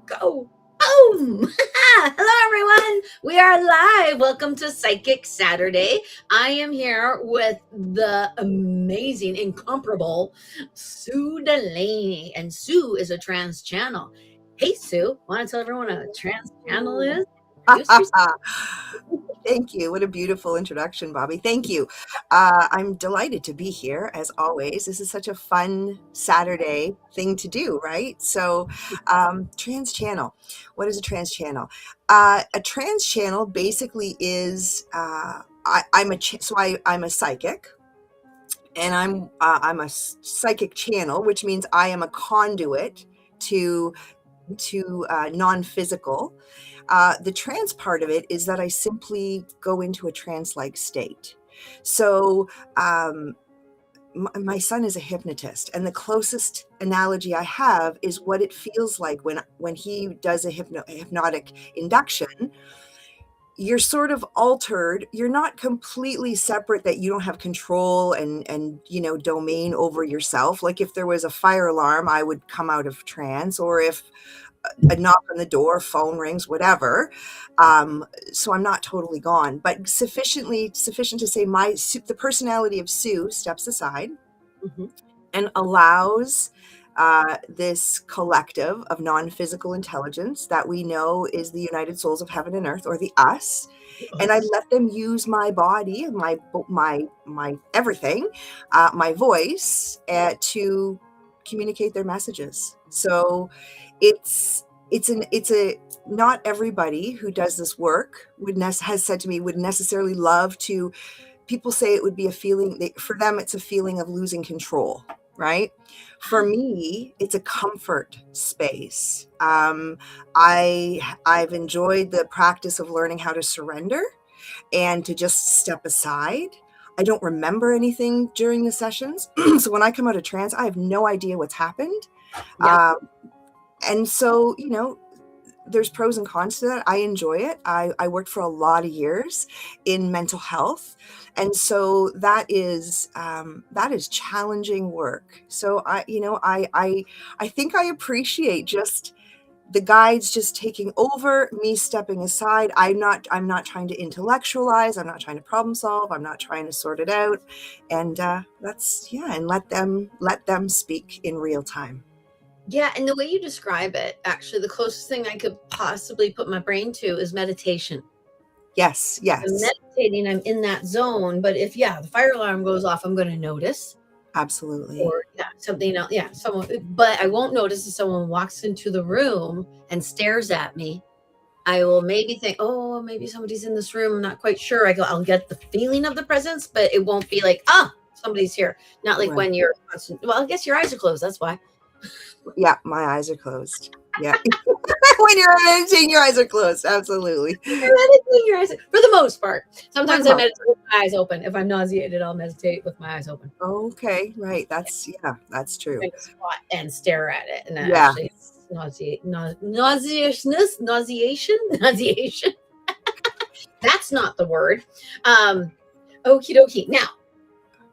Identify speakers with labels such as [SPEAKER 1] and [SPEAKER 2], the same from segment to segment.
[SPEAKER 1] Go. Boom. Hello, everyone. We are live. Welcome to Psychic Saturday. I am here with the amazing, incomparable Sue Delaney. And Sue is a trans channel. Hey, Sue. Want to tell everyone what a trans channel is? Introduce yourself.
[SPEAKER 2] Thank you. What a beautiful introduction, Bobbi. Thank you. I'm delighted to be here, as always. This is such a fun Saturday thing to do, right? So, trans channel. What is a trans channel? A trans channel basically is I'm a psychic, and I'm a psychic channel, which means I am a conduit to non-physical. The trance part of it is that I simply go into a trance-like state. So my son is a hypnotist, and the closest analogy I have is what it feels like when he does a hypnotic induction. You're sort of altered. You're not completely separate, that you don't have control and domain over yourself. Like if there was a fire alarm, I would come out of trance, or if a knock on the door, phone rings, whatever. So I'm not totally gone, but sufficient to say the personality of Sue steps aside and allows this collective of non-physical intelligence that we know is the united souls of heaven and earth, or the us. And I let them use my body, my everything, my voice, to communicate their messages. So it's not everybody who does this work has said to me would necessarily love to. People say it would be a feeling, for them it's a feeling of losing control, right? For me, it's a comfort space. I've enjoyed the practice of learning how to surrender and to just step aside. I don't remember anything during the sessions. So when I come out of trance, I have no idea what's happened.
[SPEAKER 1] Yeah.
[SPEAKER 2] And so, there's pros and cons to that. I enjoy it. I worked for a lot of years in mental health. And so that is challenging work. So I think I appreciate just the guides just taking over, me stepping aside. I'm not trying to intellectualize. I'm not trying to problem solve. I'm not trying to sort it out. And and let them speak in real time.
[SPEAKER 1] Yeah, and the way you describe it, actually, the closest thing I could possibly put my brain to is meditation.
[SPEAKER 2] Yes.
[SPEAKER 1] I'm meditating, I'm in that zone, but if the fire alarm goes off, I'm going to notice.
[SPEAKER 2] Absolutely.
[SPEAKER 1] Or something else. Yeah, someone, but I won't notice if someone walks into the room and stares at me. I will maybe think, oh, maybe somebody's in this room. I'm not quite sure. I'll get the feeling of the presence, but it won't be like, somebody's here. Not like when you're constant. Well, I guess your eyes are closed. That's why.
[SPEAKER 2] Yeah, my eyes are closed. Yeah. When you're meditating, your eyes are closed. Absolutely.
[SPEAKER 1] You're meditating your eyes, for the most part. Sometimes I meditate with my eyes open. If I'm nauseated, I'll meditate with my eyes open.
[SPEAKER 2] Okay, right. That's true.
[SPEAKER 1] I spot and stare at it, and actually it's nauseation. That's not the word. Okie dokie. Now,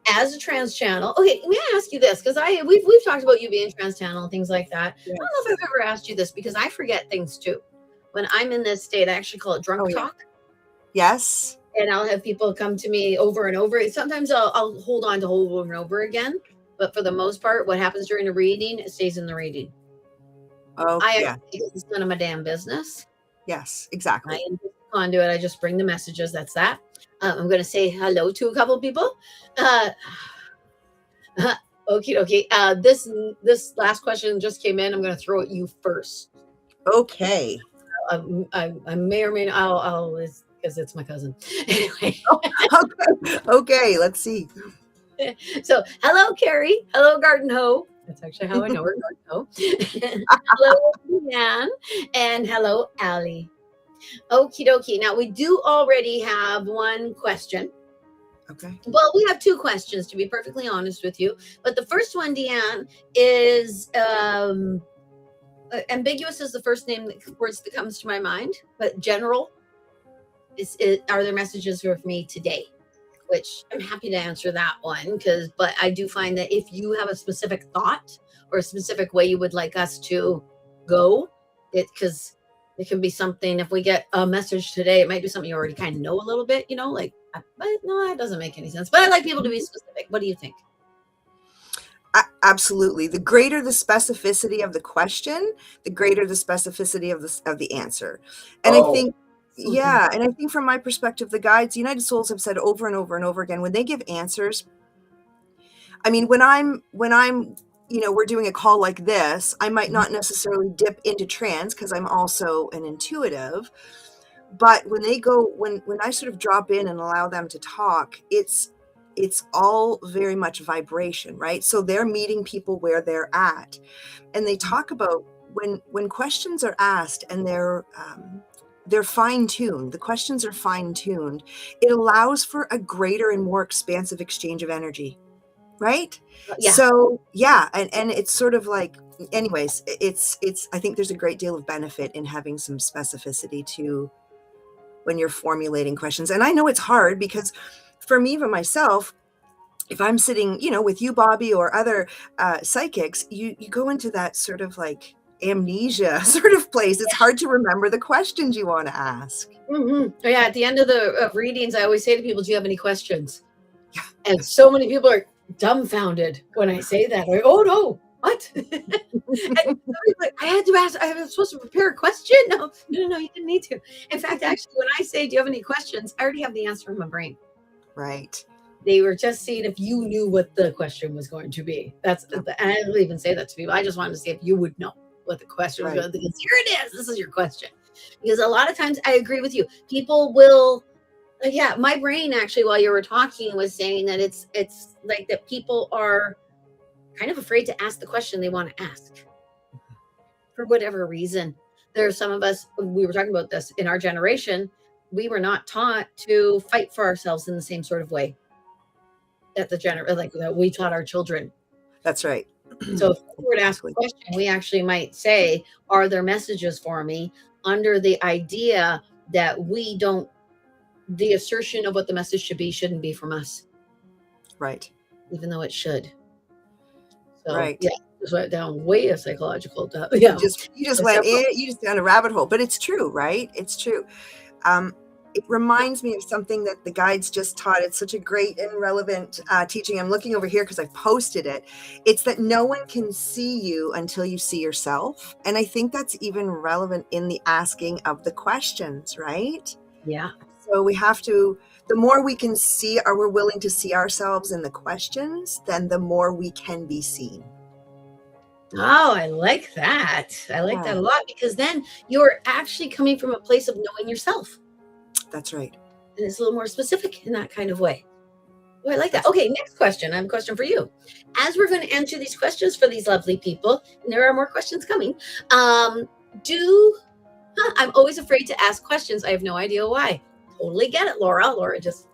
[SPEAKER 1] as a trans channel, okay, may I ask you this? Because we've talked about you being trans channel and things like that. Yes. I don't know if I've ever asked you this, because I forget things too. When I'm in this state, I actually call it drunk talk.
[SPEAKER 2] Yes.
[SPEAKER 1] And I'll have people come to me over and over. Sometimes I'll hold on to over and over again. But for the most part, what happens during the reading, it stays in the reading. It's none of my damn business.
[SPEAKER 2] Yes, exactly.
[SPEAKER 1] I am just a conduit. I just bring the messages. That's that. I'm going to say hello to a couple of people. Okay. This last question just came in. I'm going to throw at you first.
[SPEAKER 2] Okay.
[SPEAKER 1] I may or may not. I'll because it's my cousin. Anyway.
[SPEAKER 2] Okay. Let's see.
[SPEAKER 1] So, hello, Carrie. Hello, Garden Hoe. That's actually how I know her, Garden Hoe. Hello, Leanne. And hello, Allie. Okie dokie. Now, we do already have one question.
[SPEAKER 2] Okay.
[SPEAKER 1] Well, we have two questions, to be perfectly honest with you. But the first one, Deanne, is ambiguous is the first words that comes to my mind, but general. Are there messages for me today? Which I'm happy to answer that one, but I do find that if you have a specific thought or a specific way you would like us to go, because it can be something. If we get a message today, it might be something you already kind of know a little bit, like, but no, that doesn't make any sense. But I like people to be specific. What do you think?
[SPEAKER 2] Absolutely. The greater the specificity of the question, the greater the specificity of the answer. And I think, yeah, and I think from my perspective, the guides, United Souls, have said over and over and over again, when they give answers, I mean, when I'm, we're doing a call like this, I might not necessarily dip into trance because I'm also an intuitive. But when I sort of drop in and allow them to talk, it's all very much vibration, right? So they're meeting people where they're at, and they talk about when questions are asked and they're fine-tuned. The questions are fine-tuned. It allows for a greater and more expansive exchange of energy, right?
[SPEAKER 1] Yeah.
[SPEAKER 2] So yeah, and it's sort of like, anyways, it's I think there's a great deal of benefit in having some specificity to when you're formulating questions. And I know it's hard because for me, even myself, if I'm sitting, with you, Bobbi, or other psychics, you go into that sort of like amnesia sort of place. It's hard to remember the questions you want to ask.
[SPEAKER 1] Mm-hmm. Yeah, at the end of the readings, I always say to people, do you have any questions? Yeah. And so many people are dumbfounded when I say that. Like, oh no, what? And like, I had to ask, I was supposed to prepare a question. No, you didn't need to. In fact, actually, when I say, do you have any questions? I already have the answer in my brain.
[SPEAKER 2] Right.
[SPEAKER 1] They were just seeing if you knew what the question was going to be. And I don't even say that to people. I just wanted to see if you would know what the question was going to be. Because here it is. This is your question. Because a lot of times I agree with you. People will, my brain actually, while you were talking, was saying that it's like that people are kind of afraid to ask the question they want to ask for whatever reason. There are some of us, we were talking about this in our generation, we were not taught to fight for ourselves in the same sort of way that that we taught our children.
[SPEAKER 2] That's right.
[SPEAKER 1] So if we were to ask a question, we actually might say, are there messages for me, under the idea that the assertion of what the message should be shouldn't be from us.
[SPEAKER 2] Right.
[SPEAKER 1] Even though it should. So,
[SPEAKER 2] right.
[SPEAKER 1] Yeah, just went down way a psychological. Yeah.
[SPEAKER 2] You just went down a rabbit hole, but it's true, right? It's true. It reminds me of something that the guides just taught. It's such a great and relevant teaching. I'm looking over here because I posted it. It's that no one can see you until you see yourself. And I think that's even relevant in the asking of the questions, right?
[SPEAKER 1] Yeah.
[SPEAKER 2] So we have to, the more we can see, or we're willing to see ourselves in the questions, then the more we can be seen.
[SPEAKER 1] Oh, I like that. I like that a lot, because then you're actually coming from a place of knowing yourself.
[SPEAKER 2] That's right.
[SPEAKER 1] And it's a little more specific in that kind of way. Oh, I like that. Okay, next question. I have a question for you. As we're going to answer these questions for these lovely people, and there are more questions coming, I'm always afraid to ask questions. I have no idea why. Totally get it, Laura. Laura just,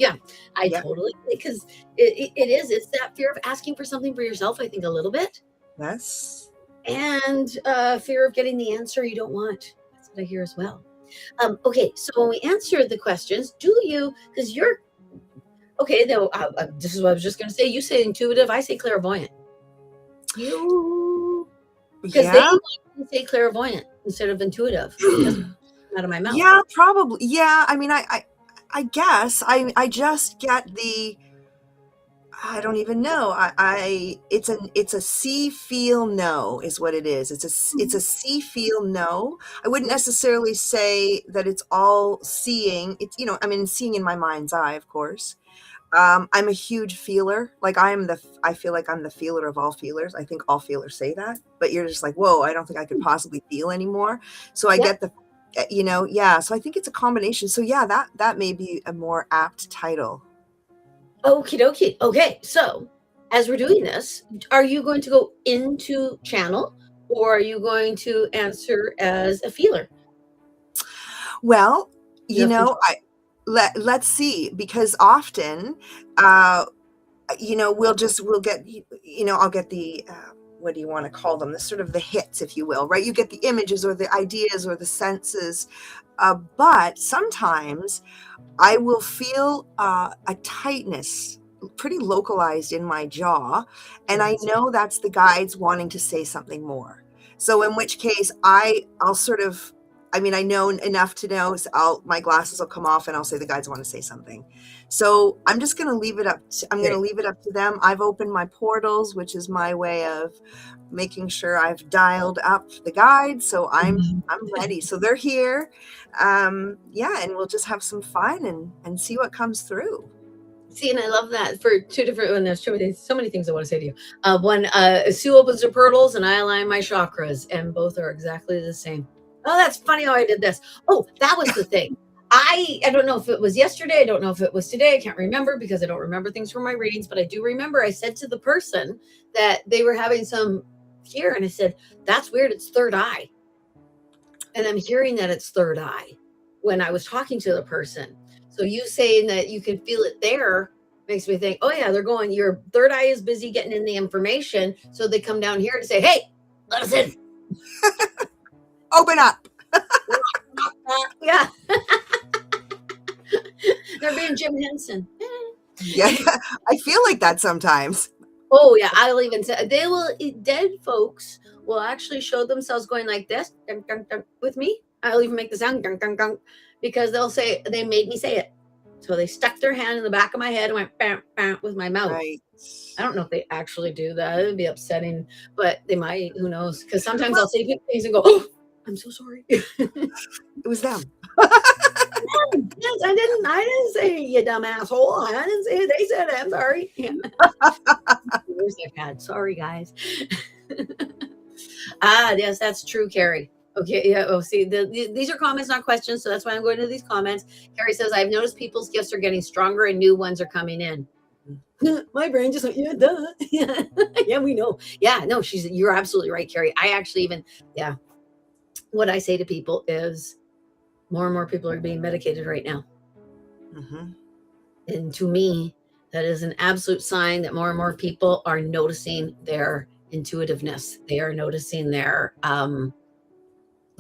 [SPEAKER 1] totally, because it's that fear of asking for something for yourself, I think, a little bit.
[SPEAKER 2] Yes.
[SPEAKER 1] And fear of getting the answer you don't want. That's what I hear as well. Okay, so when we answer the questions, because you're, okay, no, this is what I was just going to say. You say intuitive, I say clairvoyant. Because they want to say clairvoyant instead of intuitive. Out of my mouth.
[SPEAKER 2] Yeah, probably. Yeah, I mean, I guess I just get I don't even know. It's a see, feel, know is what it is. It's a see, feel, know. I wouldn't necessarily say that it's all seeing. It's, seeing in my mind's eye, of course. I'm a huge feeler. Like I feel like I'm the feeler of all feelers. I think all feelers say that, but you're just like, whoa, I don't think I could possibly feel anymore. So I get the, so I think it's a combination. So yeah, that may be a more apt title.
[SPEAKER 1] Okie dokie. Okay, so as we're doing this, are you going to go into channel, or are you going to answer as a feeler?
[SPEAKER 2] Well, let's see, because often, we'll get, I'll get the, what do you want to call them? The sort of the hits, if you will, right? You get the images or the ideas or the senses, but sometimes I will feel a tightness, pretty localized in my jaw, and I know that's the guides wanting to say something more. So in which case I'll sort of, I mean, I know enough to know, so my glasses will come off and I'll say the guides want to say something. So I'm just going to leave it up. I'm going to leave it up to them. I've opened my portals, which is my way of making sure I've dialed up the guides. So I'm ready. So they're here. Yeah. And we'll just have some fun and see what comes through.
[SPEAKER 1] See, and I love that for two different, and there's so many things I want to say to you. One, Sue opens her portals and I align my chakras, and both are exactly the same. Oh, that's funny how I did this. Oh, that was the thing. I don't know if it was yesterday. I don't know if it was today. I can't remember because I don't remember things from my readings, but I do remember I said to the person that they were having some fear, and I said, that's weird. It's third eye. And I'm hearing that it's third eye when I was talking to the person. So you saying that you can feel it there makes me think, oh yeah, they're going, your third eye is busy getting in the information. So they come down here to say, hey, let us in.
[SPEAKER 2] Open up.
[SPEAKER 1] Yeah. They're being Jim Henson.
[SPEAKER 2] Yeah. I feel like that sometimes.
[SPEAKER 1] Oh yeah. I'll even say dead folks will actually show themselves going like this dun, dun, dun, with me. I'll even make the sound dun, dun, dun, because they'll say they made me say it. So they stuck their hand in the back of my head and went bam, bam with my mouth.
[SPEAKER 2] Right.
[SPEAKER 1] I don't know if they actually do that. It would be upsetting, but they might. Who knows? Because sometimes I'll say things and go, "Oh, I'm so sorry."
[SPEAKER 2] It was them.
[SPEAKER 1] Yes, I didn't say you dumb asshole. I didn't say it. They said it. I'm sorry. Worst I've had. Sorry, guys. Yes, that's true, Carrie. Okay, yeah. Oh, see, these are comments, not questions. So that's why I'm going to these comments. Carrie says, I've noticed people's gifts are getting stronger and new ones are coming in. My brain just went, yeah, duh. Yeah, we know. Yeah, no, you're absolutely right, Carrie. I actually even, yeah. What I say to people is more and more people are being medicated right now.
[SPEAKER 2] Mm-hmm.
[SPEAKER 1] And to me, that is an absolute sign that more and more people are noticing their intuitiveness. They are noticing their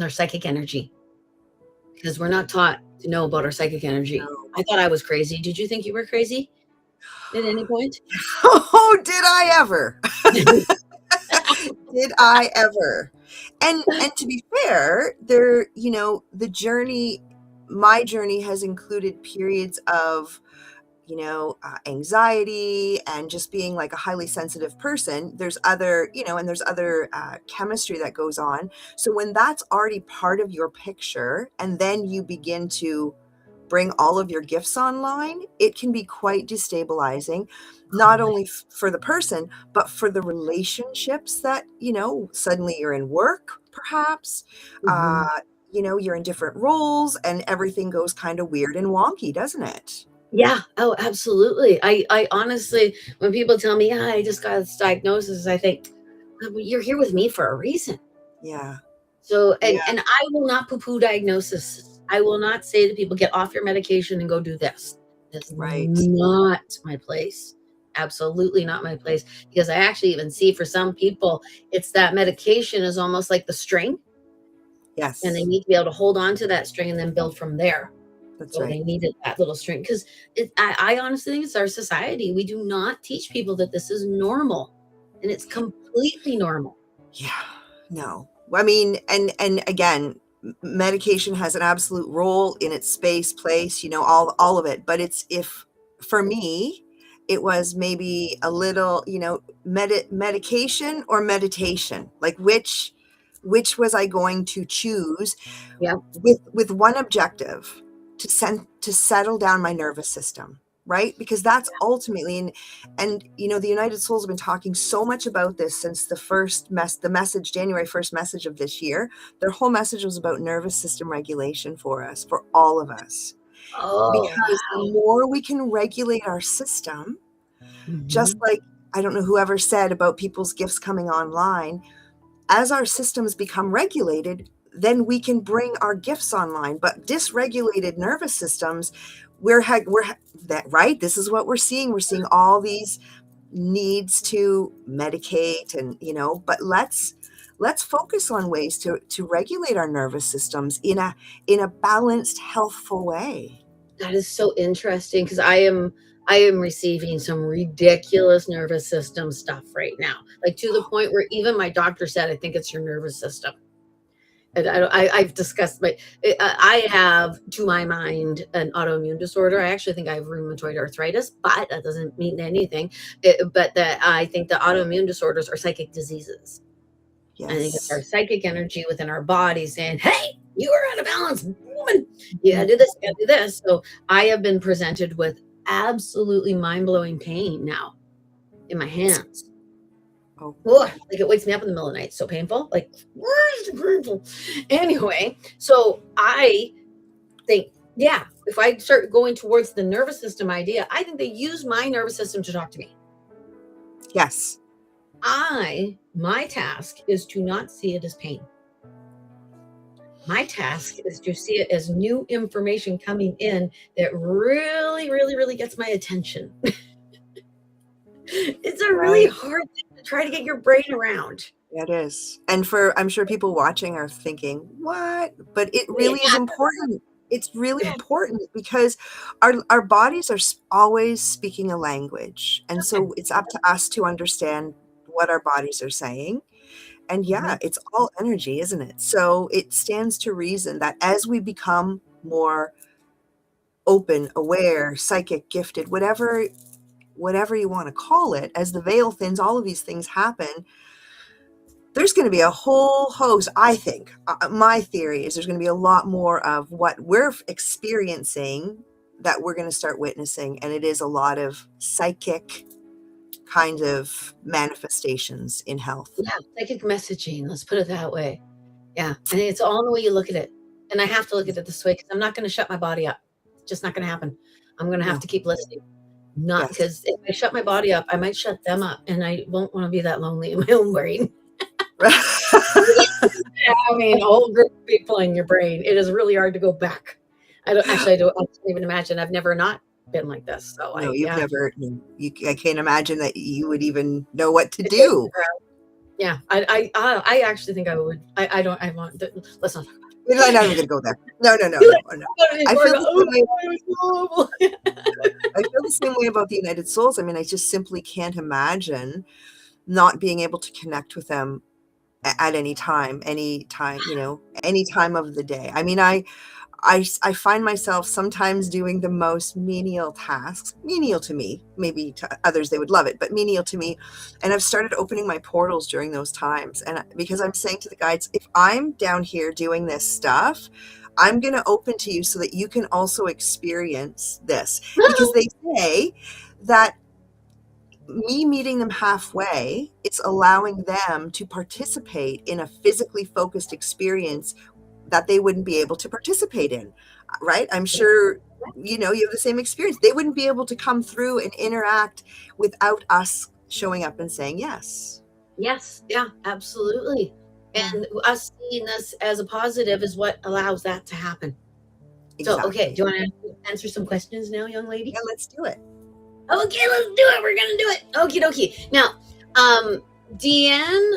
[SPEAKER 1] psychic energy, because we're not taught to know about our psychic energy.
[SPEAKER 2] No.
[SPEAKER 1] I thought I was crazy. Did you think you were crazy at any point?
[SPEAKER 2] Oh, did I ever? Did I ever? And to be fair, there, the journey, my journey has included periods of, anxiety and just being like a highly sensitive person. There's other, and there's other chemistry that goes on. So when that's already part of your picture, and then you begin to bring all of your gifts online, it can be quite destabilizing, not only for the person, but for the relationships that, suddenly you're in work, perhaps, you're in different roles and everything goes kind of weird and wonky, doesn't it?
[SPEAKER 1] Yeah. Oh, absolutely. I honestly, when people tell me, yeah, I just got this diagnosis, I think, well, you're here with me for a reason.
[SPEAKER 2] Yeah.
[SPEAKER 1] So, and I will not poo-poo diagnosis. I will not say to people, get off your medication and go do this. That's not my place. Absolutely not my place. Because I actually even see for some people, it's that medication is almost like the string.
[SPEAKER 2] Yes.
[SPEAKER 1] And they need to be able to hold on to that string and then build from there.
[SPEAKER 2] That's
[SPEAKER 1] so
[SPEAKER 2] right.
[SPEAKER 1] They needed that little string. Because I honestly think it's our society. We do not teach people that this is normal. And it's completely normal.
[SPEAKER 2] Yeah. No. I mean, and again, medication has an absolute role in its space, place, all of it. But for me, it was maybe a little, medication or meditation, like which was I going to choose?
[SPEAKER 1] Yeah.
[SPEAKER 2] With one objective, to settle down my nervous system. Right? Because that's ultimately, and the United Souls have been talking so much about this since the message, January 1st message of this year. Their whole message was about nervous system regulation for us, for all of us. Because the more we can regulate our system, just like, I don't know whoever said about people's gifts coming online, as our systems become regulated, then we can bring our gifts online. But dysregulated nervous systems, we're that right. This is what we're seeing. We're seeing all these needs to medicate, and but let's focus on ways to regulate our nervous systems in a balanced, healthful way.
[SPEAKER 1] That is so interesting because I am receiving some ridiculous nervous system stuff right now, like to the point where even my doctor said, "I think it's your nervous system." And I've discussed I have, to my mind, an autoimmune disorder. I actually think I have rheumatoid arthritis, but that doesn't mean anything. But that I think the autoimmune disorders are psychic diseases. I think it's our
[SPEAKER 2] Yes.
[SPEAKER 1] psychic energy within our body saying, "Hey, you are out of balance, woman. You gotta do this, you gotta do this." So I have been presented with absolutely mind blowing pain now in my hands.
[SPEAKER 2] Oh,
[SPEAKER 1] Ugh, like it wakes me up in the middle of the night. It's so painful. Like, where's the painful? Anyway, so I think, yeah, if I start going towards the nervous system idea, I think they use my nervous system to talk to me.
[SPEAKER 2] yes.
[SPEAKER 1] My task is to not see it as pain. My task is to see it as new information coming in that really, really, really gets my attention. It's a really
[SPEAKER 2] Right.
[SPEAKER 1] hard thing to try to get your brain around.
[SPEAKER 2] It is. And I'm sure people watching are thinking, what? But it really is
[SPEAKER 1] Yeah.
[SPEAKER 2] important. It's really important because our bodies are always speaking a language. And so it's up to us to understand what our bodies are saying. And yeah,
[SPEAKER 1] Mhm.
[SPEAKER 2] it's all energy, isn't it? So it stands to reason that as we become more open, aware, psychic, gifted, whatever you want to call it, as the veil thins, all of these things happen. There's going to be a whole host, I think. My theory is there's going to be a lot more of what we're experiencing that we're going to start witnessing. And it is a lot of psychic kind of manifestations in health.
[SPEAKER 1] Yeah, psychic messaging, let's put it that way. Yeah, and it's all in the way you look at it. And I have to look at it this way because I'm not gonna shut my body up. It's just not gonna happen. I'm gonna have
[SPEAKER 2] No.
[SPEAKER 1] to keep listening. Not
[SPEAKER 2] Yes.
[SPEAKER 1] because if I shut my body up, I might shut them up, and I won't wanna be that lonely in my own brain. Having a whole group of people in your brain, it is really hard to go back. I can't even imagine. I've never not been like this, so
[SPEAKER 2] No,
[SPEAKER 1] I
[SPEAKER 2] you've
[SPEAKER 1] yeah.
[SPEAKER 2] never, I can't imagine that you would even know what to
[SPEAKER 1] It's like
[SPEAKER 2] do.
[SPEAKER 1] yeah, I actually think I would. I don't. I want. Let's not talk about
[SPEAKER 2] We're not even going to go there. No, no, no,
[SPEAKER 1] it.
[SPEAKER 2] no, no. I
[SPEAKER 1] Anymore.
[SPEAKER 2] feel the same way.
[SPEAKER 1] It was horrible.
[SPEAKER 2] I feel the same way about the United Souls. I mean, I just simply can't imagine not being able to connect with them at any time, any time of the day. I mean, I find myself sometimes doing the most menial tasks, menial to me, maybe to others, they would love it, but menial to me. And I've started opening my portals during those times. And because I'm saying to the guides, if I'm down here doing this stuff, I'm going to open to you so that you can also experience this. Because they say that me meeting them halfway, it's allowing them to participate in a physically focused experience that they wouldn't be able to participate in, right? I'm sure, you have the same experience. They wouldn't be able to come through and interact without us showing up and saying yes.
[SPEAKER 1] Yes, yeah, absolutely.
[SPEAKER 2] Yeah,
[SPEAKER 1] And us seeing this as a positive is what allows that to happen. So, okay,
[SPEAKER 2] exactly.
[SPEAKER 1] do you want to answer some questions now, young lady?
[SPEAKER 2] Yeah, let's do it.
[SPEAKER 1] Okay, let's do it. We're gonna do it. Okie dokie. Now, Deanne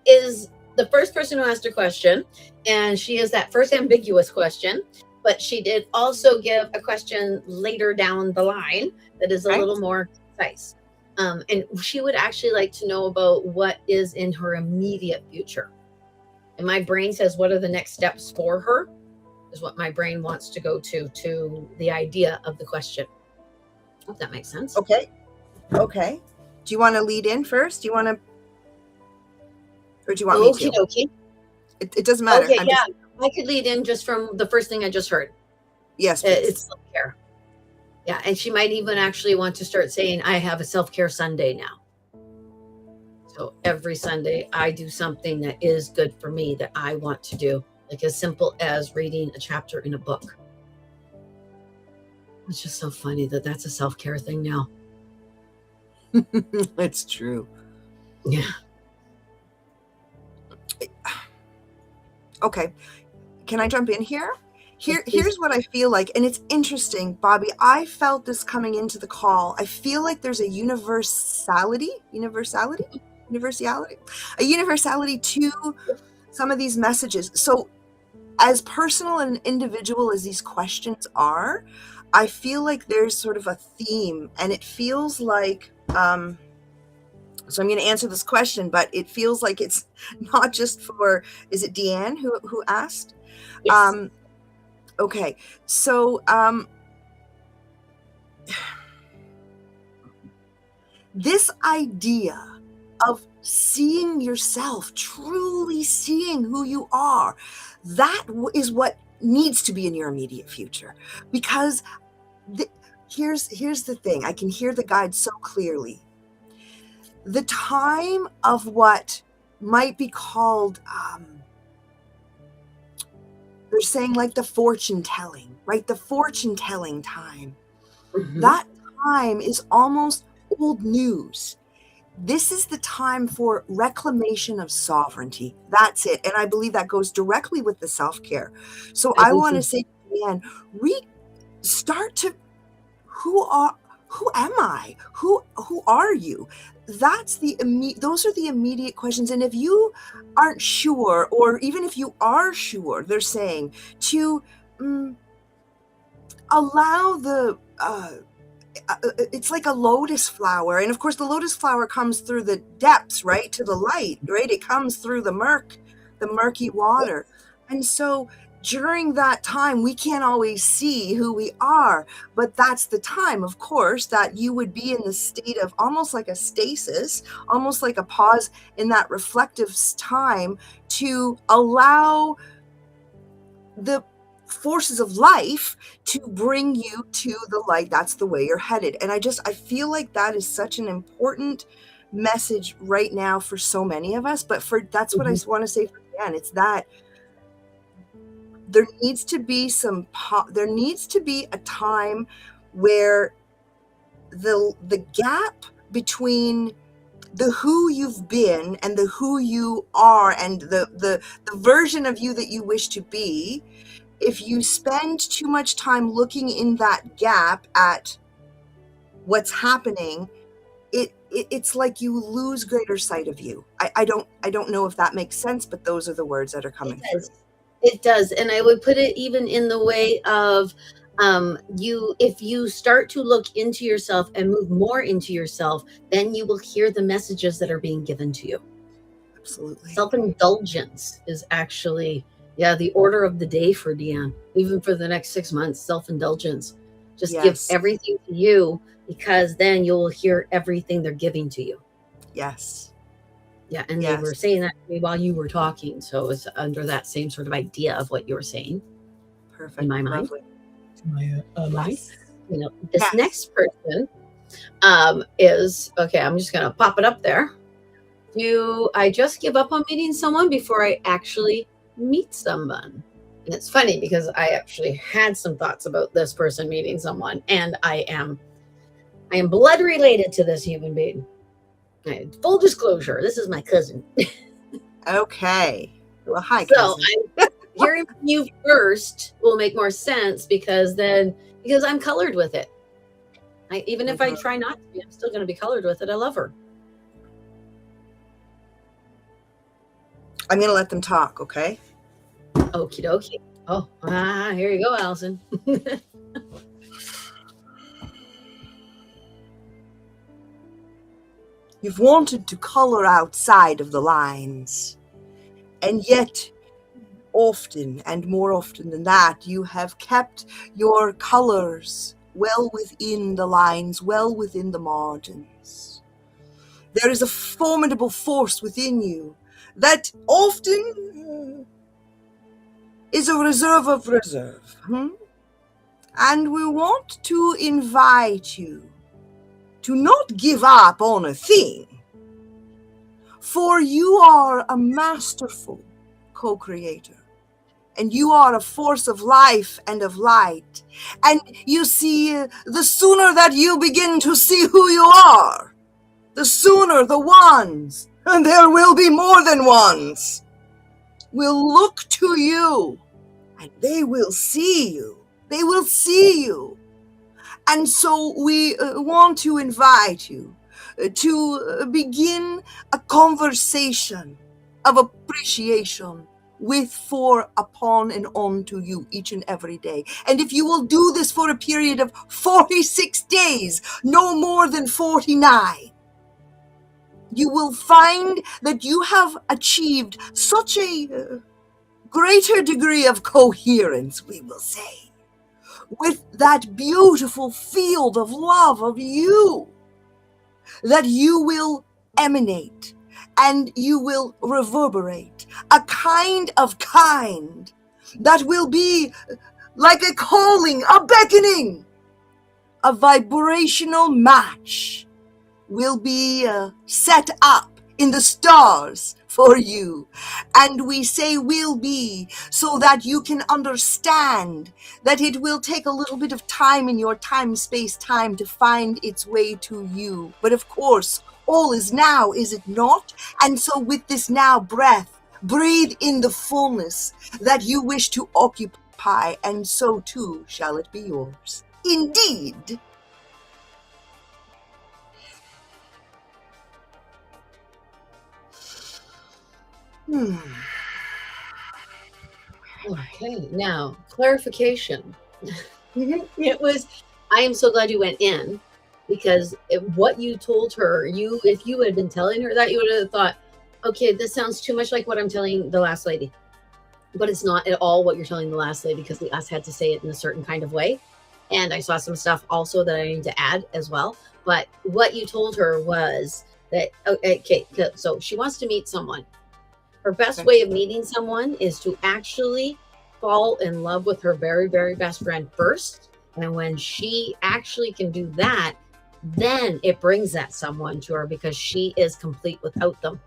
[SPEAKER 1] is the first person who asked a question, and she is that first ambiguous question. But she did also give a question later down the line that is a
[SPEAKER 2] Right?
[SPEAKER 1] little more concise. And she would actually like to know about what is in her immediate future. And my brain says, what are the next steps for her? Is what my brain wants to go to the idea of the question. If that makes sense.
[SPEAKER 2] Okay. Okay. Do you want to lead in first? Do you want to, or do you want me
[SPEAKER 1] Okie
[SPEAKER 2] to?
[SPEAKER 1] dokie.
[SPEAKER 2] It doesn't matter.
[SPEAKER 1] Okay,
[SPEAKER 2] I'm
[SPEAKER 1] yeah.
[SPEAKER 2] just,
[SPEAKER 1] I could lead in just from the first thing I just heard.
[SPEAKER 2] yes, please.
[SPEAKER 1] It's self-care. Yeah, and she might even actually want to start saying, I have a self-care Sunday now. So every Sunday I do something that is good for me that I want to do, like as simple as reading a chapter in a book. It's just so funny that that's a self-care thing now.
[SPEAKER 2] It's true.
[SPEAKER 1] Yeah.
[SPEAKER 2] Okay. Can I jump in here?
[SPEAKER 1] Yes, please.
[SPEAKER 2] Here's what I feel like, and it's interesting, Bobbi. I felt this coming into the call. I feel like there's a universality to some of these messages. So as personal and individual as these questions are, I feel like there's sort of a theme, and it feels like, so I'm going to answer this question, but it feels like it's not just for, is it Deanne who asked?
[SPEAKER 1] Yes.
[SPEAKER 2] Okay. So, this idea of seeing yourself, truly seeing who you are, that is what needs to be in your immediate future. Because here's the thing. I can hear the guide so clearly. The time of what might be called, they're saying like the fortune telling, right? The fortune telling time.
[SPEAKER 1] Mhm.
[SPEAKER 2] That time is almost old news. This is the time for reclamation of sovereignty. That's it. And I believe that goes directly with the self-care. So I want to say, Diane, start to, who am I? Who are you? Those are the immediate questions. And if you aren't sure, or even if you are sure, they're saying to allow the it's like a lotus flower, and of course the lotus flower comes through the depths, right, to the light, right? It comes through the murky water. And so during that time we can't always see who we are, but that's the time, of course, that you would be in the state of almost like a stasis, almost like a pause in that reflective time, to allow the forces of life to bring you to the light. That's the way you're headed. And I feel like that is such an important message right now for so many of us. But that's what I want to say for Dan. It's that there needs to be there needs to be a time where the gap between the who you've been and the who you are and the version of you that you wish to be, if you spend too much time looking in that gap at what's happening, it's like you lose greater sight of you. I don't know if that makes sense, but those are the words that are coming through.
[SPEAKER 1] It does. And I would put it even in the way of if you start to look into yourself and move more into yourself, then you will hear the messages that are being given to you.
[SPEAKER 2] Absolutely.
[SPEAKER 1] Self-indulgence is actually, the order of the day for Deanne, even for the next 6 months. Self-indulgence. Just give everything to you, because then you'll hear everything they're giving to you.
[SPEAKER 2] Yes.
[SPEAKER 1] Yeah, and they were saying that to me while you were talking, so it's under that same sort of idea of what you were saying.
[SPEAKER 2] Perfect.
[SPEAKER 1] In my mind.
[SPEAKER 3] My mind.
[SPEAKER 1] This next person is okay. I'm just gonna pop it up there. Do I just give up on meeting someone before I actually meet someone? And it's funny because I actually had some thoughts about this person meeting someone, and I am blood related to this human being. Full disclosure, this is my cousin.
[SPEAKER 2] Okay. Well, hi,
[SPEAKER 1] so
[SPEAKER 2] cousin.
[SPEAKER 1] Hearing from you first will make more sense, because I'm colored with it. Even if I try not to be, I'm still going to be colored with it. I love her.
[SPEAKER 2] I'm going to let them talk, okay?
[SPEAKER 1] Okie dokie. Oh, here you go, Allison.
[SPEAKER 2] You've wanted to color outside of the lines, and yet often, and more often than that, you have kept your colors well within the lines, well within the margins. There is a formidable force within you that often is a reserve of reserve. And we want to invite you to not give up on a thing, for you are a masterful co-creator. And you are a force of life and of light. And you see, the sooner that you begin to see who you are, the sooner the ones, and there will be more than ones, will look to you, and they will see you. They will see you. And so we want to invite you to begin a conversation of appreciation with, for, upon, and on to you each and every day. And if you will do this for a period of 46 days, no more than 49, you will find that you have achieved such a greater degree of coherence, we will say, with that beautiful field of love of you, that you will emanate and you will reverberate a kind that will be like a calling, a beckoning, a vibrational match will be set up in the stars for you. And we say will be so that you can understand that it will take a little bit of time in your time, space, time to find its way to you. But of course, all is now, is it not? And so with this now breath, breathe in the fullness that you wish to occupy, and so too shall it be yours. Indeed.
[SPEAKER 1] Okay, now clarification. It was, I am so glad you went in, because what you told her, if you had been telling her that, you would have thought, okay, this sounds too much like what I'm telling the last lady. But it's not at all what you're telling the last lady, because the us had to say it in a certain kind of way. And I saw some stuff also that I need to add as well. But what you told her was that, okay, so she wants to meet someone. Her best way of meeting someone is to actually fall in love with her very, very best friend first. And when she actually can do that, then it brings that someone to her, because she is complete without them.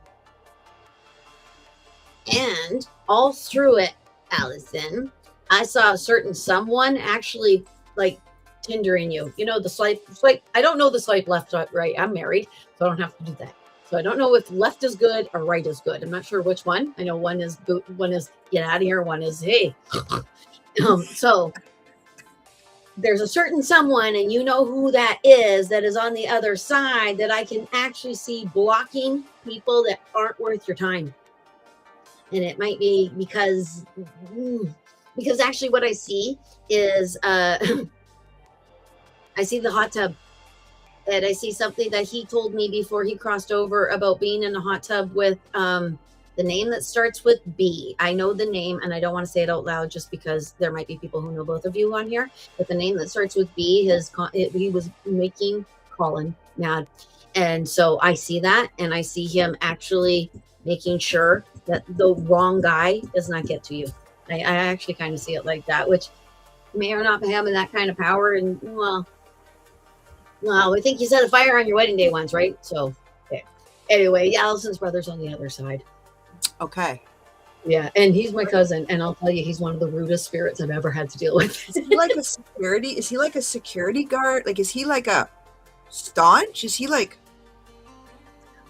[SPEAKER 1] And all through it, Allison, I saw a certain someone actually like Tindering you. You know, the swipe. I don't know the swipe left, right. I'm married, so I don't have to do that. So I don't know if left is good or right is good. I'm not sure which one. I know one is get out of here. One is hey. So there's a certain someone, and you know who that is on the other side, that I can actually see blocking people that aren't worth your time. And it might be because actually what I see is I see the hot tub. And I see something that he told me before he crossed over about being in a hot tub with the name that starts with B. I know the name, and I don't want to say it out loud just because there might be people who know both of you on here. But the name that starts with B, he was making Colin mad. And so I see that, and I see him actually making sure that the wrong guy does not get to you. I actually kind of see it like that, which may or not be having that kind of power. And well, I think you set a fire on your wedding day once, right? So, okay. Anyway, Allison's brother's on the other side.
[SPEAKER 2] Okay.
[SPEAKER 1] Yeah, and he's my cousin, and I'll tell you, he's one of the rudest spirits I've ever had to deal with.
[SPEAKER 2] Is he like a security? Is he like a security guard? Like, is he like a staunch? Is he like?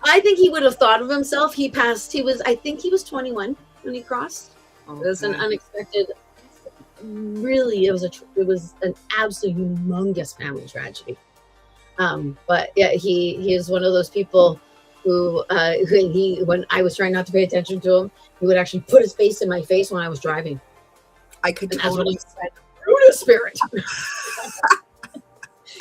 [SPEAKER 1] I think he would have thought of himself. I think he was 21 when he crossed. Okay. It was an unexpected. Really, it was an absolute humongous family tragedy. But yeah, he is one of those people who when I was trying not to pay attention to him, he would actually put his face in my face when I was driving.
[SPEAKER 2] I could totally
[SPEAKER 1] say, rudest spirit.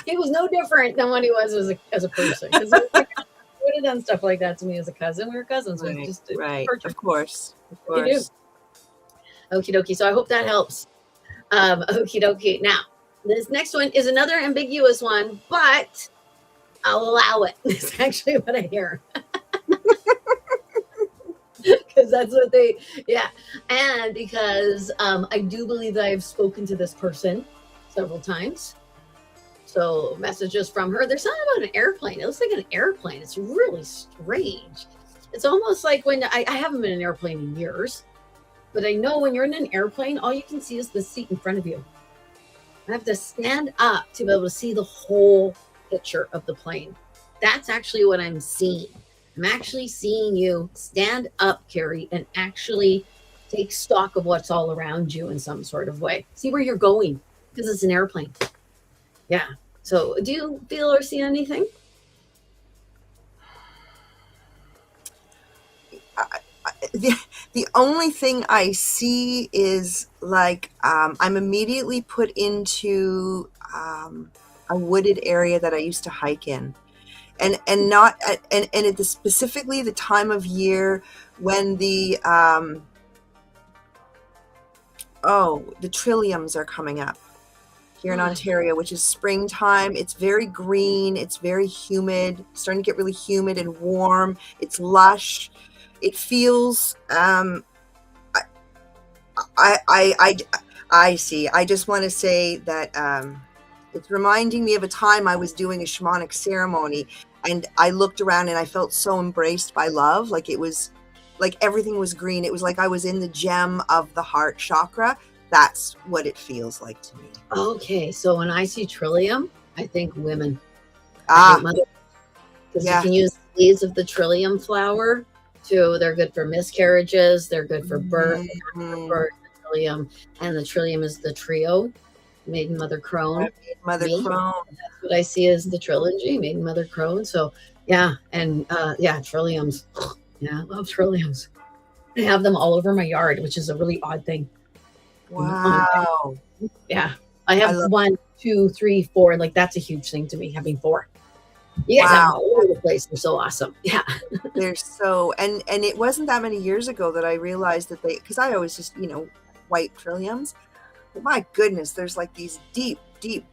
[SPEAKER 1] He was no different than what he was as a person. He would have done stuff like that to me as a cousin. We were cousins.
[SPEAKER 2] Right. Of course.
[SPEAKER 1] Okie dokie. So I hope that helps. Okie dokie. Now, this next one is another ambiguous one, but I'll allow it. It's actually what I hear. Because that's what and because I do believe that I've spoken to this person several times. So messages from her. There's something about an airplane. It looks like an airplane. It's really strange. It's almost like when I haven't been in an airplane in years, but I know when you're in an airplane, all you can see is the seat in front of you. I have to stand up to be able to see the whole picture of the plane. That's actually what I'm seeing. I'm actually seeing you stand up, Carrie, and actually take stock of what's all around you in some sort of way. See where you're going, because it's an airplane. Yeah. So do you feel or see anything?
[SPEAKER 2] the only thing I see is like I'm immediately put into a wooded area that I used to hike in, and not and at the specifically the time of year when the trilliums are coming up here in
[SPEAKER 1] Oh,
[SPEAKER 2] Ontario, which is springtime. It's very green. It's very humid. It's starting to get really humid and warm. It's lush. It feels. I I I I see. I just want to say that it's reminding me of a time I was doing a shamanic ceremony, and I looked around and I felt so embraced by love. Like it was, like everything was green. It was like I was in the gem of the heart chakra. That's what it feels like to me.
[SPEAKER 1] okay. So when I see trillium, I think women. I think
[SPEAKER 2] Ah,
[SPEAKER 1] mother, because you
[SPEAKER 2] yeah.
[SPEAKER 1] can use the leaves of the trillium flower too. They're good for miscarriages. They're good for birth.
[SPEAKER 2] Mhm.
[SPEAKER 1] For the trillium, and the trillium is the trio, Maiden Mother Crone.
[SPEAKER 2] Mother
[SPEAKER 1] Me,
[SPEAKER 2] Crone.
[SPEAKER 1] that's what I see as the trilogy, Maiden Mother Crone. So yeah, and yeah, trilliums. Yeah, I love trilliums. I have them all over my yard, which is a really odd thing.
[SPEAKER 2] Wow.
[SPEAKER 1] Yeah, I
[SPEAKER 2] I
[SPEAKER 1] have
[SPEAKER 2] love.
[SPEAKER 1] 1, 2, 3, 4. Like that's a huge thing to me, having 4. You guys have them
[SPEAKER 2] Wow.
[SPEAKER 1] all over the place. They're so awesome. Yeah.
[SPEAKER 2] They're so, and it wasn't that many years ago that I realized that because I always just white trilliums. But my goodness, there's like these deep, deep,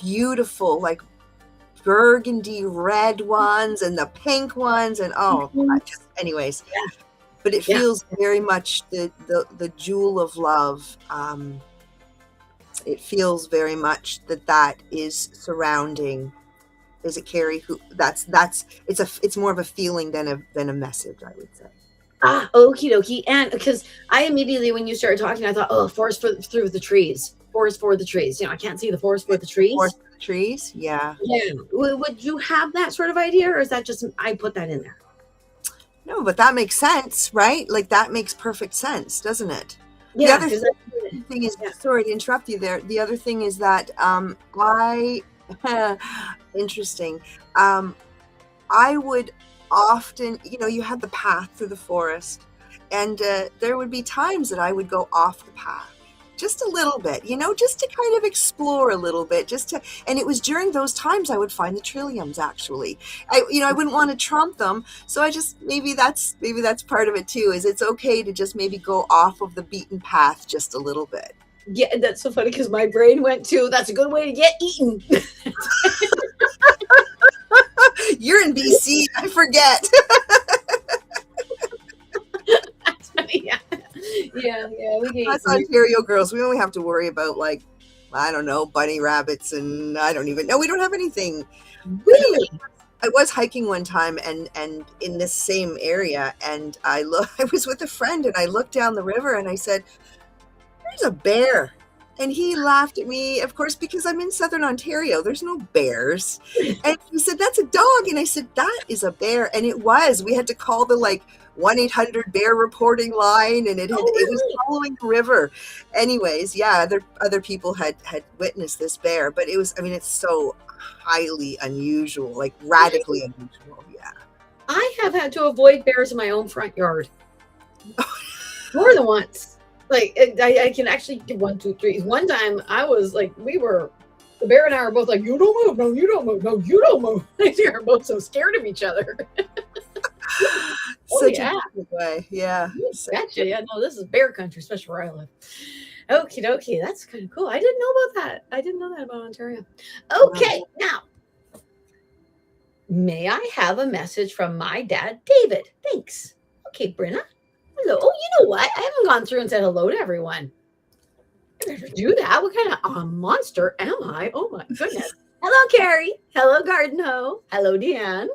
[SPEAKER 2] beautiful, like burgundy red ones and the pink ones, and I just, anyways. But it
[SPEAKER 1] Yeah.
[SPEAKER 2] feels very much the jewel of love. It feels very much that is surrounding. Is it Carrie? Who it's more of a feeling than a message, I would say.
[SPEAKER 1] Ah, okie dokie. And because I immediately, when you started talking, I thought, oh, forest through the trees. Forest for the trees. I can't see the forest for the trees.
[SPEAKER 2] Forest for the trees, yeah.
[SPEAKER 1] Yeah. Would you have that sort of idea, or is that just I put that in there?
[SPEAKER 2] No, but that makes sense, right? Like that makes perfect sense, doesn't it? The
[SPEAKER 1] Yeah,
[SPEAKER 2] other
[SPEAKER 1] because
[SPEAKER 2] thing is,
[SPEAKER 1] yeah.
[SPEAKER 2] sorry to interrupt you there. The other thing is that I interesting. I would often, you had the path through the forest, and there would be times that I would go off the path just a little bit, just to kind of explore a little bit, and it was during those times I would find the trilliums. Actually, I wouldn't want to trump them, so I just maybe that's part of it too. Is it's okay to just maybe go off of the beaten path just a little bit.
[SPEAKER 1] Yeah, that's so funny because my brain went to that's a good way to get eaten.
[SPEAKER 2] You're in BC, I forget.
[SPEAKER 1] That's funny. Yeah, yeah. We get
[SPEAKER 2] Us Ontario girls, we only have to worry about, like, I don't know, bunny rabbits, and I don't even know. We don't have anything.
[SPEAKER 1] really.
[SPEAKER 2] I was hiking one time, and in this same area, and I was with a friend, and I looked down the river, and I said, "There's a bear." And he laughed at me, of course, because I'm in southern Ontario. There's no bears. And he said, "That's a dog." And I said, "That is a bear." And it was. We had to call the 1-800 bear reporting line, and it was following the river. Anyways, yeah, other people had witnessed this bear, but it's so highly unusual, like radically unusual. Yeah.
[SPEAKER 1] I have had to avoid bears in my own front yard more than once. Like I can actually do 1, 2, 3. One time I was like, the bear and I were both like, "You don't move, no, you don't move, no, you don't move." We were both so scared of each other.
[SPEAKER 2] Such
[SPEAKER 1] yeah.
[SPEAKER 2] a different way. Yeah.
[SPEAKER 1] Gotcha. Yeah, no, this is bear country, especially where I live. Okie dokie. That's kind of cool. I didn't know about that. I didn't know that about Ontario. Okay, now, may I have a message from my dad, David? Thanks. Okay, Brenna. Hello. Oh, you know what? I haven't gone through and said hello to everyone. I better do that. What kind of a monster am I? Oh my goodness. Hello, Carrie. Hello, Gardenho. Hello, Deanne.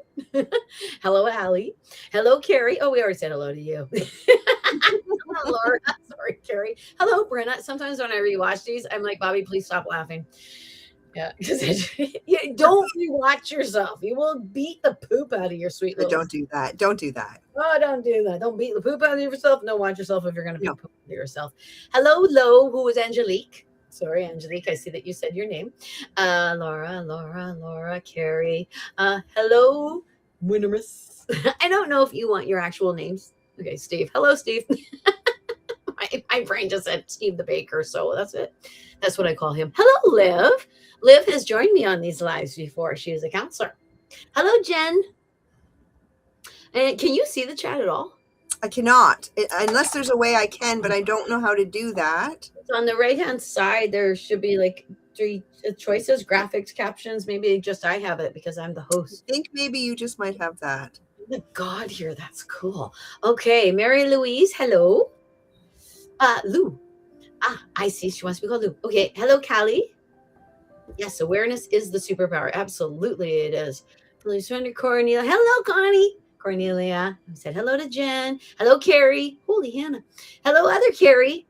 [SPEAKER 1] Hello, Allie. Hello, Carrie. Oh, we already said hello to you. Hello, Laura. Sorry, Carrie. Hello, Brenna. Sometimes when I rewatch these, I'm like, Bobbi, please stop laughing. Yeah, because don't rewatch yourself. You will beat the poop out of your sweet little.
[SPEAKER 2] Don't do that. Don't do that.
[SPEAKER 1] Oh, don't do that. Don't beat the poop out of yourself. Don't watch yourself if you're going to beat poop out of yourself. Hello, Lo, who is Angelique. Sorry, Angelique. I see that you said your name. Laura, Carrie. Hello, Winnerous. I don't know if you want your actual names Okay, Steve. Hello, Steve. my brain just said Steve the baker, so that's it. That's what I call him. Hello, Liv. Liv has joined me on these lives before. She is a counselor. Hello, Jen. And can you see the chat at all?
[SPEAKER 2] I cannot, unless there's a way I can, but I don't know how to do that.
[SPEAKER 1] On the right-hand side, there should be like 3 choices, graphics, captions. Maybe just I have it because I'm the host.
[SPEAKER 2] I think maybe you just might have that.
[SPEAKER 1] Oh, God, here, that's cool. Okay, Mary Louise, hello. Lou. I see. She wants to be called Lou. Okay, hello, Callie. Yes, awareness is the superpower. Absolutely, it is. Please surrender, Cornelia. Hello, Connie. Cornelia. I said hello to Jen. Hello, Carrie. Holy Hannah. Hello, other Carrie.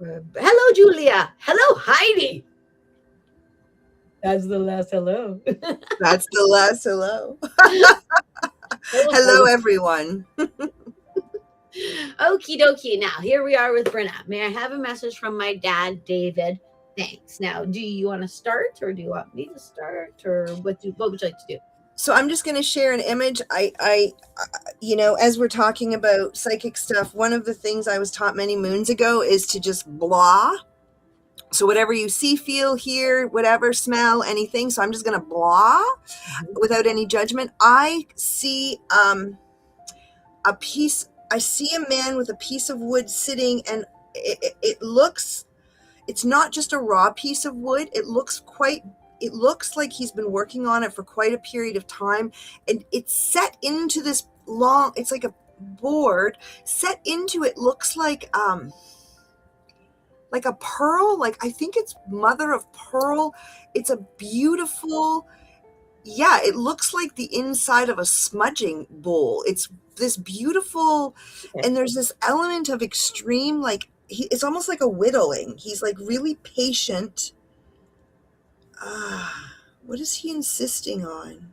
[SPEAKER 1] Hello, Julia. Hello, Heidi. That's the last hello.
[SPEAKER 2] That's the last hello. Hello, everyone.
[SPEAKER 1] Okie dokie. Now, here we are with Brenna. May I have a message from my dad, David? Thanks. Now, do you want to start, or do you want me to start, or what would you like to do?
[SPEAKER 2] So I'm just going to share an image. I as we're talking about psychic stuff, one of the things I was taught many moons ago is to just blah. So whatever you see, feel, hear, whatever, smell, anything. So I'm just going to blah without any judgment. I see a piece. I see a man with a piece of wood sitting, and it looks. It's not just a raw piece of wood. It looks like he's been working on it for quite a period of time, and it's set into this long. It's like a board set into it. Looks like a pearl. Like, I think it's mother of pearl. It's a beautiful. Yeah, it looks like the inside of a smudging bowl. It's this beautiful, and there's this element of extreme, like it's almost like a whittling. He's like really patient. What is he insisting on?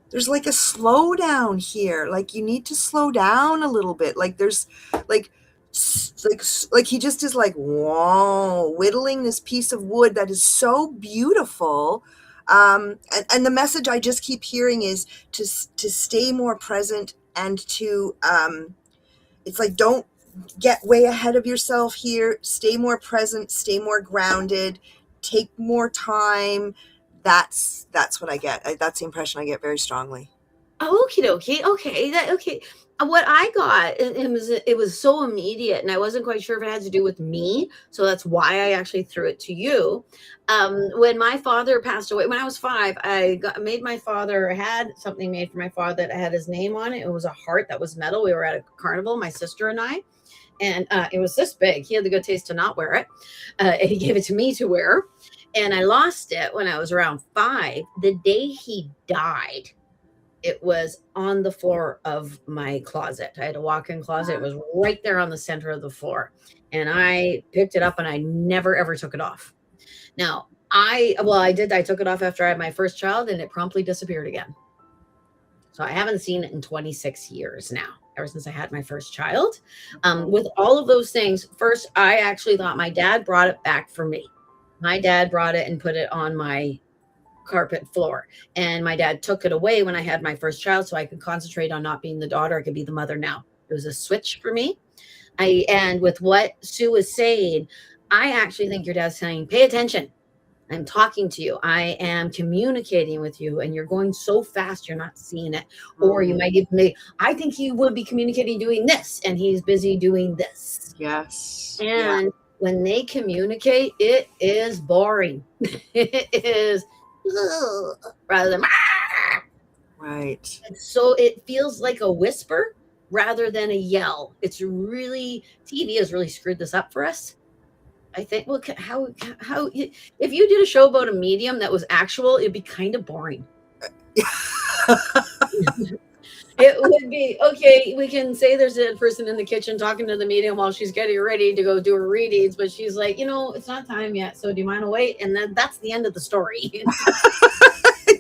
[SPEAKER 2] There's like a slowdown here. Like, you need to slow down a little bit. Like, there's like he just is like, whoa, whittling this piece of wood that is so beautiful. And the message I just keep hearing is to stay more present, and to it's like, don't get way ahead of yourself here. Stay more present, stay more grounded, take more time. That's what I get. That's the impression I get very strongly.
[SPEAKER 1] Okie dokie. Okay. What I got, it was so immediate, and I wasn't quite sure if it had to do with me. So that's why I actually threw it to you. When my father passed away, when I was 5, I had something made for my father that had his name on it. It was a heart that was metal. We were at a carnival, my sister and I. And it was this big. He had the good taste to not wear it. And he gave it to me to wear. And I lost it when I was around 5. The day he died, it was on the floor of my closet. I had a walk-in closet. It was right there on the center of the floor. And I picked it up, and I never, ever took it off. Now, I did. I took it off after I had my first child, and it promptly disappeared again. So I haven't seen it in 26 years now, ever since I had my first child. With all of those things, first, I actually thought my dad brought it back for me. My dad brought it and put it on my carpet floor. And my dad took it away when I had my first child, so I could concentrate on not being the daughter. I could be the mother now. It was a switch for me. And with what Sue is saying, I actually think your dad's saying, pay attention. I'm talking to you. I am communicating with you, and you're going so fast, you're not seeing it. Or you might even be, I think he would be communicating doing this, and he's busy doing this.
[SPEAKER 2] Yes.
[SPEAKER 1] And when they communicate, it is boring. It is rather than
[SPEAKER 2] right.
[SPEAKER 1] So it feels like a whisper rather than a yell. It's really, TV has really screwed this up for us. I think, well, how if you did a show about a medium that was actual, it'd be kind of boring. It would be, okay, we can say there's a person in the kitchen talking to the medium while she's getting ready to go do her readings, but she's like, it's not time yet, so do you mind to wait? And then that's the end of the story.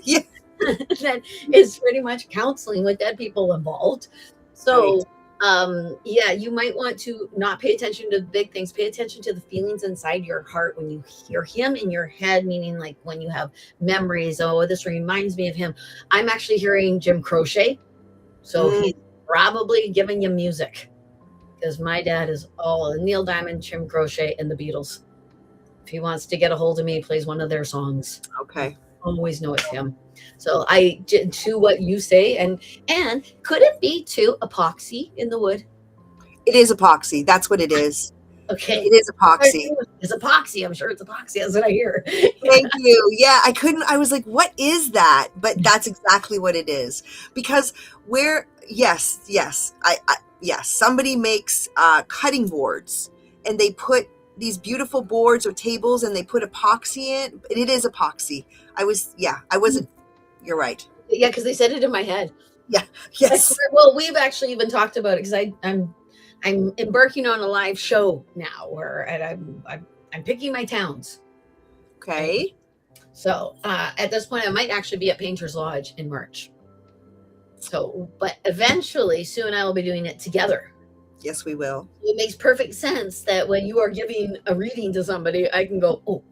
[SPEAKER 2] Yeah.
[SPEAKER 1] That is pretty much counseling with dead people involved. So, right. You might want to not pay attention to the big things. Pay attention to the feelings inside your heart when you hear him in your head, meaning like when you have memories. Oh, this reminds me of him. I'm actually hearing Jim Crochet. So he's probably giving you music because my dad is all Neil Diamond, Jim Croce, and the Beatles. If he wants to get a hold of me, he plays one of their songs.
[SPEAKER 2] Okay.
[SPEAKER 1] Always know it's him. So I to what you say, and could it be too epoxy in the wood?
[SPEAKER 2] It is epoxy. That's what it is.
[SPEAKER 1] Okay,
[SPEAKER 2] It is epoxy.
[SPEAKER 1] It's epoxy. I'm sure it's epoxy. That's what I hear.
[SPEAKER 2] Thank you. Yeah, I was like, what is that? But that's exactly what it is. Because yes, somebody makes cutting boards and they put these beautiful boards or tables and they put epoxy in. It is epoxy. I wasn't, you're right.
[SPEAKER 1] Yeah, because they said it in my head.
[SPEAKER 2] Yeah, yes.
[SPEAKER 1] Well, we've actually even talked about it because I'm embarking on a live show now and I'm picking my towns.
[SPEAKER 2] Okay.
[SPEAKER 1] So at this point, I might actually be at Painter's Lodge in March. So, but eventually, soon I will be doing it together.
[SPEAKER 2] Yes, we will.
[SPEAKER 1] It makes perfect sense that when you are giving a reading to somebody, I can go, oh,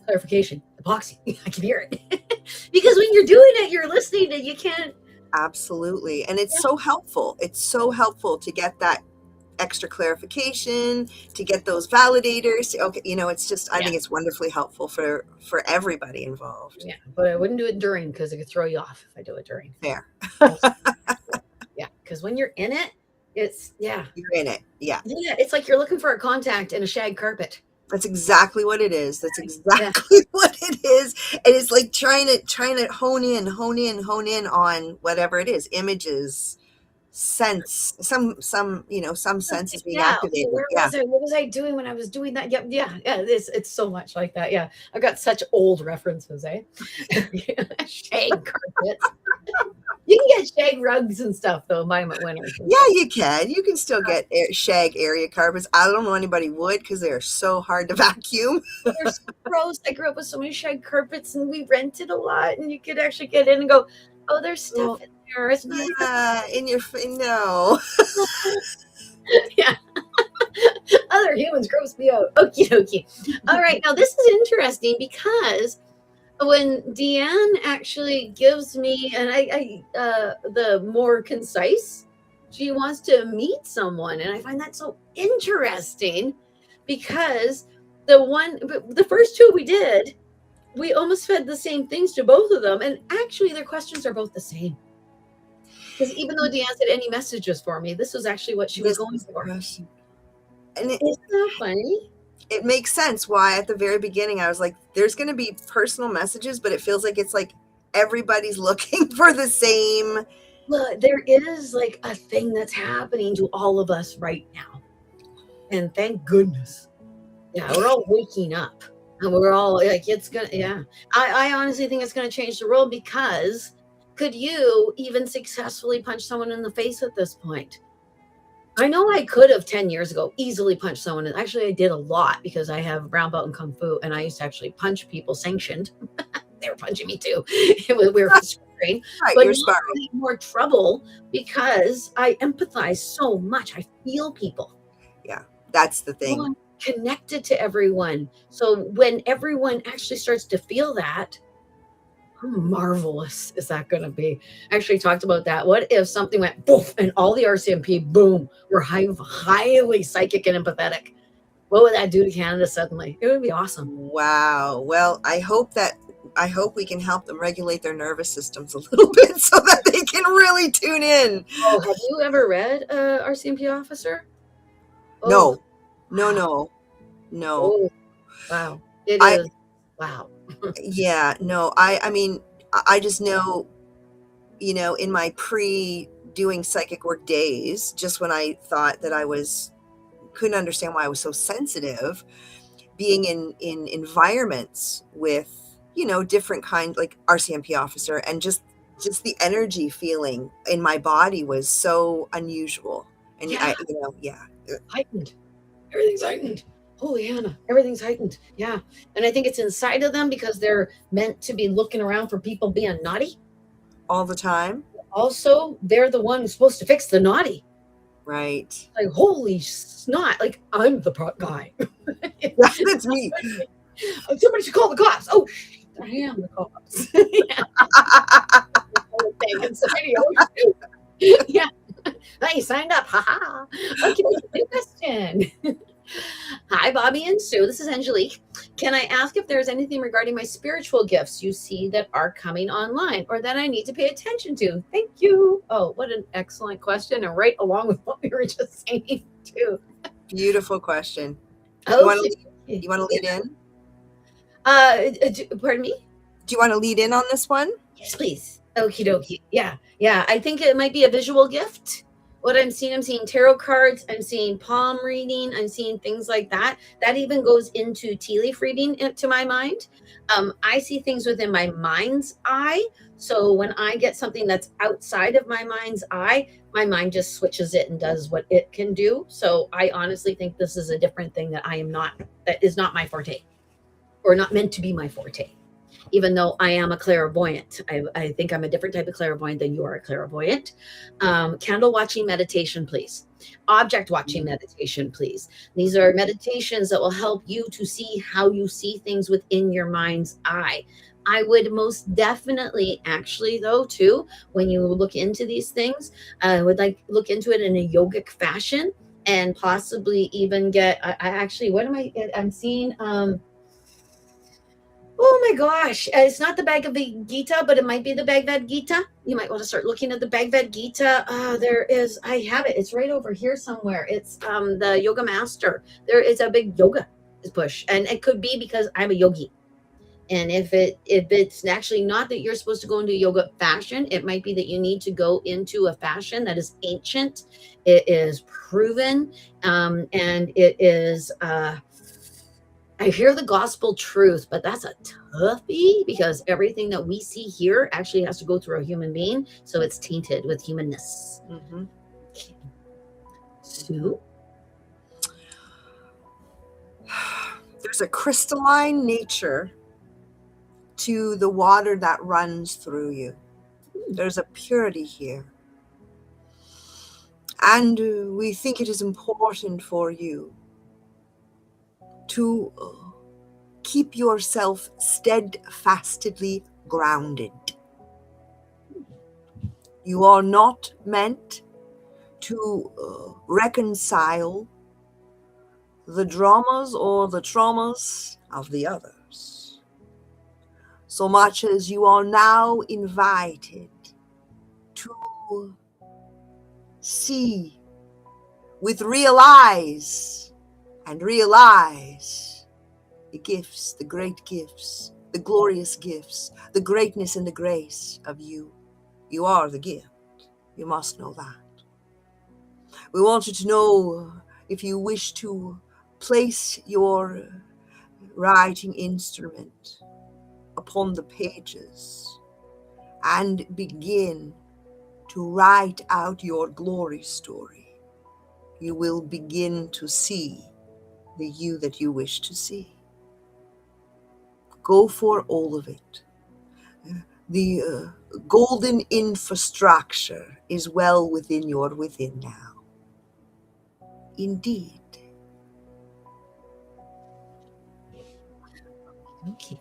[SPEAKER 1] clarification, epoxy. I can hear it. Because when you're doing it, you're listening and you can't.
[SPEAKER 2] Absolutely. And it's so helpful. It's so helpful to get that extra clarification, to get those validators. Okay, it's just, I think it's wonderfully helpful for everybody involved.
[SPEAKER 1] Yeah, but I wouldn't do it during because it could throw you off if I do it during.
[SPEAKER 2] Fair.
[SPEAKER 1] Yeah, because when you're in it, you're
[SPEAKER 2] in it. Yeah.
[SPEAKER 1] Yeah, it's like you're looking for a contact in a shag carpet.
[SPEAKER 2] That's exactly what it is. That's exactly what it is. And it's like trying to hone in on whatever it is, images, sense, some senses being activated.
[SPEAKER 1] What was I doing when I was doing that? Yeah. It's so much like that. Yeah. I've got such old references, eh? Shag carpets. You can get shag rugs and stuff though, buy them at Winners.
[SPEAKER 2] Yeah, you can. You can still get shag area carpets. I don't know anybody would because they are so hard to vacuum.
[SPEAKER 1] They're so gross. I grew up with so many shag carpets and we rented a lot and you could actually get in and go, oh, there's stuff in there. It's not
[SPEAKER 2] no.
[SPEAKER 1] Yeah. Other humans gross me out. Okie dokie. All right. Now this is interesting because when Deanne actually gives me, and I the more concise, she wants to meet someone, and I find that so interesting because the first two we did, we almost fed the same things to both of them, and actually their questions are both the same. Because even though Deanne said any messages for me, this was actually what she was going for. And isn't that funny?
[SPEAKER 2] It makes sense why at the very beginning I was like, there's going to be personal messages, but it feels like it's like everybody's looking for the same.
[SPEAKER 1] Well, there is like a thing that's happening to all of us right now. And thank goodness. Yeah, we're all waking up. And we're all like, it's going to, I honestly think it's going to change the world because could you even successfully punch someone in the face at this point? I know I could have 10 years ago easily punched someone. Actually, I did a lot because I have brown belt in Kung Fu and I used to actually punch people sanctioned. They were punching me too. We were sparring.
[SPEAKER 2] Right,
[SPEAKER 1] but
[SPEAKER 2] you're sparring.
[SPEAKER 1] I had more trouble because I empathize so much. I feel people.
[SPEAKER 2] Yeah, that's the thing.
[SPEAKER 1] I'm connected to everyone. So when everyone actually starts to feel that, how marvelous is that going to be? I actually talked about that. What if something went poof and all the RCMP, boom, were highly psychic and empathetic? What would that do to Canada suddenly? It would be awesome.
[SPEAKER 2] Wow. Well, I hope we can help them regulate their nervous systems a little bit so that they can really tune in.
[SPEAKER 1] Oh, have you ever read RCMP Officer?
[SPEAKER 2] Oh. No.
[SPEAKER 1] Oh, wow. It is. Wow.
[SPEAKER 2] Yeah, no, I mean, I just know, in my doing psychic work days, just when I thought that couldn't understand why I was so sensitive, being in environments with, different kind, like RCMP officer, and just the energy feeling in my body was so unusual. And
[SPEAKER 1] heightened. Everything's heightened. Holy Hannah, everything's heightened. Yeah. And I think it's inside of them because they're meant to be looking around for people being naughty.
[SPEAKER 2] All the time.
[SPEAKER 1] Also, they're the one who's supposed to fix the naughty.
[SPEAKER 2] Right.
[SPEAKER 1] Like, holy snot. Like, I'm the guy.
[SPEAKER 2] That's me.
[SPEAKER 1] Somebody should call the cops. Oh, I am the cops. Yeah. You signed up. Haha. Okay, new question. Hi, Bobbi and Sue. This is Angelique. Can I ask if there's anything regarding my spiritual gifts you see that are coming online or that I need to pay attention to? Thank you. Oh, what an excellent question. And right along with what we were just saying, too.
[SPEAKER 2] Beautiful question.
[SPEAKER 1] Okay.
[SPEAKER 2] You want to lead in?
[SPEAKER 1] Pardon me?
[SPEAKER 2] Do you want to lead in on this one?
[SPEAKER 1] Yes, please. Okie dokie. Yeah. I think it might be a visual gift. What I'm seeing tarot cards. I'm seeing palm reading. I'm seeing things like that. That even goes into tea leaf reading to my mind. I see things within my mind's eye. So when I get something that's outside of my mind's eye, my mind just switches it and does what it can do. So I honestly think this is a different thing that is not my forte, or not meant to be my forte. Even though I am a clairvoyant, I think I'm a different type of clairvoyant than you are a clairvoyant. Candle watching meditation, please. Object watching meditation, please. These are meditations that will help you to see how you see things within your mind's eye. I would most definitely, actually, though, too, when you look into these things, I would look into it in a yogic fashion, and possibly even get. I'm seeing. Oh my gosh, it's not the Bhagavad Gita, but it might be the Bhagavad Gita. You might want to start looking at the Bhagavad Gita. I have it. It's right over here somewhere. It's the Yoga Master. There is a big yoga push, and it could be because I'm a yogi. And if it's actually not that you're supposed to go into yoga fashion, it might be that you need to go into a fashion that is ancient. It is proven, and it is. I hear the gospel truth, but that's a toughie because everything that we see here actually has to go through a human being. So it's tainted with humanness.
[SPEAKER 2] Mm-hmm.
[SPEAKER 1] Okay. Sue?
[SPEAKER 2] There's a crystalline nature to the water that runs through you. There's a purity here. And we think it is important for you to keep yourself steadfastly grounded. You are not meant to reconcile the dramas or the traumas of the others, so much as you are now invited to see with real eyes and realize the gifts, the great gifts, the glorious gifts, the greatness and the grace of you. You are the gift. You must know that. We want you to know, if you wish to place your writing instrument upon the pages and begin to write out your glory story, you will begin to see the you that you wish to see. Go for all of it. The golden infrastructure is well within your within now. Indeed.
[SPEAKER 1] Okay.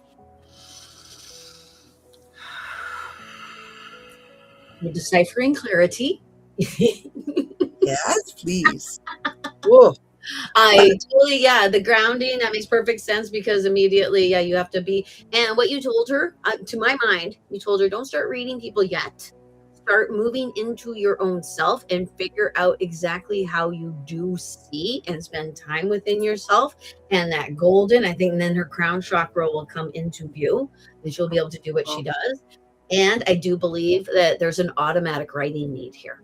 [SPEAKER 1] You're deciphering clarity.
[SPEAKER 2] Yes, please. Whoa.
[SPEAKER 1] The grounding, that makes perfect sense, because immediately, you have to be. And what you told her, to my mind, you told her, don't start reading people yet. Start moving into your own self and figure out exactly how you do see and spend time within yourself. And that golden, I think then her crown chakra will come into view and she'll be able to do what she does. And I do believe that there's an automatic writing need here.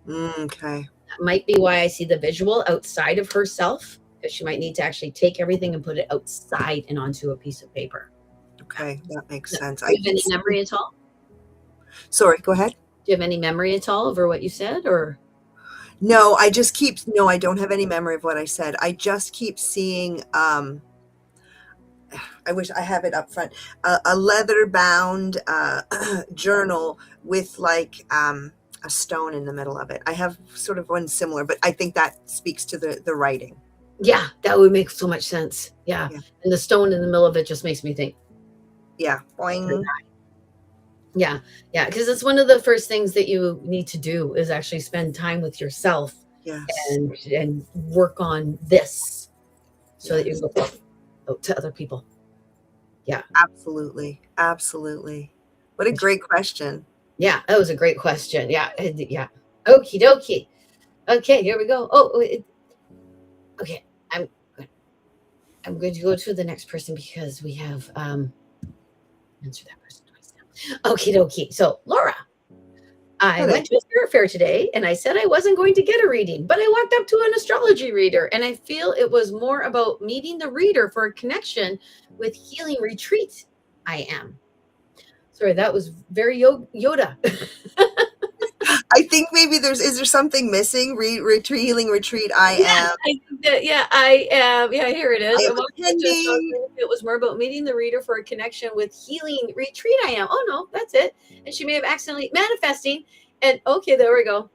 [SPEAKER 2] Okay.
[SPEAKER 1] That might be why I see the visual outside of herself, because she might need to actually take everything and put it outside and onto a piece of paper.
[SPEAKER 2] Okay, that makes sense.
[SPEAKER 1] Do you have any memory at all?
[SPEAKER 2] Sorry, go ahead.
[SPEAKER 1] Do you have any memory at all over what you said, or?
[SPEAKER 2] No, I don't have any memory of what I said. I just keep seeing, I wish I have it up front, a leather bound journal with a stone in the middle of it. I have sort of one similar, but I think that speaks to the writing.
[SPEAKER 1] Yeah, that would make so much sense. Yeah. And the stone in the middle of it just makes me think.
[SPEAKER 2] Yeah. Boing.
[SPEAKER 1] Yeah, yeah, because it's one of the first things that you need to do is actually spend time with yourself
[SPEAKER 2] Yes.
[SPEAKER 1] and work on this so that you
[SPEAKER 2] Yes.
[SPEAKER 1] go out to other people. Yeah.
[SPEAKER 2] Absolutely. Absolutely. What a great question.
[SPEAKER 1] Yeah, that was a great question. Yeah, yeah. Okie dokie. Okay, here we go. Okay. I'm I'm going to go to the next person because we have answered that person twice now. Okie dokie. So Laura, I
[SPEAKER 2] Correct.
[SPEAKER 1] went to a spirit fair today and I said I wasn't going to get a reading, but I walked up to an astrology reader and I feel it was more about meeting the reader for a connection with healing retreat I am. Sorry, that was very Yoda.
[SPEAKER 2] I think maybe is there something missing? Retreat, healing retreat. I
[SPEAKER 1] Yes,
[SPEAKER 2] am.
[SPEAKER 1] I think that, yeah, I am. Yeah, here it
[SPEAKER 2] I
[SPEAKER 1] is. I
[SPEAKER 2] am
[SPEAKER 1] walked up to
[SPEAKER 2] attending.
[SPEAKER 1] it was more about meeting the reader for a connection with healing retreat I am. Oh no, that's it. And she may have accidentally manifesting. And okay, there we go.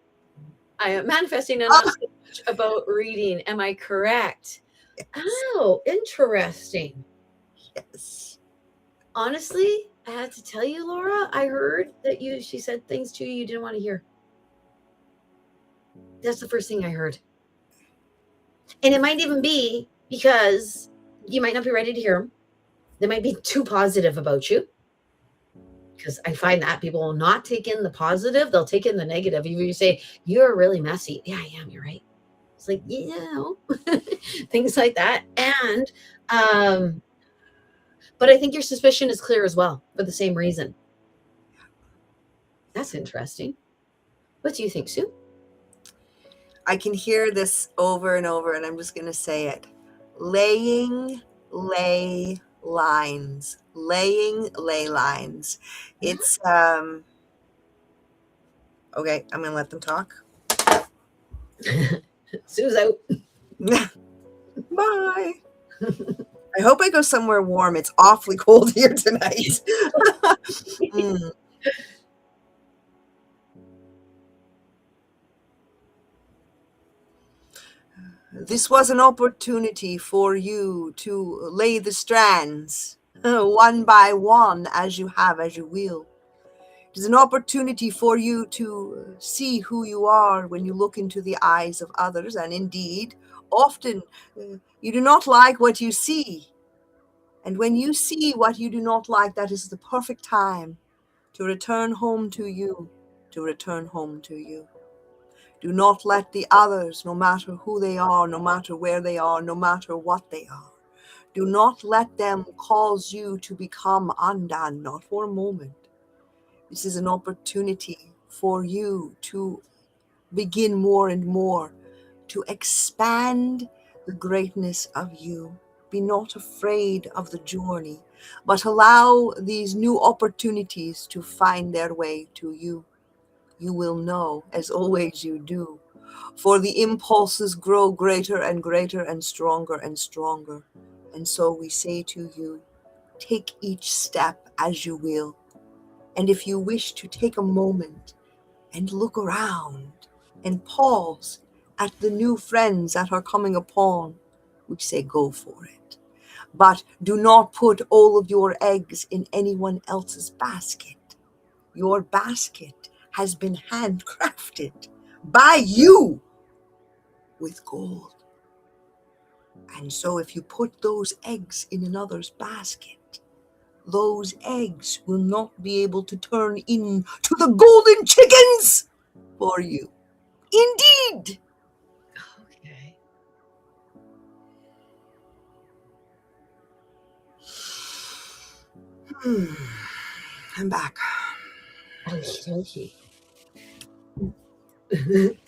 [SPEAKER 1] I am manifesting and not
[SPEAKER 2] Oh,
[SPEAKER 1] so much about reading. Am I correct?
[SPEAKER 2] yes.
[SPEAKER 1] Oh, interesting.
[SPEAKER 2] Yes.
[SPEAKER 1] Honestly, I had to tell you, Laura, I heard that she said things to you you didn't want to hear. That's the first thing I heard. And it might even be because you might not be ready to hear them. They might be too positive about you. Because I find that people will not take in the positive, they'll take in the negative. If you say, you're really messy. Yeah, I am. You're right. It's like, things like that. And, but I think your suspicion is clear as well for the same reason. That's interesting. What do you think, Sue?
[SPEAKER 2] I can hear this over and over, and I'm just going to say it. Lay lines. Lay lines. It's, okay, I'm going to let them talk.
[SPEAKER 1] Sue's out.
[SPEAKER 2] Bye. I hope I go somewhere warm. It's awfully cold here tonight. Mm. This was an opportunity for you to lay the strands one by one as you will. It is an opportunity for you to see who you are when you look into the eyes of others. And indeed, often you do not like what you see. And when you see what you do not like, that is the perfect time to return home to you, to return home to you. Do not let the others, no matter who they are, no matter where they are, no matter what they are, do not let them cause you to become undone, not for a moment. This is an opportunity for you to begin more and more to expand the greatness of you. Be not afraid of the journey, but allow these new opportunities to find their way to you. You will know, as always you do, for the impulses grow greater and greater and stronger. And so we say to you, take each step as you will. And if you wish to take a moment and look around and pause at the new friends that are coming upon, we say go for it. But do not put all of your eggs in anyone else's basket. Your basket has been handcrafted by you with gold. And so if you put those eggs in another's basket, those eggs will not be able to turn into the golden chickens for you. Indeed.
[SPEAKER 1] Okay.
[SPEAKER 2] I'm back.
[SPEAKER 1] Okay.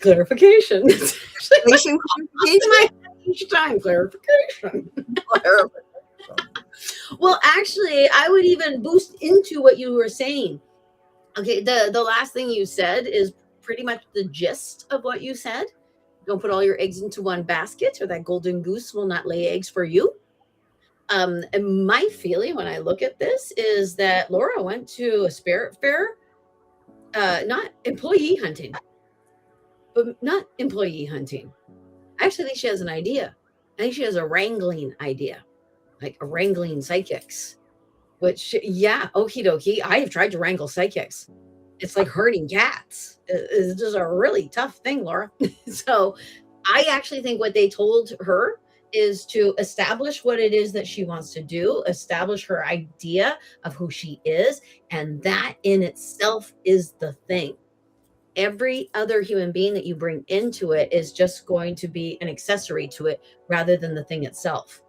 [SPEAKER 1] Clarification.
[SPEAKER 2] Clarification.
[SPEAKER 1] Each time, clarification. Well, actually, I would even boost into what you were saying. Okay, the last thing you said is pretty much the gist of what you said. Don't put all your eggs into one basket, or that golden goose will not lay eggs for you. And my feeling when I look at this is that Laura went to a spirit fair, not employee hunting, but not employee hunting. I actually think she has an idea. I think she has a wrangling idea, like a wrangling psychics. which, yeah, okie dokie. I have tried to wrangle psychics. It's like herding cats. It's just a really tough thing, Laura. So I actually think what they told her is to establish what it is that she wants to do, establish her idea of who she is. And that in itself is the thing. Every other human being that you bring into it is just going to be an accessory to it rather than the thing itself.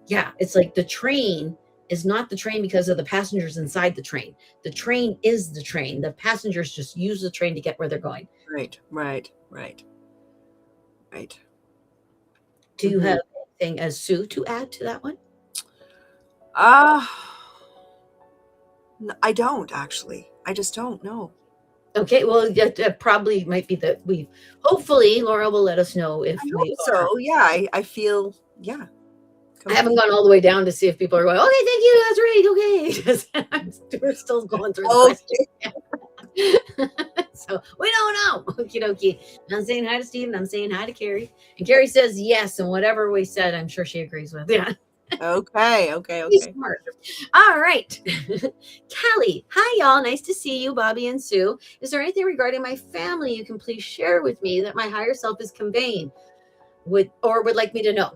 [SPEAKER 1] Yeah, it's like the train is not the train because of the passengers inside the train. The train is the train. The passengers just use the train to get where they're going.
[SPEAKER 2] Right.
[SPEAKER 1] Do you have anything as Sue to add to that one?
[SPEAKER 2] I don't actually. I just don't know.
[SPEAKER 1] Okay, well, that probably might be that we hopefully Laura will let us know if
[SPEAKER 2] I
[SPEAKER 1] we
[SPEAKER 2] hope so. Yeah, I feel, yeah.
[SPEAKER 1] I haven't gone all the way down to see if people are going, okay, thank you, that's right, okay. We're still going through the question. So we don't know. Okie dokie. I'm saying hi to Steve and I'm saying hi to Carrie. And Carrie says yes, and whatever we said, I'm sure she agrees with. Yeah.
[SPEAKER 2] Okay.
[SPEAKER 1] Smart. All right. Callie, hi y'all. Nice to see you, Bobbi and Sue. Is there anything regarding my family you can please share with me that my higher self is conveying would like me to know?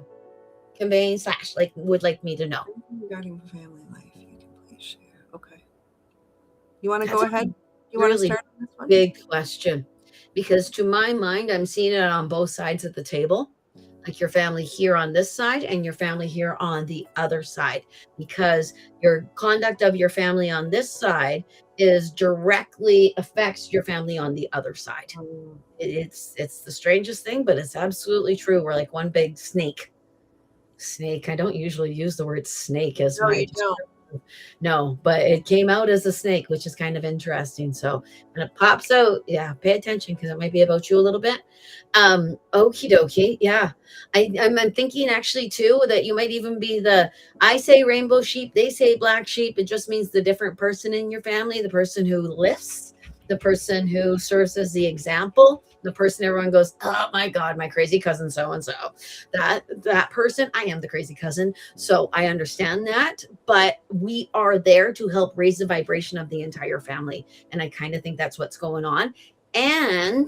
[SPEAKER 1] Conveying / like would like me to know.
[SPEAKER 2] Regarding family life, you can please share. Okay. You want to go ahead? You want to start on this one?
[SPEAKER 1] Big question. Because to my mind, I'm seeing it on both sides of the table. Like your family here on this side and your family here on the other side, because your conduct of your family on this side is directly affects your family on the other side. It's the strangest thing, but it's absolutely true. We're like one big snake. I don't usually use the word snake as no, but it came out as a snake, which is kind of interesting. So when it pops out, yeah, pay attention because it might be about you a little bit. Okie dokie. Yeah. I'm thinking actually too that you might even be I say rainbow sheep, they say black sheep. It just means the different person in your family, the person who lifts, the person who serves as the example, the person everyone goes, oh my God, my crazy cousin so-and-so. That person, I am the crazy cousin. So I understand that, but we are there to help raise the vibration of the entire family. And I kind of think that's what's going on. And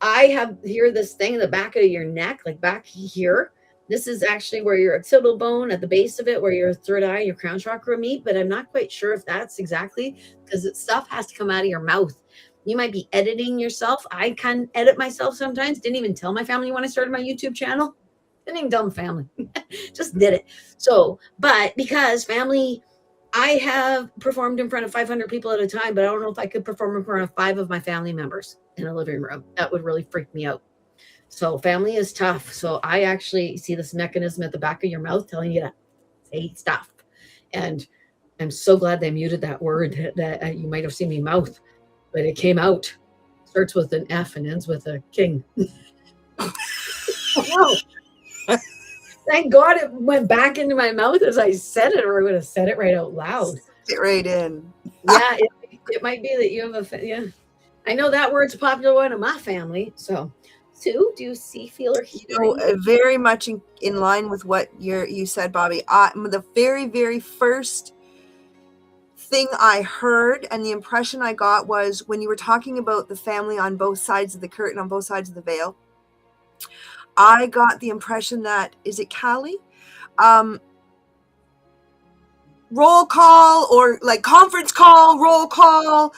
[SPEAKER 1] I have here this thing in the back of your neck, like back here. This is actually where your occipital bone at the base of it, where your third eye, your crown chakra meet, but I'm not quite sure if that's exactly because stuff has to come out of your mouth. You might be editing yourself. I can edit myself sometimes. Didn't even tell my family when I started my YouTube channel. Didn't even tell my family. Just did it. So, but because family, I have performed in front of 500 people at a time, but I don't know if I could perform in front of 5 of my family members in a living room. That would really freak me out. So family is tough. So I actually see this mechanism at the back of your mouth telling you to say stuff. And I'm so glad they muted that word that you might have seen me mouth, but it came out. Starts with an F and ends with a king. Oh, thank God it went back into my mouth as I said it, or I would have said it right out loud.
[SPEAKER 2] Get right in.
[SPEAKER 1] Yeah, it might be that you have yeah. I know that word's a popular one in my family. So, Sue, do you see, feel, or hear?
[SPEAKER 2] Very much in line with what you said, Bobbi. The very, very first thing I heard and the impression I got was when you were talking about the family on both sides of the curtain, on both sides of the veil. I got the impression that, is it Callie? Roll call or like conference call, roll call,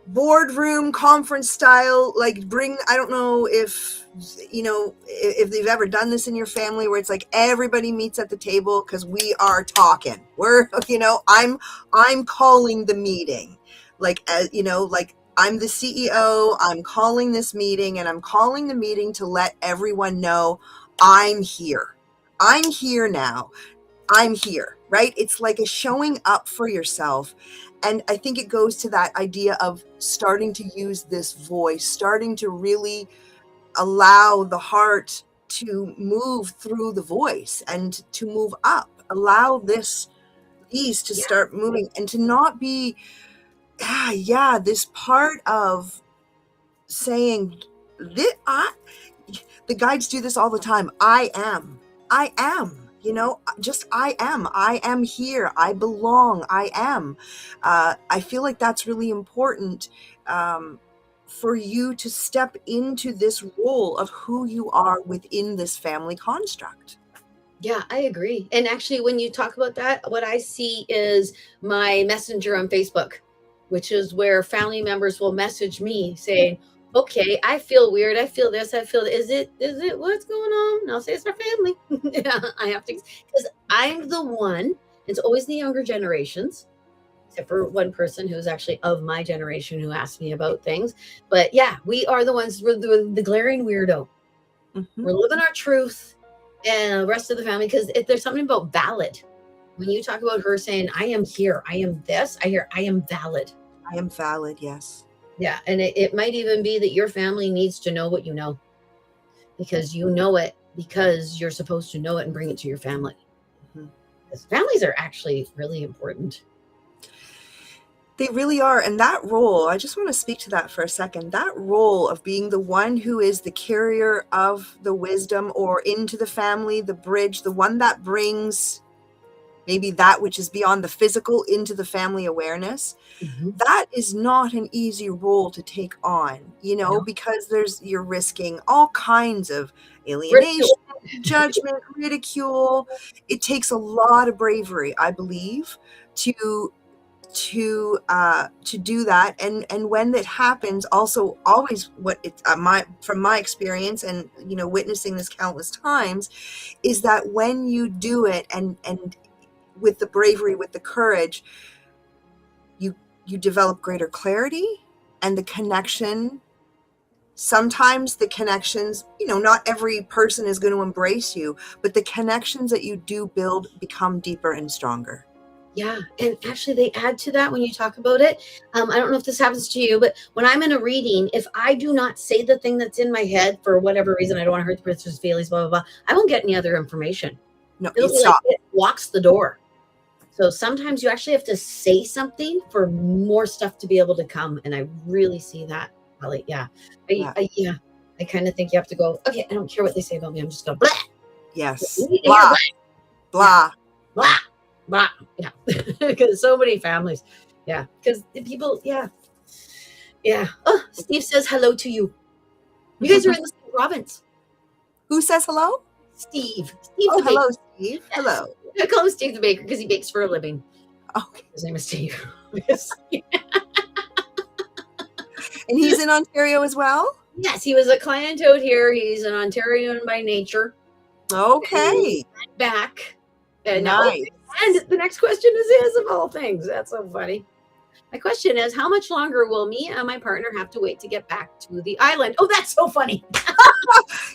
[SPEAKER 2] boardroom conference style, like I don't know if they've ever done this in your family where it's like everybody meets at the table because we are talking. I'm calling the meeting, like I'm the CEO, I'm calling this meeting, and I'm calling the meeting to let everyone know I'm here. I'm here now. I'm here, right? It's like a showing up for yourself. And I think it goes to that idea of starting to use this voice, starting to really allow the heart to move through the voice and to move up, allow these to start moving and to not be, this part of saying, the guides do this all the time. I am. just I am here, I belong, I am. I feel like that's really important, for you to step into this role of who you are within this family construct.
[SPEAKER 1] Yeah, I agree. And actually, when you talk about that, what I see is my messenger on Facebook, which is where family members will message me saying, okay, I feel weird. I feel this. I feel, is it what's going on? And I'll say it's our family. Yeah, I have to, because I'm the one, it's always the younger generations, except for one person who's actually of my generation who asked me about things. But yeah, we are the ones, we're the glaring weirdo.
[SPEAKER 2] Mm-hmm.
[SPEAKER 1] We're living our truth, and the rest of the family, because if there's something about valid, when you talk about her saying, I am here, I am this, I hear, I am valid.
[SPEAKER 2] I am valid, yes.
[SPEAKER 1] Yeah. And it might even be that your family needs to know what you know, because you know it, because you're supposed to know it and bring it to your family.
[SPEAKER 2] Mm-hmm.
[SPEAKER 1] Because families are actually really important.
[SPEAKER 2] They really are. And that role, I just want to speak to that for a second. That role of being the one who is the carrier of the wisdom, or into the family, the bridge, the one that brings maybe that which is beyond the physical into the family awareness.
[SPEAKER 1] Mm-hmm.
[SPEAKER 2] That is not an easy role to take on,
[SPEAKER 1] No.
[SPEAKER 2] because you're risking all kinds of alienation, judgment, ridicule. It takes a lot of bravery, I believe, to do that. And when that happens, also always what it's from my experience, and witnessing this countless times, is that when you do it, and with the bravery, with the courage, you develop greater clarity, and the connection. Sometimes the connections, not every person is going to embrace you, but the connections that you do build become deeper and stronger.
[SPEAKER 1] Yeah. And actually, they add to that when you talk about it. I don't know if this happens to you, but when I'm in a reading, if I do not say the thing that's in my head for whatever reason, I don't want to hurt the person's feelings, blah, blah, blah, I won't get any other information.
[SPEAKER 2] No,
[SPEAKER 1] It'll be
[SPEAKER 2] stop.
[SPEAKER 1] like it locks the door. So sometimes you actually have to say something for more stuff to be able to come. And I really see that. Yeah. I kind of think you have to go, okay, I don't care what they say about me. I'm just going, blah.
[SPEAKER 2] Yes.
[SPEAKER 1] Blah.
[SPEAKER 2] Blah.
[SPEAKER 1] Blah. Blah. Yeah. Because so many families. Yeah. Because people, yeah. Yeah. Oh, Steve says hello to you. You guys are in the same province.
[SPEAKER 2] Who says hello?
[SPEAKER 1] Steve.
[SPEAKER 2] Oh, hello, Steve. Hello.
[SPEAKER 1] I call him Steve the Baker because he bakes for a living.
[SPEAKER 2] Okay.
[SPEAKER 1] His name is Steve.
[SPEAKER 2] And he's in Ontario as well?
[SPEAKER 1] Yes, he was a client out here. He's an Ontarian by nature.
[SPEAKER 2] Okay.
[SPEAKER 1] Back. And
[SPEAKER 2] nice.
[SPEAKER 1] And the next question is his, of all things. That's so funny. My question is, how much longer will me and my partner have to wait to get back to the island? Oh, that's so funny.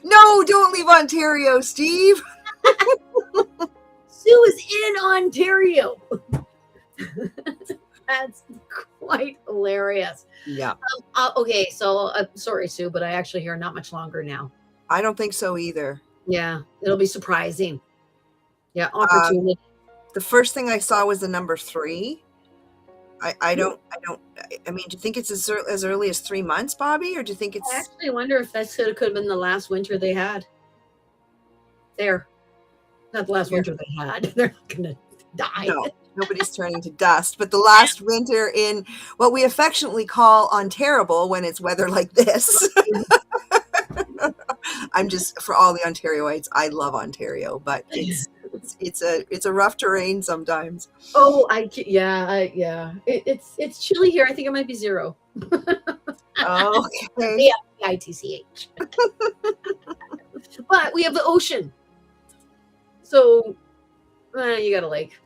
[SPEAKER 2] No, don't leave Ontario, Steve.
[SPEAKER 1] Sue is in Ontario. That's quite hilarious.
[SPEAKER 2] Yeah.
[SPEAKER 1] Okay, so sorry, Sue, but I actually hear not much longer now.
[SPEAKER 2] I don't think so either.
[SPEAKER 1] Yeah, it'll be surprising. Yeah, opportunity.
[SPEAKER 2] The first thing I saw was the number 3. I mean, do you think it's as early as 3 months, Bobbi, or do you think it's?
[SPEAKER 1] I actually wonder if that could have been the last winter they had. There. Not the last winter they had. They're not going to die.
[SPEAKER 2] No, nobody's turning to dust. But the last winter in what we affectionately call Ontario, when it's weather like this. I'm just, for all the Ontarioites, I love Ontario, but it's a rough terrain sometimes.
[SPEAKER 1] Oh, yeah. It's chilly here. I think it might be 0.
[SPEAKER 2] Okay.
[SPEAKER 1] ITCH. But we have the ocean. So you got a lake.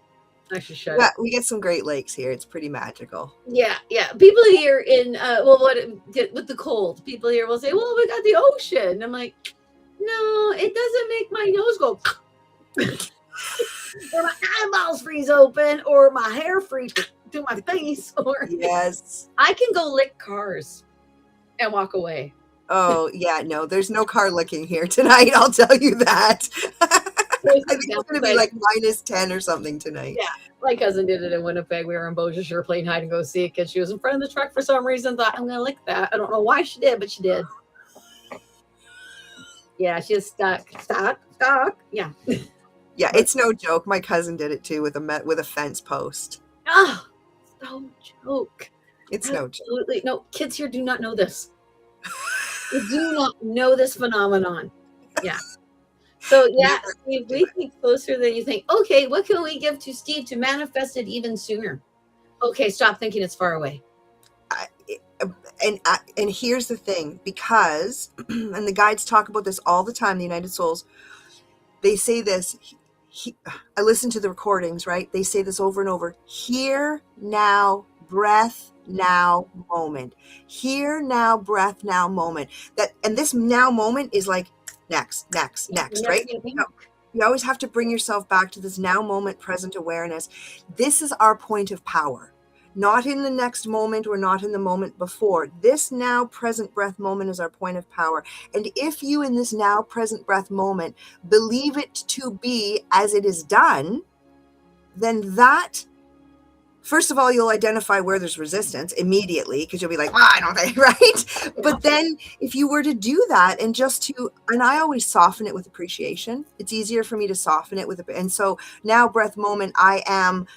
[SPEAKER 1] Actually, shut up.
[SPEAKER 2] We get some Great Lakes here. It's pretty magical.
[SPEAKER 1] Yeah. People here in with the cold, people here will say, "Well, we got the ocean." I'm like, no, it doesn't make my nose go, or my eyeballs freeze open, or my hair freeze to my face, or
[SPEAKER 2] yes,
[SPEAKER 1] I can go lick cars and walk away.
[SPEAKER 2] Oh yeah, no, there's no car licking here tonight. I'll tell you that. I think it's going to be like -10 or something tonight.
[SPEAKER 1] Yeah, my cousin did it in Winnipeg. We were in Beausejour playing hide and go seek, and she was in front of the truck for some reason. Thought, I'm going to lick that. I don't know why she did, but she did. Yeah, she was stuck. Yeah.
[SPEAKER 2] Yeah,
[SPEAKER 1] But
[SPEAKER 2] it's no joke. My cousin did it too with a fence post.
[SPEAKER 1] oh, no joke.
[SPEAKER 2] It's no joke.
[SPEAKER 1] Absolutely no. Kids here do not know this. They do not know this phenomenon. Yeah. So yeah,
[SPEAKER 2] Neither
[SPEAKER 1] Steve,
[SPEAKER 2] do
[SPEAKER 1] we think closer than you think. Okay, what can we give to Steve to manifest it even sooner? Okay, stop thinking it's far away.
[SPEAKER 2] I, and here's the thing, because and the guides talk about this all the time, the United Souls, they say this. I listen to the recordings, right? They say this over and over. Here, now, breath, now, moment. Here, now, breath, now, moment. And this now moment is like next, right? You always have to bring yourself back to this now moment, present awareness. This is our point of power. Not in the next moment or not in the moment before. This now present breath moment is our point of power. And if you in this now present breath moment believe it to be as it is done, then that, first of all, you'll identify where there's resistance immediately, because you'll be like, well, I don't think, right? But then if you were to do that and and I always soften it with appreciation. It's easier for me to soften it and so now breath moment, I am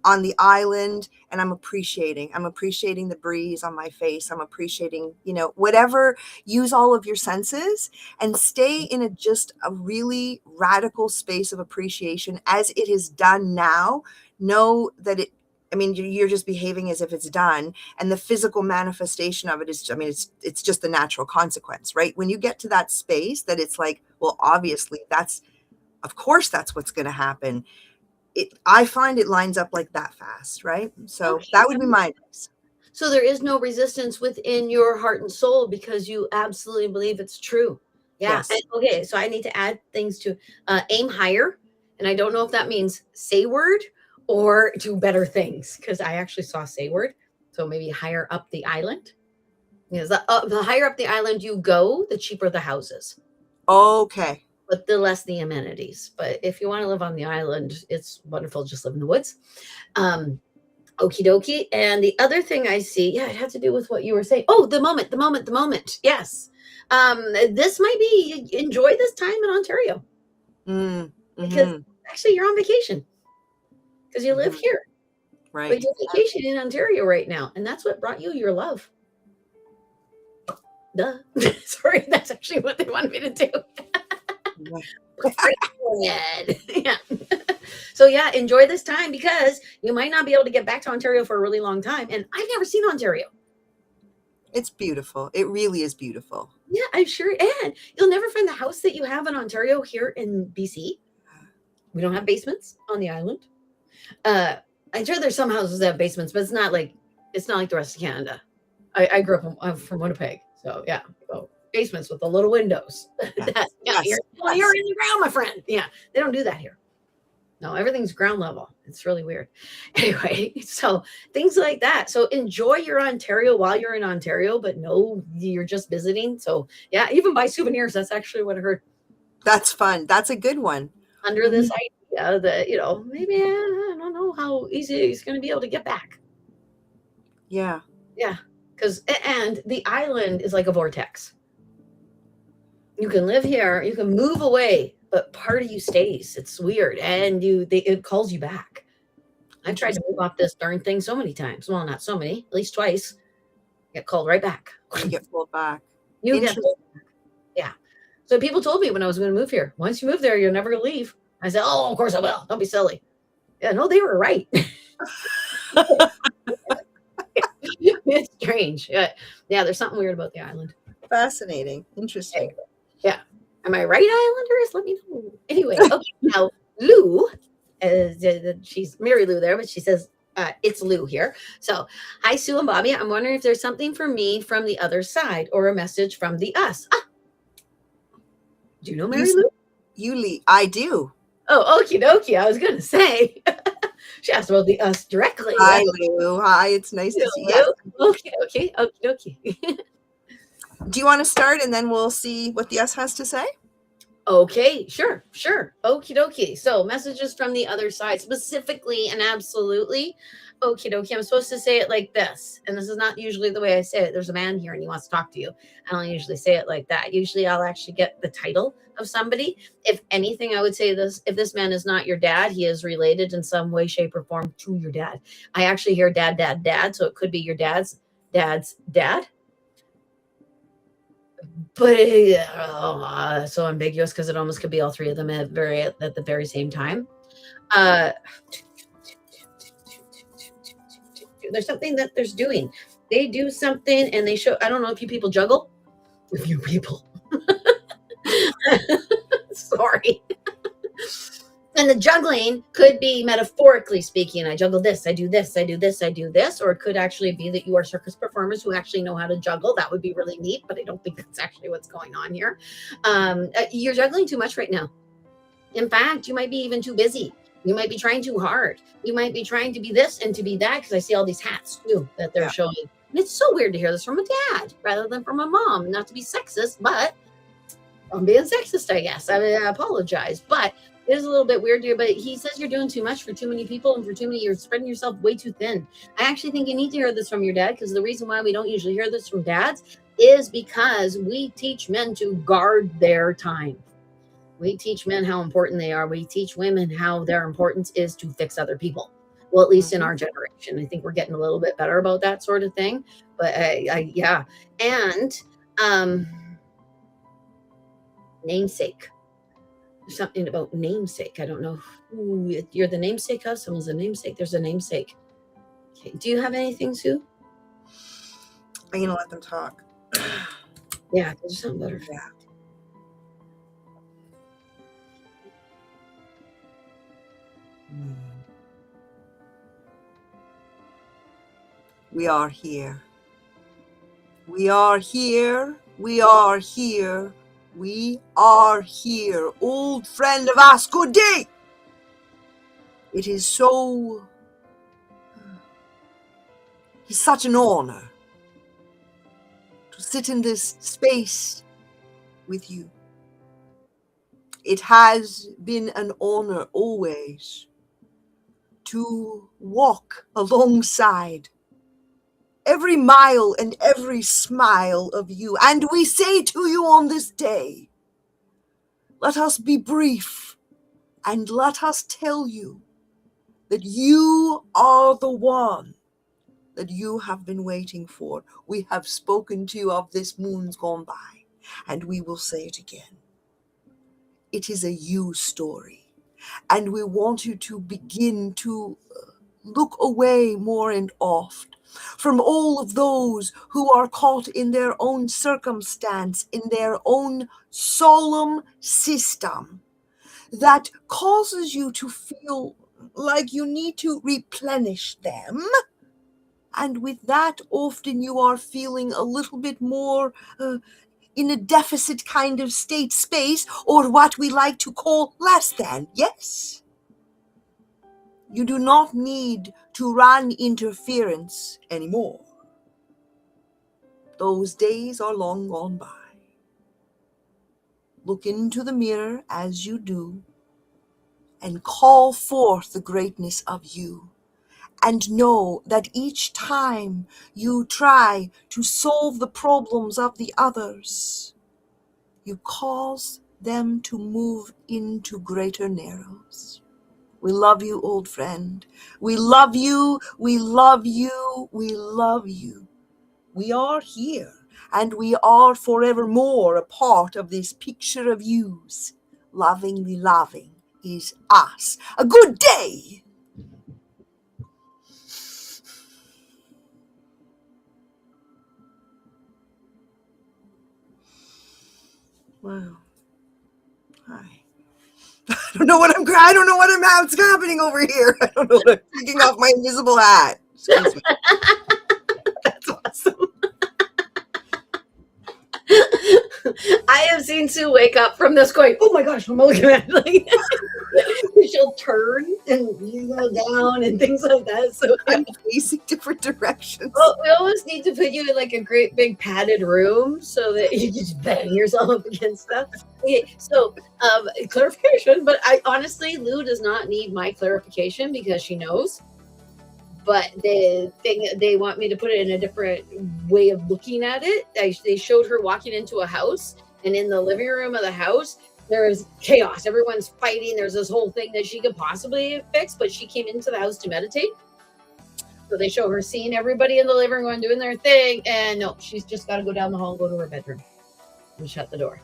[SPEAKER 2] on the island and I'm appreciating the breeze on my face. I'm appreciating, whatever, use all of your senses and stay in just a really radical space of appreciation as it is done now. Know that you're just behaving as if it's done, and the physical manifestation of it is, it's just the natural consequence, right? When you get to that space that it's like, well, obviously of course that's what's going to happen. I find it lines up like that fast, right? So
[SPEAKER 1] Okay.
[SPEAKER 2] that would be my advice.
[SPEAKER 1] So there is no resistance within your heart and soul because you absolutely believe it's true. Yeah.
[SPEAKER 2] Yes.
[SPEAKER 1] And, okay. So I need to add things to aim higher. And I don't know if that means say word or do better things, because I actually saw say word. So maybe higher up the island. Because the higher up the island you go, the cheaper the houses.
[SPEAKER 2] Okay.
[SPEAKER 1] But the less the amenities. But if you want to live on the island, it's wonderful. Just live in the woods. Okie dokie. And the other thing I see, it had to do with what you were saying. Oh, the moment. Yes. This might be, enjoy this time in Ontario. Because actually you're on vacation. Because you live here.
[SPEAKER 2] Right.
[SPEAKER 1] But you're vacationing in Ontario right now. And that's what brought you your love. Duh. Sorry, that's actually what they wanted me to do. Yeah. So yeah, enjoy this time, because you might not be able to get back to Ontario for a really long time. And I've never seen Ontario.
[SPEAKER 2] It's beautiful. It really is beautiful.
[SPEAKER 1] Yeah, I'm sure. And you'll never find the house that you have in Ontario here in BC. We don't have basements on the island. I'm sure there's some houses that have basements, but it's not like the rest of Canada. I grew up from Winnipeg. So yeah. So basements with the little windows.
[SPEAKER 2] Yes.
[SPEAKER 1] You're in the ground, my friend. Yeah, they don't do that here. No, everything's ground level. It's really weird. Anyway, so things like that. So enjoy your Ontario while you're in Ontario, but no, you're just visiting. So yeah, even buy souvenirs. That's actually what I heard.
[SPEAKER 2] That's fun. That's a good one.
[SPEAKER 1] Under this idea that, maybe I don't know how easy he's going to be able to get back.
[SPEAKER 2] Yeah.
[SPEAKER 1] Yeah. And the island is like a vortex. You can live here, you can move away, but part of you stays. It's weird. And it calls you back. I've tried to move off this darn thing so many times. Well, not so many, at least twice. Get called right back.
[SPEAKER 2] You get pulled back.
[SPEAKER 1] You get pulled back. Yeah. So people told me when I was going to move here, once you move there, you're never going to leave. I said, oh, of course I will. Don't be silly. Yeah, no, they were right. It's strange. Yeah, there's something weird about the island.
[SPEAKER 2] Fascinating. Interesting.
[SPEAKER 1] Yeah. Am I right, Islanders? Let me know. Anyway, okay. Now, Lou, she's Mary Lou there, but she says, it's Lou here. So, hi, Sue and Bobbi. I'm wondering if there's something for me from the other side or a message from the us. Do you know Mary Lou?
[SPEAKER 2] I do.
[SPEAKER 1] Oh, okie dokie. I was going to say. She asked about the us directly.
[SPEAKER 2] Hi, Lou. Hi, it's nice to see you.
[SPEAKER 1] Okay. Okie dokie.
[SPEAKER 2] Do you want to start and then we'll see what the us has to say?
[SPEAKER 1] Okay, sure. Okie dokie. So, messages from the other side, specifically and absolutely. Okie dokie. I'm supposed to say it like this. And this is not usually the way I say it. There's a man here and he wants to talk to you. I don't usually say it like that. Usually, I'll actually get the title of somebody. If anything, I would say this: if this man is not your dad, he is related in some way, shape, or form to your dad. I actually hear dad, dad, dad. So, it could be your dad's dad. But so ambiguous because it almost could be all three of them at the very same time. Uh, there's something that there's doing. They do something and they show. I don't know if you people juggle. If you people, sorry. And the juggling could be metaphorically speaking. I juggle this, I do this, I do this, I do this. Or it could actually be that you are circus performers who actually know how to juggle. That would be really neat, but I don't think that's actually what's going on here. You're juggling too much right now. In fact, you might be even too busy. You might be trying too hard. You might be trying to be this and to be that, because I see all these hats too that they're showing. And it's so weird to hear this from a dad rather than from a mom. Not to be sexist, but I'm being sexist, I guess. I mean, I apologize, but it is a little bit weird here. But he says you're doing too much for too many people and for too many. You're spreading yourself way too thin. I actually think you need to hear this from your dad, because the reason why we don't usually hear this from dads is because we teach men to guard their time. We teach men how important they are. We teach women how their importance is to fix other people. Well, at least in our generation, I think we're getting a little bit better about that sort of thing. But yeah. And namesake. There's something about namesake. I don't know who you're the namesake of. Someone's a namesake. There's a namesake. Okay. Do you have anything, Sue?
[SPEAKER 2] I'm going to let them talk.
[SPEAKER 1] Yeah, there's something better.
[SPEAKER 2] Yeah. We are here. We are here. We are here. We are here. Old friend of ours, good day. It is so... It's such an honor to sit in this space with you. It has been an honor always to walk alongside every mile and every smile of you. And we say to you on this day, let us be brief and let us tell you that you are the one that you have been waiting for. We have spoken to you of this moon's gone by, and we will say it again. It is a you story, and we want you to begin to look away more and oft from all of those who are caught in their own circumstance, in their own solemn system that causes you to feel like you need to replenish them. And with that, often you are feeling a little bit more in a deficit kind of state space, or what we like to call less than. Yes? You do not need to run interference anymore. Those days are long gone by. Look into the mirror as you do and call forth the greatness of you. And know that each time you try to solve the problems of the others, you cause them to move into greater narrows. We love you, old friend. We love you. We love you. We love you. We are here, and we are forevermore a part of this picture of yous. Lovingly loving is us. A good day. Wow. Hi. I don't know what what's happening over here. I don't know what I'm taking off my invisible hat. Excuse me.
[SPEAKER 1] That's awesome. I have seen Sue wake up from this going, oh my gosh, I'm looking at it. Like, she'll turn and you go down and things like that. So yeah.
[SPEAKER 2] I'm facing different directions.
[SPEAKER 1] Well, we always need to put you in like a great big padded room so that you just bang yourself up against stuff. Okay, so clarification, but I honestly, Lou does not need my clarification because she knows. But they want me to put it in a different way of looking at it. They showed her walking into a house, and in the living room of the house, there's chaos. Everyone's fighting. There's this whole thing that she could possibly fix, but she came into the house to meditate. So they show her seeing everybody in the living room doing their thing, and no, she's just got to go down the hall and go to her bedroom and shut the door.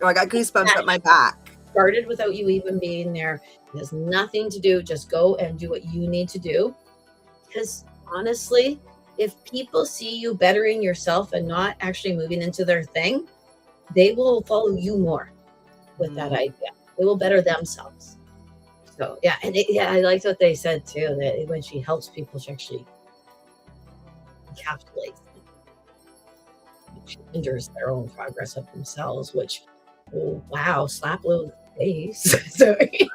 [SPEAKER 2] Oh, I got goosebumps up my back.
[SPEAKER 1] Started without you even being there. It has nothing to do. Just go and do what you need to do. Because honestly, if people see you bettering yourself and not actually moving into their thing, they will follow you more with that idea. They will better themselves. So yeah, and I liked what they said too, that when she helps people, she actually encapsulates them. She hinders their own progress of themselves, which, oh, wow, slap Lou in the face. Sorry.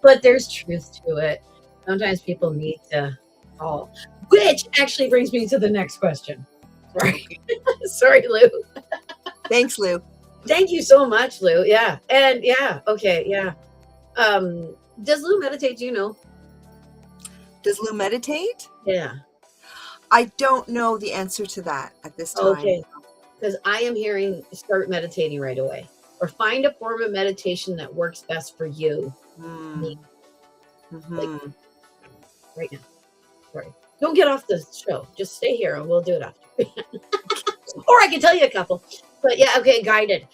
[SPEAKER 1] But there's truth to it. Sometimes people need to fall, which actually brings me to the next question. Right. Sorry, Lou.
[SPEAKER 2] Thanks, Lou.
[SPEAKER 1] Thank you so much, Lou. Yeah. And yeah. Okay. Yeah. Does Lou meditate? Do you know?
[SPEAKER 2] Does Lou meditate?
[SPEAKER 1] Yeah.
[SPEAKER 2] I don't know the answer to that at this time.
[SPEAKER 1] Okay. Because I am hearing start meditating right away, or find a form of meditation that works best for you. Like, right now. Sorry. Don't get off the show. Just stay here and we'll do it after. Or I can tell you a couple. But yeah, okay, guided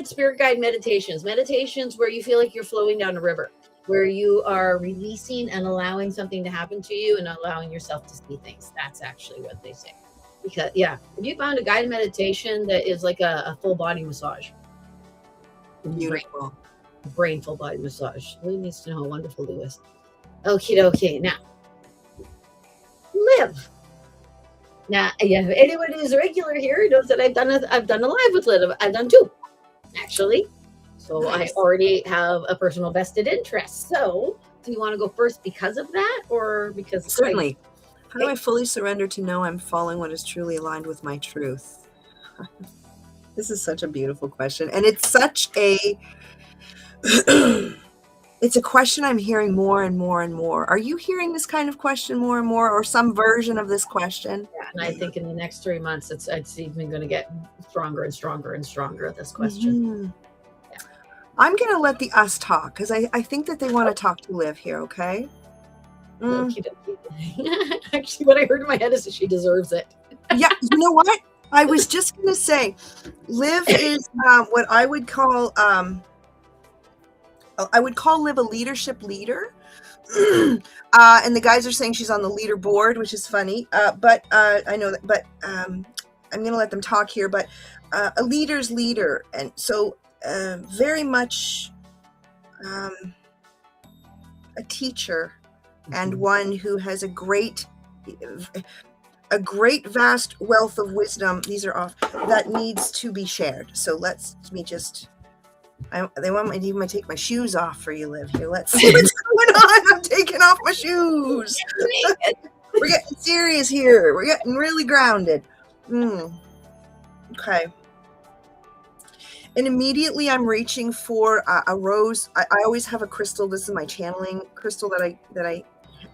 [SPEAKER 1] spirit guide meditations where you feel like you're flowing down a river, where you are releasing and allowing something to happen to you and allowing yourself to see things. That's actually what they say. Because yeah, if you found a guided meditation that is like a full body massage,
[SPEAKER 2] Beautiful.
[SPEAKER 1] brain full body massage. Lou needs to know how wonderful Lou is. Okay, now Liv. Now, yeah, anyone who's regular here knows that I've done a live with Liv. I've done two, actually. So
[SPEAKER 2] Nice.
[SPEAKER 1] I already have a personal vested interest. So do you want to go first because of that, or because
[SPEAKER 2] Certainly. How do I fully surrender to know I'm following what is truly aligned with my truth? This is such a beautiful question. And it's such a it's a question I'm hearing more and more and more. Are you hearing this kind of question more and more, or some version of this question?
[SPEAKER 1] Yeah, and I think in the next 3 months, it's even going to get stronger and stronger and stronger, this question.
[SPEAKER 2] Yeah. I'm going to let the us talk because I think that they want to talk to Liv here, okay?
[SPEAKER 1] Okie dokie. Actually, what I heard in my head is that she deserves it.
[SPEAKER 2] Yeah, you know what? I was just going to say, Liv is what I would call Liv a leadership leader. And the guys are saying she's on the leaderboard, which is funny. But I know that, but I'm going to let them talk here. But a leader's leader. And so very much a teacher and one who has a great vast wealth of wisdom. These are off that needs to be shared. So they want me to even take my shoes off for you, Liv. Here, let's see what's going on. I'm taking off my shoes. We're getting serious here. We're getting really grounded. Okay. And immediately I'm reaching for a rose. I always have a crystal. This is my channeling crystal that I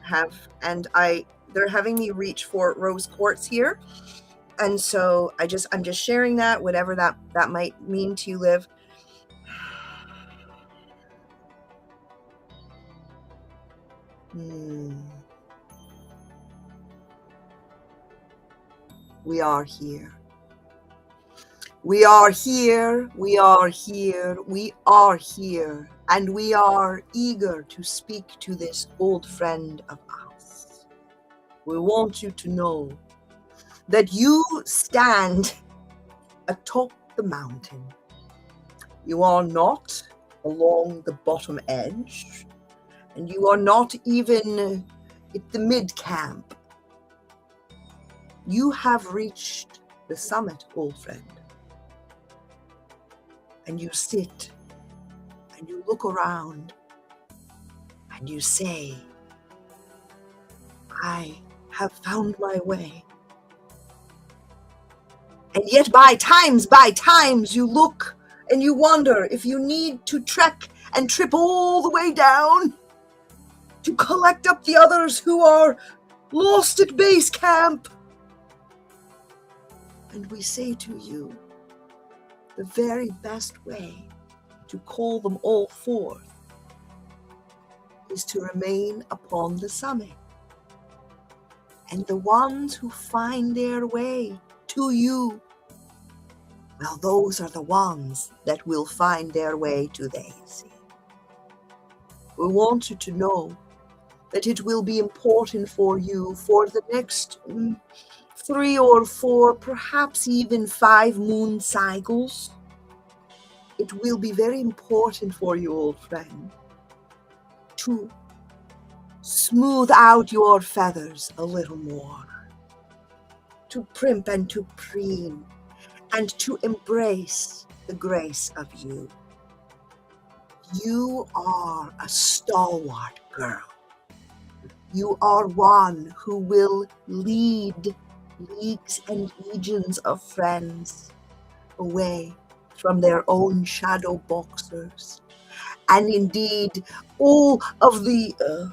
[SPEAKER 2] have, and they're having me reach for rose quartz here. And so I'm just sharing that, whatever that might mean to you, Liv. We are here. We are here. We are here. We are here. And we are eager to speak to this old friend of ours. We want you to know that you stand atop the mountain. You are not along the bottom edge. And you are not even at the mid-camp. You have reached the summit, old friend. And you sit and you look around and you say, I have found my way. And yet by times, you look and you wonder if you need to trek and trip all the way down to collect up the others who are lost at base camp. And we say to you, the very best way to call them all forth is to remain upon the summit. And the ones who find their way to you, well, those are the ones that will find their way to the AC. We want you to know that it will be important for you for the next 3 or 4, perhaps even 5 moon cycles. It will be very important for you, old friend, to smooth out your feathers a little more, to primp and to preen, and to embrace the grace of you. You are a stalwart girl. You are one who will lead leagues and legions of friends away from their own shadow boxers. And indeed, all of the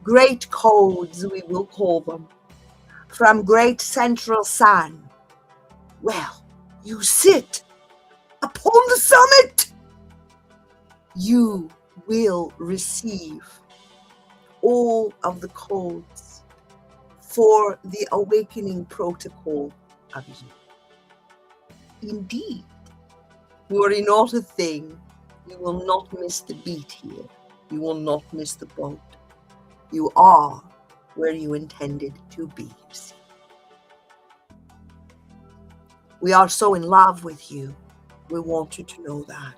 [SPEAKER 2] great codes, we will call them, from great central sun. Well, you sit upon the summit. You will receive all of the codes for the awakening protocol of you. Indeed, worry not a thing. You will not miss the beat here. You will not miss the boat. You are where you intended to be. We are so in love with you. We want you to know that.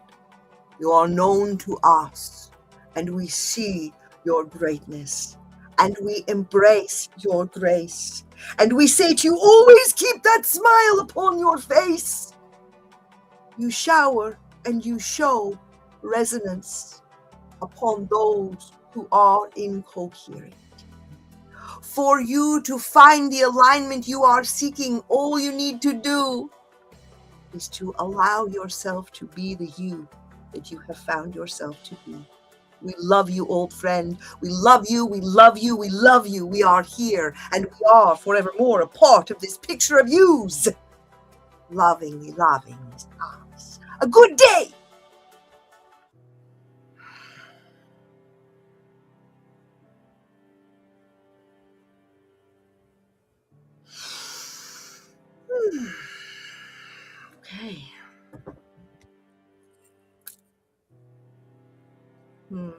[SPEAKER 2] You are known to us, and we see your greatness, and we embrace your grace. And we say to you, always keep that smile upon your face. You shower and you show resonance upon those who are incoherent. For you to find the alignment you are seeking, all you need to do is to allow yourself to be the you that you have found yourself to be. We love you, old friend. We love you, we love you, we love you. We are here, and we are forevermore a part of this picture of yous. Lovingly loving Miss Alice. A good day.
[SPEAKER 1] Okay.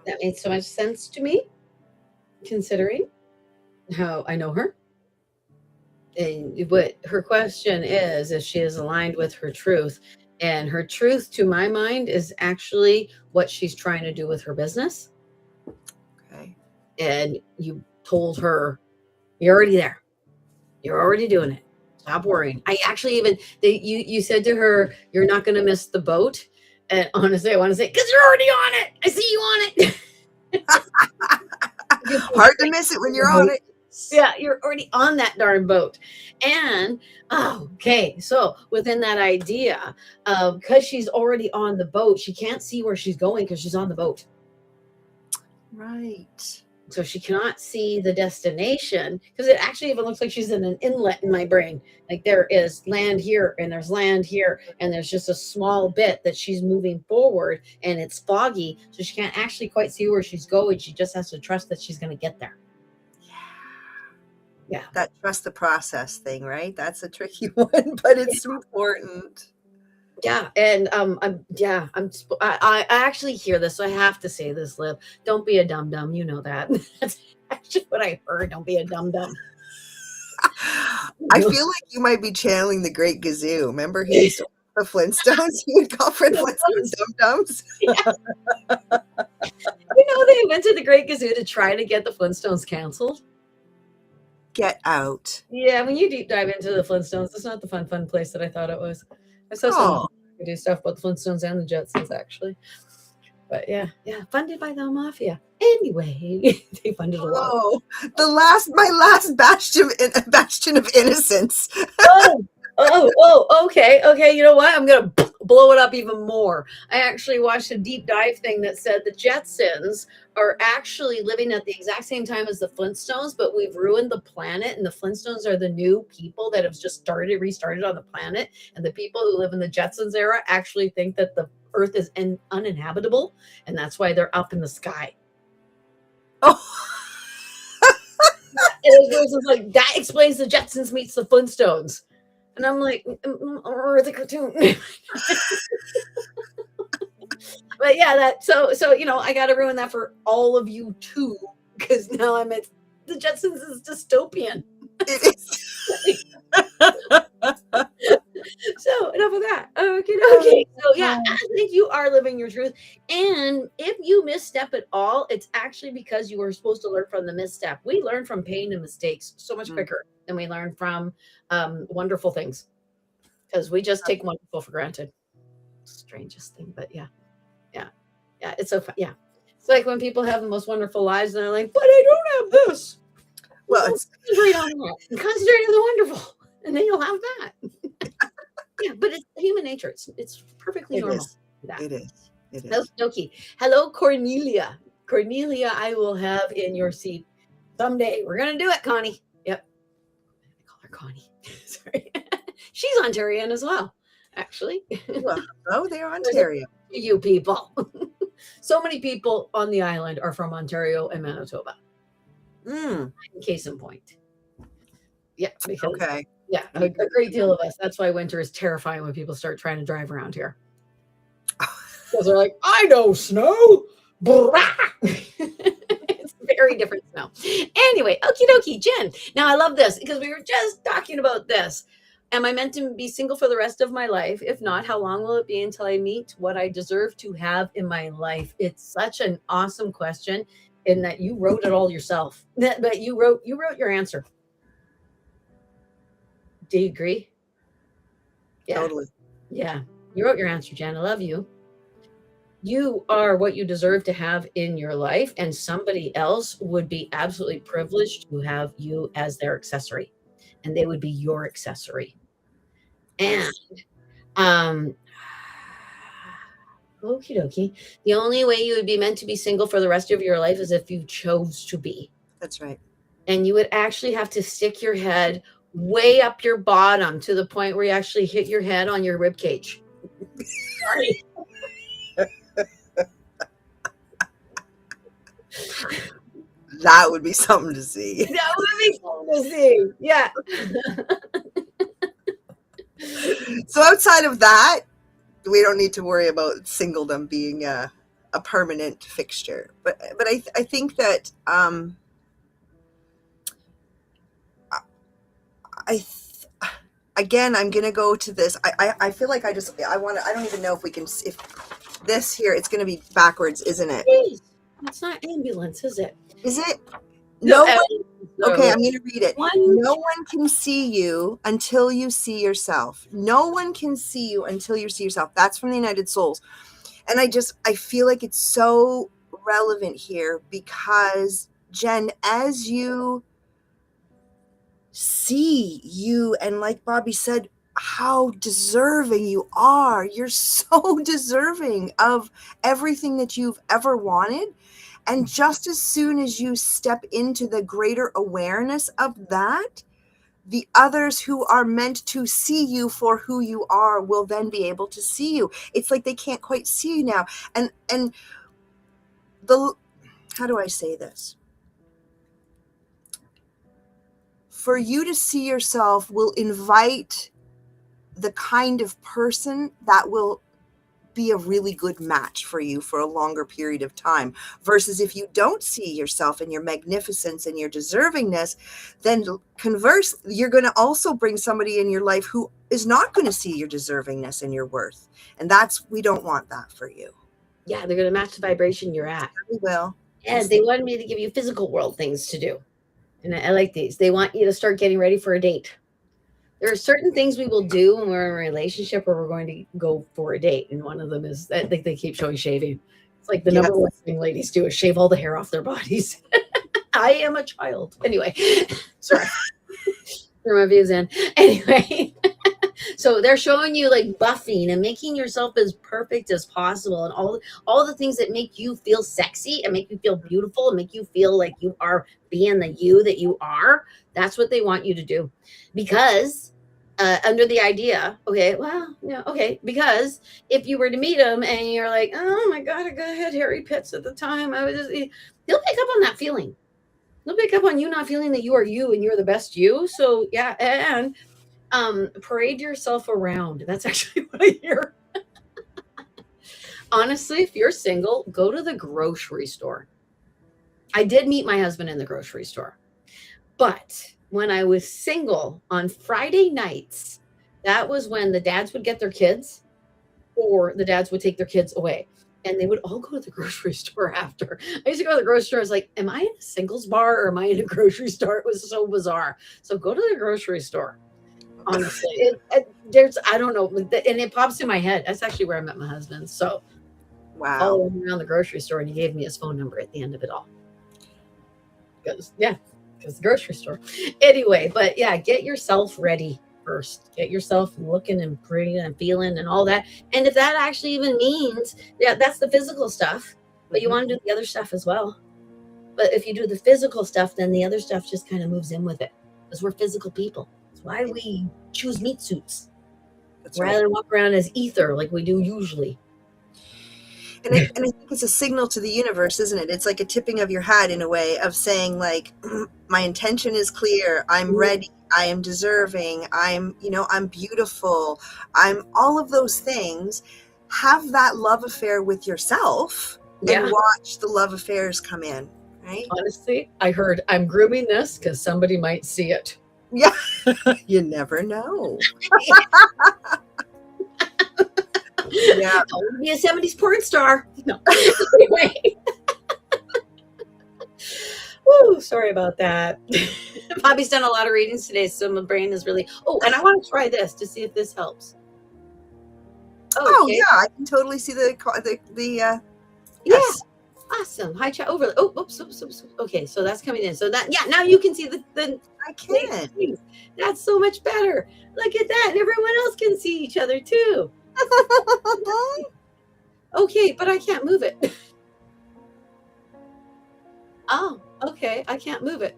[SPEAKER 1] That made so much sense to me, considering how I know her. And what her question is if she is aligned with her truth. And her truth, to my mind, is actually what she's trying to do with her business.
[SPEAKER 2] Okay.
[SPEAKER 1] And you told her, you're already there. You're already doing it. Stop worrying. I actually you said to her, you're not going to miss the boat. And honestly, I want to say, because you're already on it. I see you on it.
[SPEAKER 2] Hard to miss it when you're on it.
[SPEAKER 1] Yeah, you're already on that darn boat. And, okay, so within that idea, because she's already on the boat, she can't see where she's going because she's on the boat.
[SPEAKER 2] Right.
[SPEAKER 1] So she cannot see the destination because it actually even looks like she's in an inlet in my brain. Like there is land here and there's land here and there's just a small bit that she's moving forward and it's foggy. So she can't actually quite see where she's going. She just has to trust that she's going to get there. Yeah.
[SPEAKER 2] That trust the process thing, right? That's a tricky one, but it's important.
[SPEAKER 1] Yeah, and I actually hear this, so I have to say this, Liv. Don't be a dum-dum, you know that. That's actually what I heard. Don't be a dum-dum.
[SPEAKER 2] I feel like you might be channeling the Great Gazoo. Remember he used to the Flintstones? He would call Fred Flintstones dum-dums.
[SPEAKER 1] Yeah. They went to the Great Gazoo to try to get the Flintstones canceled.
[SPEAKER 2] get out.
[SPEAKER 1] Yeah, when you deep dive into the Flintstones, it's not the fun place that I thought it was. I saw some do stuff about the Flintstones and the Jetsons, actually. But yeah, funded by the mafia. Anyway, they funded a lot.
[SPEAKER 2] Oh, my last bastion of innocence.
[SPEAKER 1] Okay. You know what? I'm gonna blow it up even more. I actually watched a deep dive thing that said the Jetsons are actually living at the exact same time as the Flintstones, but we've ruined the planet, and the Flintstones are the new people that have just restarted on the planet. And the people who live in the Jetsons era actually think that the Earth is uninhabitable, and that's why they're up in the sky.
[SPEAKER 2] Oh.
[SPEAKER 1] And it was like, that explains the Jetsons meets the Flintstones. And I'm like, or the cartoon. But yeah, so I got to ruin that for all of you too, because now I'm at the Jetsons is dystopian.
[SPEAKER 2] It is.
[SPEAKER 1] So enough of that. Okay. So yeah, I think you are living your truth. And if you misstep at all, it's actually because you were supposed to learn from the misstep. We learn from pain and mistakes so much quicker than we learn from wonderful things, because we just take wonderful for granted. Strangest thing, but yeah. It's so fun. Yeah, it's like when people have the most wonderful lives, and they're like, "But I don't have this."
[SPEAKER 2] Well, it's
[SPEAKER 1] concentrate on that. Concentrate on the wonderful, and then you'll have that. Yeah, but it's human nature. It's perfectly normal.
[SPEAKER 2] It is.
[SPEAKER 1] Okay. Hello, Cornelia. Cornelia, I will have in your seat someday. We're gonna do it, Connie. Yep. I call her Connie. Sorry. She's Ontarian as well, actually.
[SPEAKER 2] Well, they're Ontario.
[SPEAKER 1] You people. So many people on the island are from Ontario and Manitoba. Case in point. Yeah.
[SPEAKER 2] Okay.
[SPEAKER 1] Yeah, a great deal of us. That's why winter is terrifying when people start trying to drive around here. Because they're like, I know snow. It's very different snow. Anyway, okie dokie, Jen. Now I love this because we were just talking about this. Am I meant to be single for the rest of my life? If not, how long will it be until I meet what I deserve to have in my life? It's such an awesome question, in that you wrote it all yourself. But you wrote your answer. Do you agree? Yeah.
[SPEAKER 2] Totally.
[SPEAKER 1] Yeah. You wrote your answer, Jen. I love you. You are what you deserve to have in your life, and somebody else would be absolutely privileged to have you as their accessory, and they would be your accessory. And okie dokie. The only way you would be meant to be single for the rest of your life is if you chose to be.
[SPEAKER 2] That's right.
[SPEAKER 1] And you would actually have to stick your head way up your bottom to the point where you actually hit your head on your rib cage. Sorry.
[SPEAKER 2] That would be something to see.
[SPEAKER 1] That would be something to see. Yeah.
[SPEAKER 2] So outside of that, we don't need to worry about singledom being a permanent fixture. But I think that again, I'm gonna go to this. I feel like I don't even know if this here, it's gonna be backwards, isn't it?
[SPEAKER 1] It's not ambulance, is it?
[SPEAKER 2] Is it? No. Okay, I'm gonna read it.
[SPEAKER 1] No
[SPEAKER 2] one can see you until you see yourself. No one can see you until you see yourself. That's from the United Souls. And I feel like it's so relevant here because, Jen, as you see you, and like Bobbi said, how deserving you are. You're so deserving of everything that you've ever wanted. And just as soon as you step into the greater awareness of that, the others who are meant to see you for who you are will then be able to see you. It's like they can't quite see you now. And how do I say this? For you to see yourself will invite the kind of person that will be a really good match for you for a longer period of time, versus if you don't see yourself and your magnificence and your deservingness, then conversely, you're going to also bring somebody in your life who is not going to see your deservingness and your worth. And we don't want that for you.
[SPEAKER 1] Yeah, they're going to match the vibration you're at.
[SPEAKER 2] We will.
[SPEAKER 1] And they wanted me to give you physical world things to do. And I like these. They want you to start getting ready for a date. There are certain things we will do when we're in a relationship or we're going to go for a date. And one of them is, I think they keep showing shaving. It's like the number
[SPEAKER 2] Yes.
[SPEAKER 1] one thing ladies do is shave all the hair off their bodies. I am a child. Anyway, sorry. Threw my views in. Anyway, so they're showing you like buffing and making yourself as perfect as possible, and all the things that make you feel sexy and make you feel beautiful and make you feel like you are being the you that you are. That's what they want you to do, because under the idea, okay, well, yeah, okay, because if you were to meet him and you're like, oh my god, I had hairy pits at the time, I was just, he'll pick up on that feeling. He'll pick up on you not feeling that you are you and you're the best you. So yeah, and parade yourself around. That's actually what I hear. Honestly, if you're single, go to the grocery store. I did meet my husband in the grocery store, but when I was single on Friday nights, that was when the dads would get their kids or the dads would take their kids away. And they would all go to the grocery store after. I used to go to the grocery store. I was like, am I in a singles bar or am I in a grocery store? It was so bizarre. So go to the grocery store. Honestly, there's, I don't know. And it pops in my head. That's actually where I met my husband. So
[SPEAKER 2] Wow.
[SPEAKER 1] followed him around the grocery store and he gave me his phone number at the end of it all. Because the grocery store. Anyway, but yeah, get yourself ready first. Get yourself looking and pretty and feeling and all that. And if that actually even means, yeah, that's the physical stuff, but you want to do the other stuff as well. But if you do the physical stuff, then the other stuff just kind of moves in with it, because we're physical people. That's why we choose meat suits.
[SPEAKER 2] That's
[SPEAKER 1] rather
[SPEAKER 2] right.
[SPEAKER 1] than walk around as ether like we do usually.
[SPEAKER 2] And I think it's a signal to the universe, isn't it? It's like a tipping of your hat in a way of saying, like, my intention is clear. I'm ready. I am deserving. I'm beautiful. I'm all of those things. Have that love affair with yourself and watch the love affairs come in, right?
[SPEAKER 1] Honestly, I heard I'm grooming this because somebody might see it.
[SPEAKER 2] Yeah. You never know. Yeah.
[SPEAKER 1] I want to be a 70s porn star. No. Anyway. Woo, sorry about that. Bobbi's done a lot of readings today, so my brain is really. Oh, and I want to try this to see if this helps.
[SPEAKER 2] Oh yeah, I can totally see the
[SPEAKER 1] yes.
[SPEAKER 2] Yeah.
[SPEAKER 1] Awesome. High chat overlay. Oh, oops. Okay, so that's coming in. So that, yeah, now you can see the
[SPEAKER 2] I can.
[SPEAKER 1] things. That's so much better. Look at that. And everyone else can see each other too. Okay, but I can't move it. Oh, okay. I can't move it.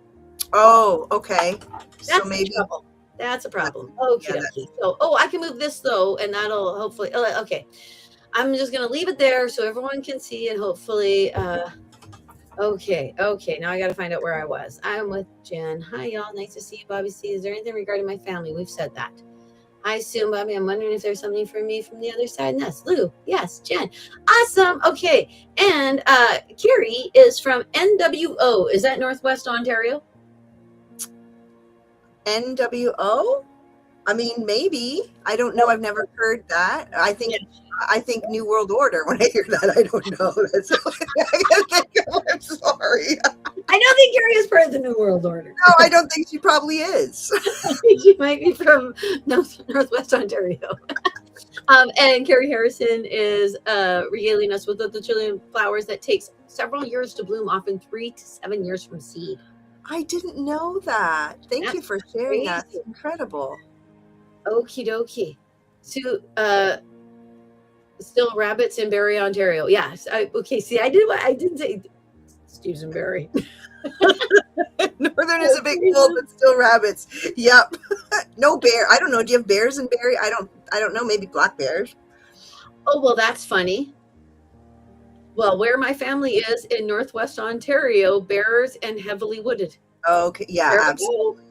[SPEAKER 2] Oh, okay.
[SPEAKER 1] That's
[SPEAKER 2] So maybe
[SPEAKER 1] trouble. That's a problem. Okay.
[SPEAKER 2] Yeah,
[SPEAKER 1] So, I can move this though, and that'll hopefully. Okay. I'm just gonna leave it there so everyone can see it. Hopefully. Okay. Now I got to find out where I was. I'm with Jen. Hi, y'all. Nice to see you, Bobbi. C. Is there anything regarding my family? We've said that. I assume, Bobbi. I'm wondering if there's something for me from the other side. And that's Lou. Yes, Jen. Awesome. Okay. And Kiri is from NWO. Is that Northwest Ontario?
[SPEAKER 2] NWO? I mean, maybe. I don't know. I've never heard that. I think New World Order when I hear that. I don't know. I'm sorry.
[SPEAKER 1] I don't think Kiri is part of the New World Order.
[SPEAKER 2] No, I don't think she probably is.
[SPEAKER 1] I think she might be from Northwest Ontario. And Carrie Harrison is regaling us with the trillium flowers that takes several years to bloom, often 3 to 7 years from seed.
[SPEAKER 2] I didn't know that. Thank you for sharing that. It's incredible.
[SPEAKER 1] Okie dokie. So, still rabbits in Barrie, Ontario. Yes. Okay. See, I didn't say Steve's and Barrie.
[SPEAKER 2] Northern is a big cold, but still rabbits. Yep. No bear. I don't know. Do you have bears in Barrie? I don't know. Maybe black bears.
[SPEAKER 1] Oh, well, that's funny. Well, where my family is in Northwest Ontario, bears and heavily wooded.
[SPEAKER 2] Okay. Yeah, absolutely.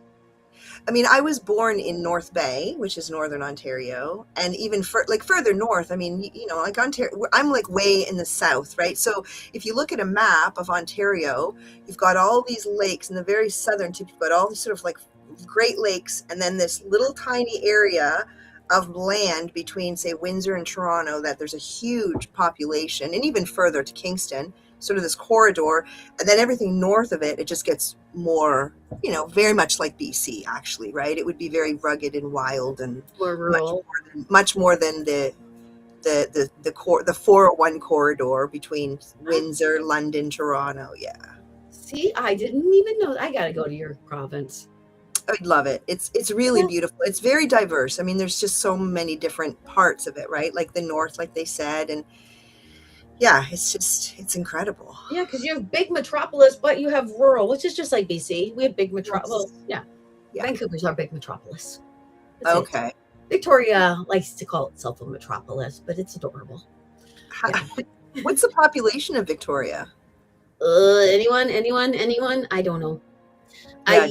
[SPEAKER 2] I mean, I was born in North Bay, which is Northern Ontario, and even further north. I mean, like Ontario, I'm like way in the south, right? So if you look at a map of Ontario, you've got all these lakes in the very southern tip. You've got all these sort of like Great Lakes, and then this little tiny area of land between, say, Windsor and Toronto that there's a huge population, and even further to Kingston. sort of this corridor, and then everything north of it, it just gets more, very much like BC, actually, right? It would be very rugged and wild and
[SPEAKER 1] More rural.
[SPEAKER 2] much more than the 401 corridor between Windsor, London, Toronto. Yeah.
[SPEAKER 1] See, I didn't even know. I got to go to your province.
[SPEAKER 2] I'd love it. It's really beautiful. It's very diverse. I mean, there's just so many different parts of it, right? Like the north, like they said, and yeah, it's incredible.
[SPEAKER 1] Yeah, because you have big metropolis, but you have rural, which is just like BC. We have big metropolis. Yeah. Vancouver's our big metropolis. That's
[SPEAKER 2] Okay.
[SPEAKER 1] it. Victoria likes to call itself a metropolis, but it's adorable.
[SPEAKER 2] Yeah. What's the population of Victoria?
[SPEAKER 1] Anyone? I don't know.
[SPEAKER 2] Yeah,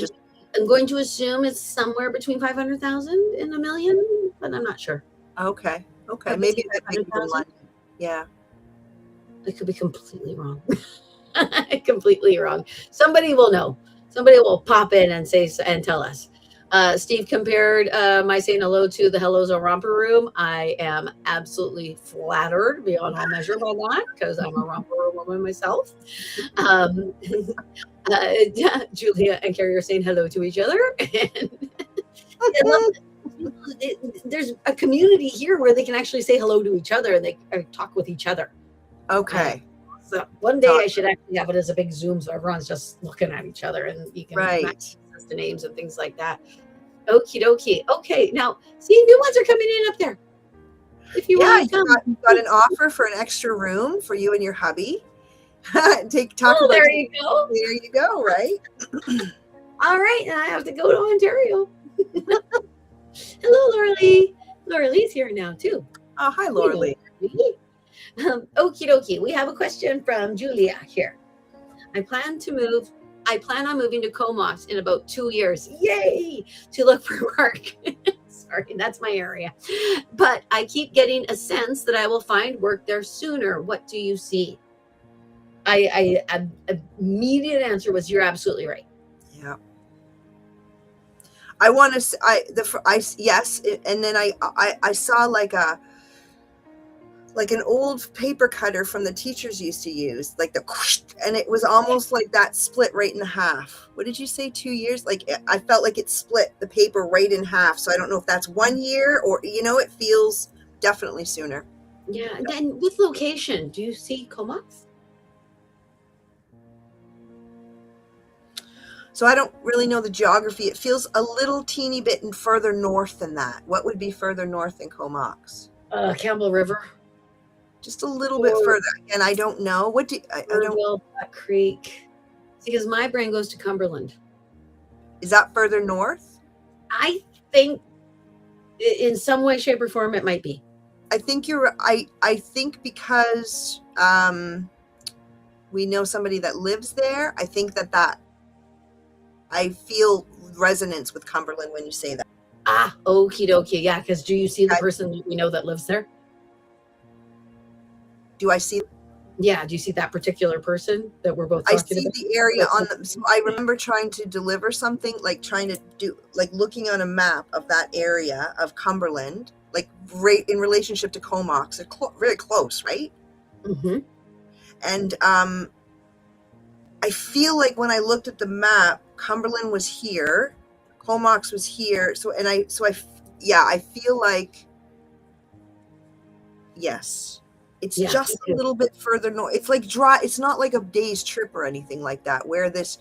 [SPEAKER 1] I'm going to assume it's somewhere between 500,000 and 1 million, but I'm not sure.
[SPEAKER 2] Okay. Maybe that big in London. Yeah.
[SPEAKER 1] I could be completely wrong. Completely wrong. Somebody will know. Somebody will pop in and say and tell us. Steve compared my saying hello to the Hello's a Romper Room. I am absolutely flattered beyond all measure by that because I'm a romper room woman myself. Julia and Carrie are saying hello to each other. There's a community here where they can actually say hello to each other and they talk with each other.
[SPEAKER 2] Okay.
[SPEAKER 1] So one day I should actually have it as a big Zoom so everyone's just looking at each other and you can match the names and things like that. Okie dokie. Okay, now see, new ones are coming in up there. If you want to come,
[SPEAKER 2] you've got an offer for an extra room for you and your hubby.
[SPEAKER 1] There you go.
[SPEAKER 2] There you go. Right.
[SPEAKER 1] All right, and I have to go to Ontario. Hello, Laura Lee. Laura Lee's here now too.
[SPEAKER 2] Oh, hi, Laura Lee.
[SPEAKER 1] Okie dokie. We have a question from Julia here. I plan on moving to Comox in about 2 years. Yay! To look for work. Sorry, that's my area. But I keep getting a sense that I will find work there sooner. What do you see? I immediate answer was you're absolutely right.
[SPEAKER 2] Yeah. I want to. Yes, and then I saw like an old paper cutter from the teachers used to use, like and it was almost like that split right in half. What did you say? 2 years? Like I felt like it split the paper right in half. So I don't know if that's 1 year or it feels definitely sooner.
[SPEAKER 1] Yeah, and then with location, do you see Comox?
[SPEAKER 2] So I don't really know the geography. It feels a little teeny bit further north than that. What would be further north than Comox?
[SPEAKER 1] Campbell River.
[SPEAKER 2] Just a little bit further. And I don't know. I don't.
[SPEAKER 1] Black Creek. Because my brain goes to Cumberland.
[SPEAKER 2] Is that further north?
[SPEAKER 1] I think in some way, shape, or form it might be.
[SPEAKER 2] I think you're. I think because we know somebody that lives there. I think that I feel resonance with Cumberland when you say that.
[SPEAKER 1] Ah, okie dokie. Yeah, because do you see the person that we know that lives there?
[SPEAKER 2] Do I see?
[SPEAKER 1] Yeah, do you see that particular person that we're both talking about?
[SPEAKER 2] I see the area on them. So I remember trying to deliver something, like trying to do, like looking on a map of that area of Cumberland, like right in relationship to Comox. They're very close, right?
[SPEAKER 1] Mm-hmm.
[SPEAKER 2] And I feel like when I looked at the map, Cumberland was here, Comox was here. I feel like, yes, it's just a little bit further north. It's like dry. It's not like a day's trip or anything like that, where this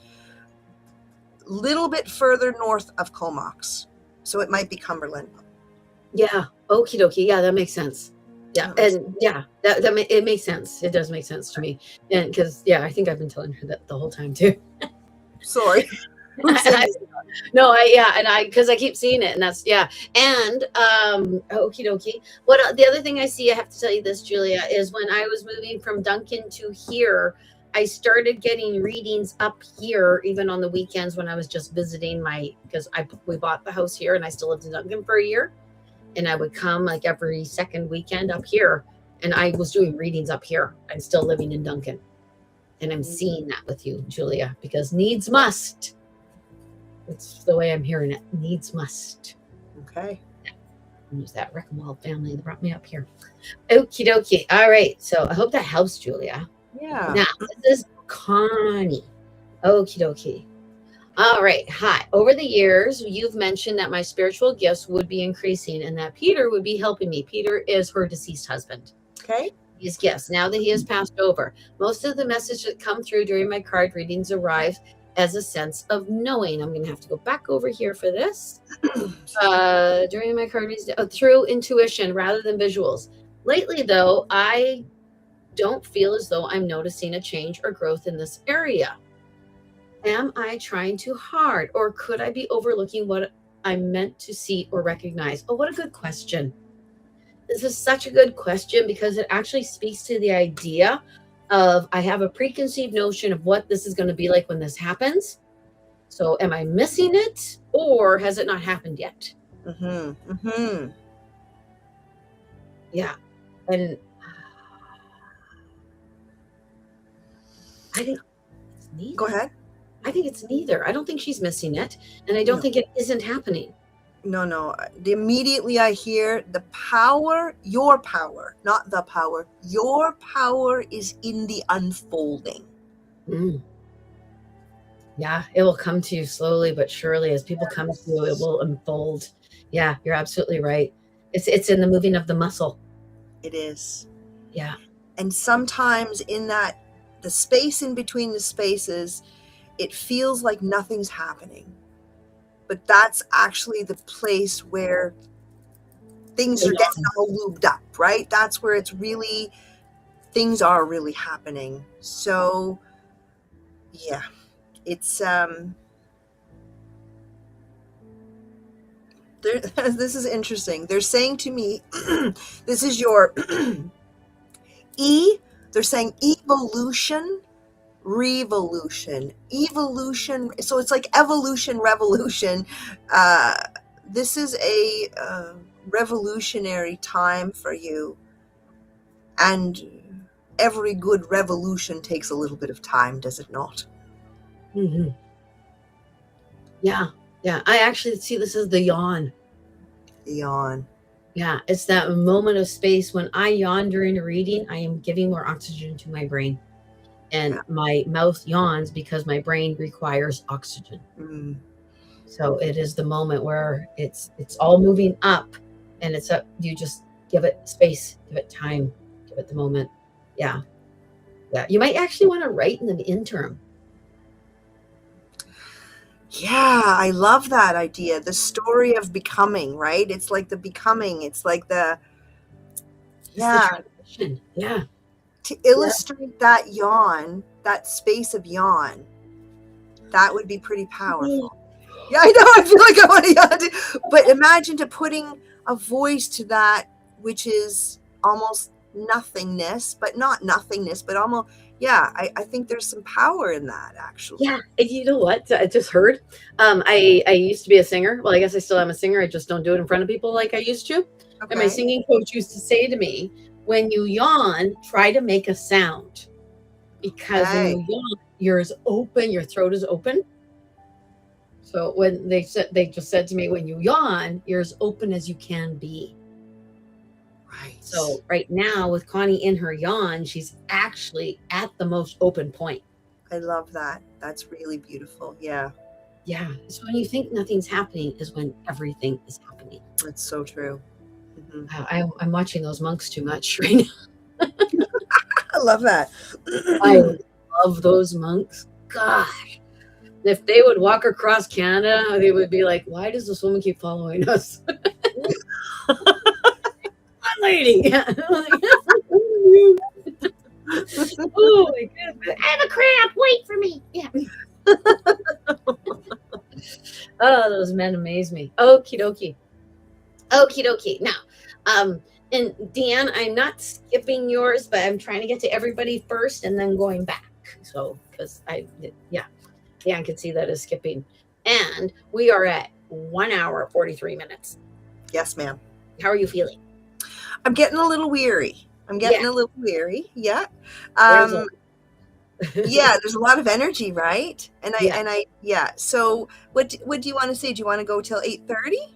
[SPEAKER 2] little bit further north of Comox. So it might be Cumberland.
[SPEAKER 1] Yeah. Okie dokie. Yeah, that makes sense. Yeah. And yeah, it makes sense. It does make sense to me. And because, I think I've been telling her that the whole time too.
[SPEAKER 2] Sorry.
[SPEAKER 1] Because I keep seeing it, and that's and okie dokie. What the other thing I see, I have to tell you this, Julia, is when I was moving from Duncan to here, I started getting readings up here, even on the weekends when I was just visiting because we bought the house here, and I still lived in Duncan for a year, and I would come like every second weekend up here, and I was doing readings up here. I'm still living in Duncan, and I'm seeing that with you, Julia, because needs must. It's the way I'm hearing it. Needs must.
[SPEAKER 2] Okay.
[SPEAKER 1] Use that Reckenwald family that brought me up here. Okie dokie. All right. So I hope that helps, Julia.
[SPEAKER 2] Yeah.
[SPEAKER 1] Now, this is Connie. Okie dokie. All right. Hi. Over the years, you've mentioned that my spiritual gifts would be increasing and that Peter would be helping me. Peter is her deceased husband.
[SPEAKER 2] Okay.
[SPEAKER 1] His gifts, now that he has passed over. Most of the messages that come through during my card readings arrive as a sense of knowing. I'm going to have to go back over here for this. During my card readings, through intuition rather than visuals. Lately, though, I don't feel as though I'm noticing a change or growth in this area. Am I trying too hard, or could I be overlooking what I'm meant to see or recognize? Oh, what a good question. This is such a good question because it actually speaks to the idea of I have a preconceived notion of what this is going to be like when this happens. So am I missing it, or has it not happened yet?
[SPEAKER 2] Mm-hmm. Mm-hmm.
[SPEAKER 1] Yeah. And I think it's neither.
[SPEAKER 2] Go ahead.
[SPEAKER 1] I think it's neither. I don't think she's missing it, and I don't think it isn't happening.
[SPEAKER 2] No. Immediately I hear the power, your power, not the power. Your power is in the unfolding.
[SPEAKER 1] Mm. Yeah, it will come to you slowly but surely. As people come to you, it will unfold. Yeah, you're absolutely right. It's in the moving of the muscle.
[SPEAKER 2] It is.
[SPEAKER 1] Yeah.
[SPEAKER 2] And sometimes in that, the space in between the spaces, it feels like nothing's happening. But that's actually the place where things are getting all lubed up, right? That's where it's really, things are really happening. So, yeah, it's, this is interesting. They're saying to me, this is your they're saying evolution, revolution, evolution. So it's like evolution, revolution. This is a revolutionary time for you. And every good revolution takes a little bit of time, does it not?
[SPEAKER 1] Mm-hmm. Yeah. I actually see this as the yawn.
[SPEAKER 2] Yawn.
[SPEAKER 1] Yeah, it's that moment of space when I yawn during a reading. I am giving more oxygen to my brain, and my mouth yawns because my brain requires oxygen.
[SPEAKER 2] Mm.
[SPEAKER 1] So it is the moment where it's all moving up, and it's up. You just give it space, give it time, give it the moment. Yeah. You might actually want to write in the interim.
[SPEAKER 2] Yeah, I love that idea. The story of becoming, right? It's like the becoming. It's like the,
[SPEAKER 1] The transition. Yeah.
[SPEAKER 2] To illustrate that yawn, that space of yawn, that would be pretty powerful. Yeah, I know. I feel like I want to yawn too. But imagine to putting a voice to that, which is almost nothingness, but not nothingness, but almost, yeah, I think there's some power in that, actually.
[SPEAKER 1] Yeah. And you know what? I just heard, I used to be a singer. Well, I guess I still am a singer. I just don't do it in front of people like I used to. Okay. And my singing coach used to say to me, when you yawn, try to make a sound. Because when you yawn, yours open, your throat is open. So when they just said to me, when you yawn, you're as open as you can be.
[SPEAKER 2] Right.
[SPEAKER 1] So right now with Connie in her yawn, she's actually at the most open point.
[SPEAKER 2] I love that. That's really beautiful. Yeah.
[SPEAKER 1] Yeah. So when you think nothing's happening is when everything is happening.
[SPEAKER 2] That's so true.
[SPEAKER 1] Mm-hmm. I'm watching those monks too much right now.
[SPEAKER 2] I love that.
[SPEAKER 1] I love those monks. Gosh. If they would walk across Canada, they would be like, why does this woman keep following us? Lady. Oh my goodness. I have a cramp. Wait for me. Yeah. Oh, those men amaze me. Okie dokie. Now, and Deanne, I'm not skipping yours, but I'm trying to get to everybody first and then going back. So, because Deanne can see that as skipping. And we are at 1 hour, 43 minutes.
[SPEAKER 2] Yes, ma'am.
[SPEAKER 1] How are you feeling?
[SPEAKER 2] I'm getting a little weary. Yeah. Yeah, there's a lot of energy, right? And I So what do you want to say? Do you want to go till 8:30?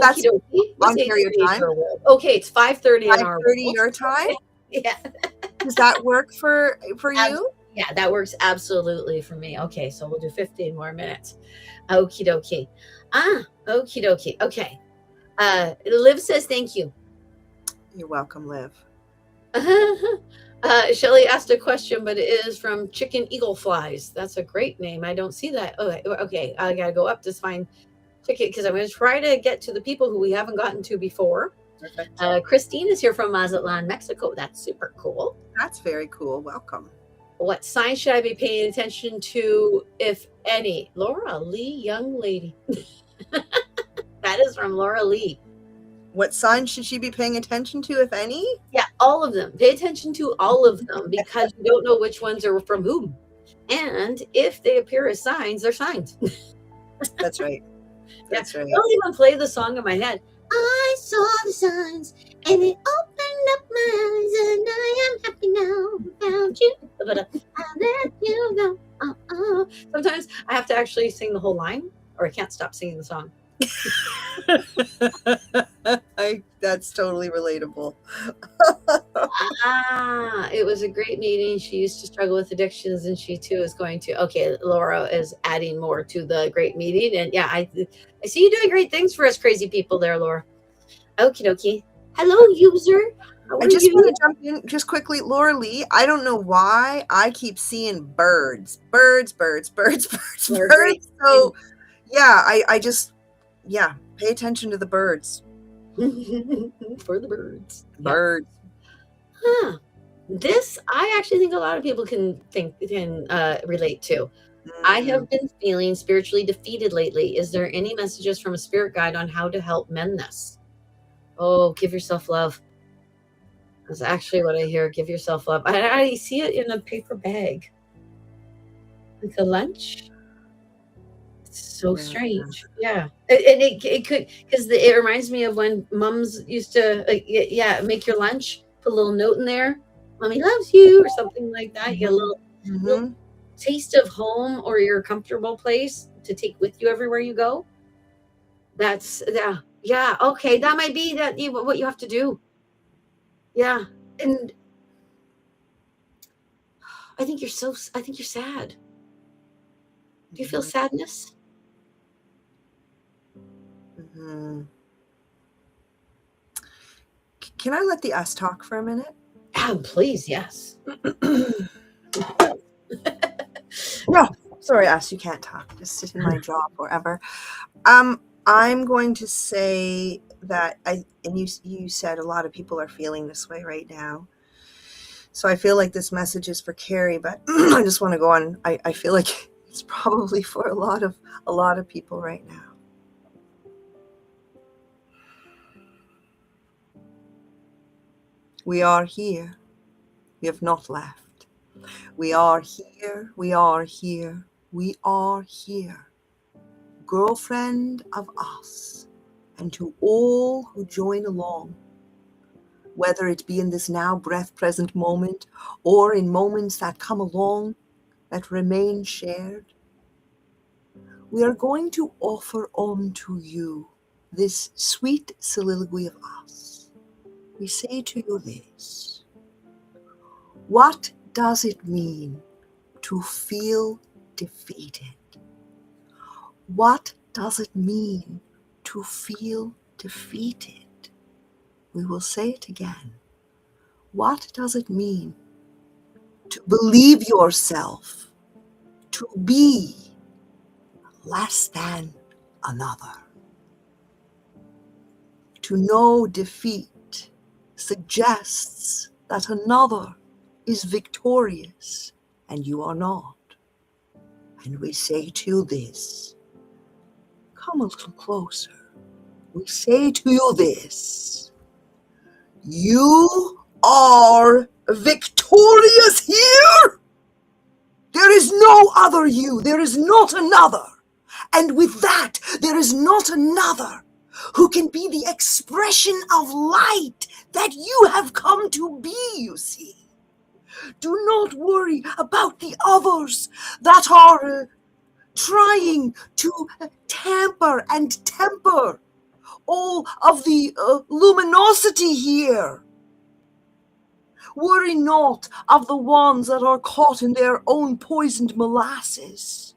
[SPEAKER 1] That's
[SPEAKER 2] Ontario time.
[SPEAKER 1] Okay, it's 5:30 in our
[SPEAKER 2] 5:30 your time?
[SPEAKER 1] Yeah.
[SPEAKER 2] Does that work for you?
[SPEAKER 1] Yeah, that works absolutely for me. Okay, so we'll do 15 more minutes. Okie dokie. Okie dokie. Okay. Liv says thank you.
[SPEAKER 2] You're welcome, Liv.
[SPEAKER 1] Shelly asked a question, but it is from Chicken Eagle Flies. That's a great name. I don't see that. Okay. I gotta go up to find Chicken because I'm gonna try to get to the people who we haven't gotten to before.
[SPEAKER 2] Perfect.
[SPEAKER 1] Christine is here from Mazatlan, Mexico. That's super cool.
[SPEAKER 2] That's very cool. Welcome.
[SPEAKER 1] What sign should I be paying attention to, if any? Laura Lee, young lady. That is from Laura Lee.
[SPEAKER 2] What sign should she be paying attention to, if any?
[SPEAKER 1] Yeah, all of them. Pay attention to all of them because you don't know which ones are from whom. And if they appear as signs, they're signs.
[SPEAKER 2] That's right. That's right.
[SPEAKER 1] I don't even play the song in my head. I saw the signs and it opened up my eyes and I am happy now. Found you, but I let you go. Sometimes I have to actually sing the whole line or I can't stop singing the song.
[SPEAKER 2] That's totally relatable.
[SPEAKER 1] It was a great meeting. She used to struggle with addictions and she too is going to. Okay, Laura is adding more to the great meeting. And yeah, I see you doing great things for us crazy people there, Laura. Okie dokie. Hello, user.
[SPEAKER 2] I just want to jump in just quickly. Laura Lee, I don't know why I keep seeing birds. So yeah, I just, yeah, pay attention to the birds.
[SPEAKER 1] For the birds.
[SPEAKER 2] Birds.
[SPEAKER 1] Huh. This I actually think a lot of people can relate to. I have been feeling spiritually defeated lately. Is there any messages from a spirit guide on how to help mend this? Oh, give yourself love. That's actually what I hear. Give yourself love. I see it in a paper bag. Like a lunch. It's so strange. Yeah. And it could, because it reminds me of when mums used to, make your lunch, put a little note in there. Mommy loves you or something like that. You get a little taste of home or your comfortable place to take with you everywhere you go. That's, yeah. Okay. That might be what you have to do. Yeah. And I think you're sad. Do you feel sadness?
[SPEAKER 2] Can I let the us talk for a minute?
[SPEAKER 1] Please, yes.
[SPEAKER 2] No, sorry, us, you can't talk. Just sit in my jaw forever. I'm going to say that you said a lot of people are feeling this way right now. So I feel like this message is for Carrie, but I just want to go on. I feel like it's probably for a lot of people right now. We are here. We have not left. We are here. We are here. We are here. Girlfriend of us, and to all who join along, whether it be in this now breath present moment or in moments that come along that remain shared, we are going to offer unto you this sweet soliloquy of us. We say to you this: what does it mean to feel defeated? What does it mean to feel defeated? We will say it again. What does it mean to believe yourself to be less than another? To know defeat suggests that another is victorious and you are not. And we say to you this: come a little closer. We say to you this: you are victorious here. There is no other you. There is not another. And with that, there is not another who can be the expression of light that you have come to be, you see. Do not worry about the others that are trying to tamper and temper all of the luminosity here. Worry not of the ones that are caught in their own poisoned molasses.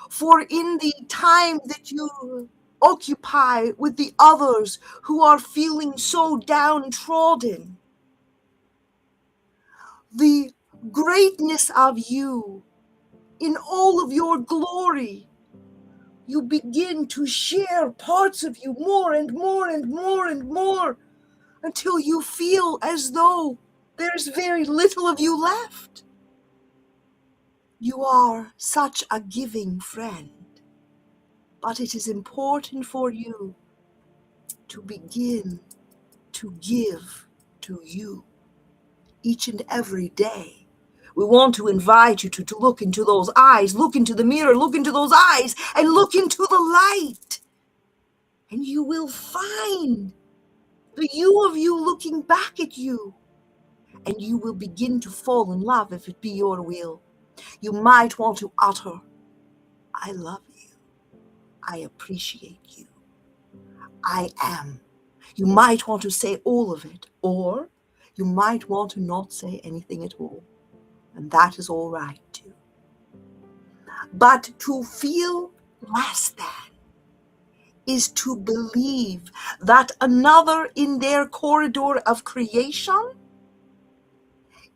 [SPEAKER 2] For in the time that you occupy with the others who are feeling so downtrodden, the greatness of you in all of your glory, you begin to share parts of you more and more and more and more until you feel as though there's very little of you left. You are such a giving friend, but it is important for you to begin to give to you each and every day. We want to invite you to look into those eyes, look into the mirror, look into those eyes, and look into the light. And you will find the you of you looking back at you. And you will begin to fall in love if it be your will. You might want to utter, I love you. I appreciate you. I am. You might want to say all of it, or you might want to not say anything at all. And that is all right too. But to feel less than is to believe that another in their corridor of creation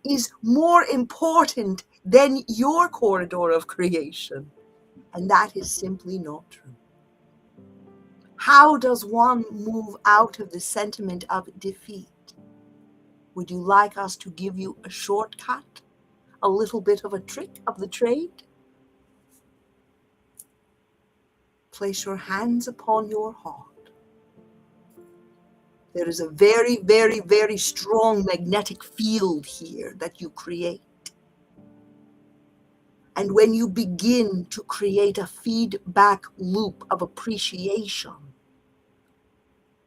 [SPEAKER 2] is more important than your corridor of creation. And that is simply not true. How does one move out of the sentiment of defeat? Would you like us to give you a shortcut? A little bit of a trick of the trade? Place your hands upon your heart. There is a very, very, very strong magnetic field here that you create. And when you begin to create a feedback loop of appreciation,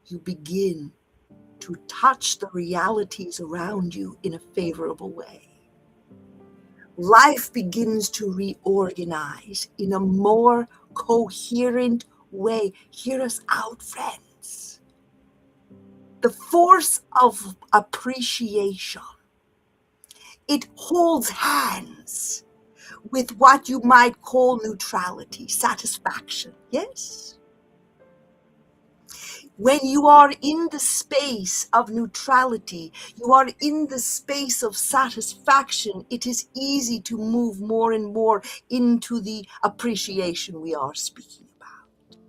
[SPEAKER 2] you begin to touch the realities around you in a favorable way. Life begins to reorganize in a more coherent way. Hear us out, friends. The force of appreciation, it holds hands with what you might call neutrality, satisfaction. Yes? When you are in the space of neutrality, you are in the space of satisfaction, it is easy to move more and more into the appreciation we are speaking about.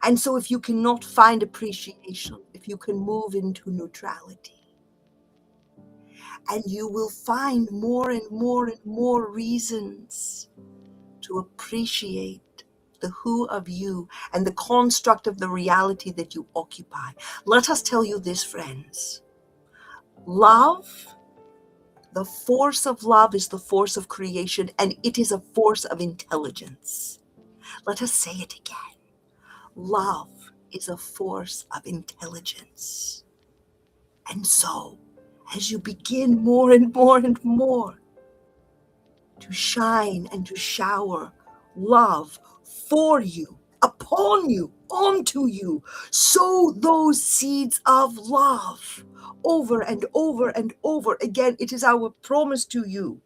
[SPEAKER 2] And so if you cannot find appreciation, if you can move into neutrality, and you will find more and more and more reasons to appreciate the who of you and the construct of the reality that you occupy. Let us tell you this, friends. Love, the force of love is the force of creation, and it is a force of intelligence. Let us say it again. Love is a force of intelligence. And so, as you begin more and more and more to shine and to shower love for you, upon you, onto you, sow those seeds of love over and over and over again. It is our promise to you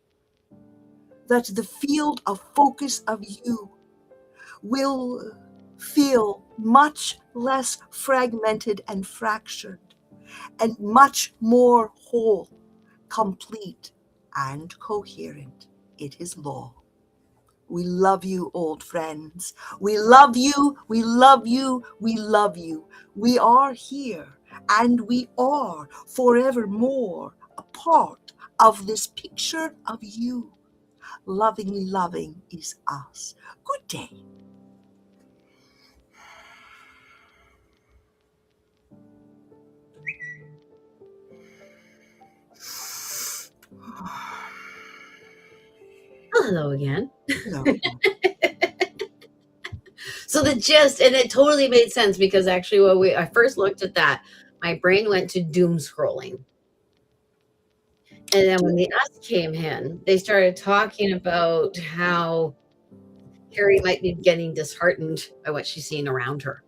[SPEAKER 2] that the field of focus of you will feel much less fragmented and fractured and much more whole, complete, and coherent. It is law. We love you, old friends. We love you. We love you. We love you. We are here and we are forevermore a part of this picture of you. Lovingly loving is us. Good day.
[SPEAKER 1] Hello again.
[SPEAKER 2] No.
[SPEAKER 1] So the gist, and it totally made sense because actually when I first looked at that, my brain went to doom scrolling. And then when the us came in, they started talking about how Carrie might be getting disheartened by what she's seeing around her,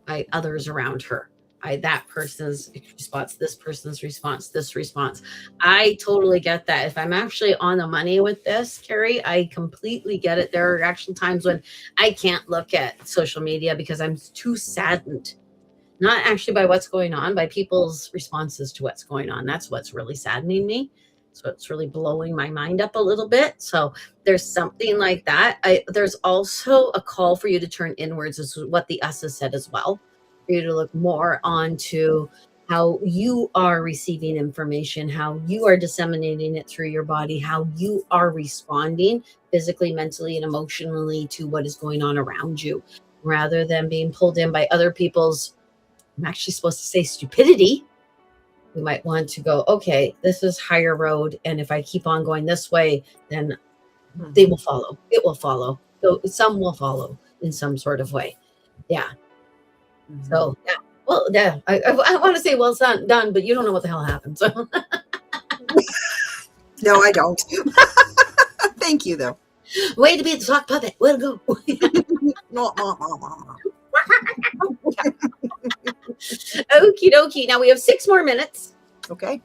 [SPEAKER 1] by others around her, that person's response, this person's response, this response. I totally get that. If I'm actually on the money with this, Carrie, I completely get it. There are actually times when I can't look at social media because I'm too saddened, not actually by what's going on, by people's responses to what's going on. That's what's really saddening me. So it's really blowing my mind up a little bit. So there's something like that. There's also a call for you to turn inwards, is what the us has said as well, for you to look more onto how you are receiving information, how you are disseminating it through your body, how you are responding physically, mentally, and emotionally to what is going on around you, rather than being pulled in by other people's, I'm actually supposed to say, stupidity. We might want to go, okay, this is higher road. And if I keep on going this way, then they will follow. It will follow. So some will follow in some sort of way. Yeah. So, yeah. Well, yeah. I want to say, well, it's not done, but you don't know what the hell happened. So,
[SPEAKER 2] No, I don't. Thank you, though.
[SPEAKER 1] way to be the sock puppet. Way to go. Okie dokie. Now we have 6 more minutes.
[SPEAKER 2] Okay.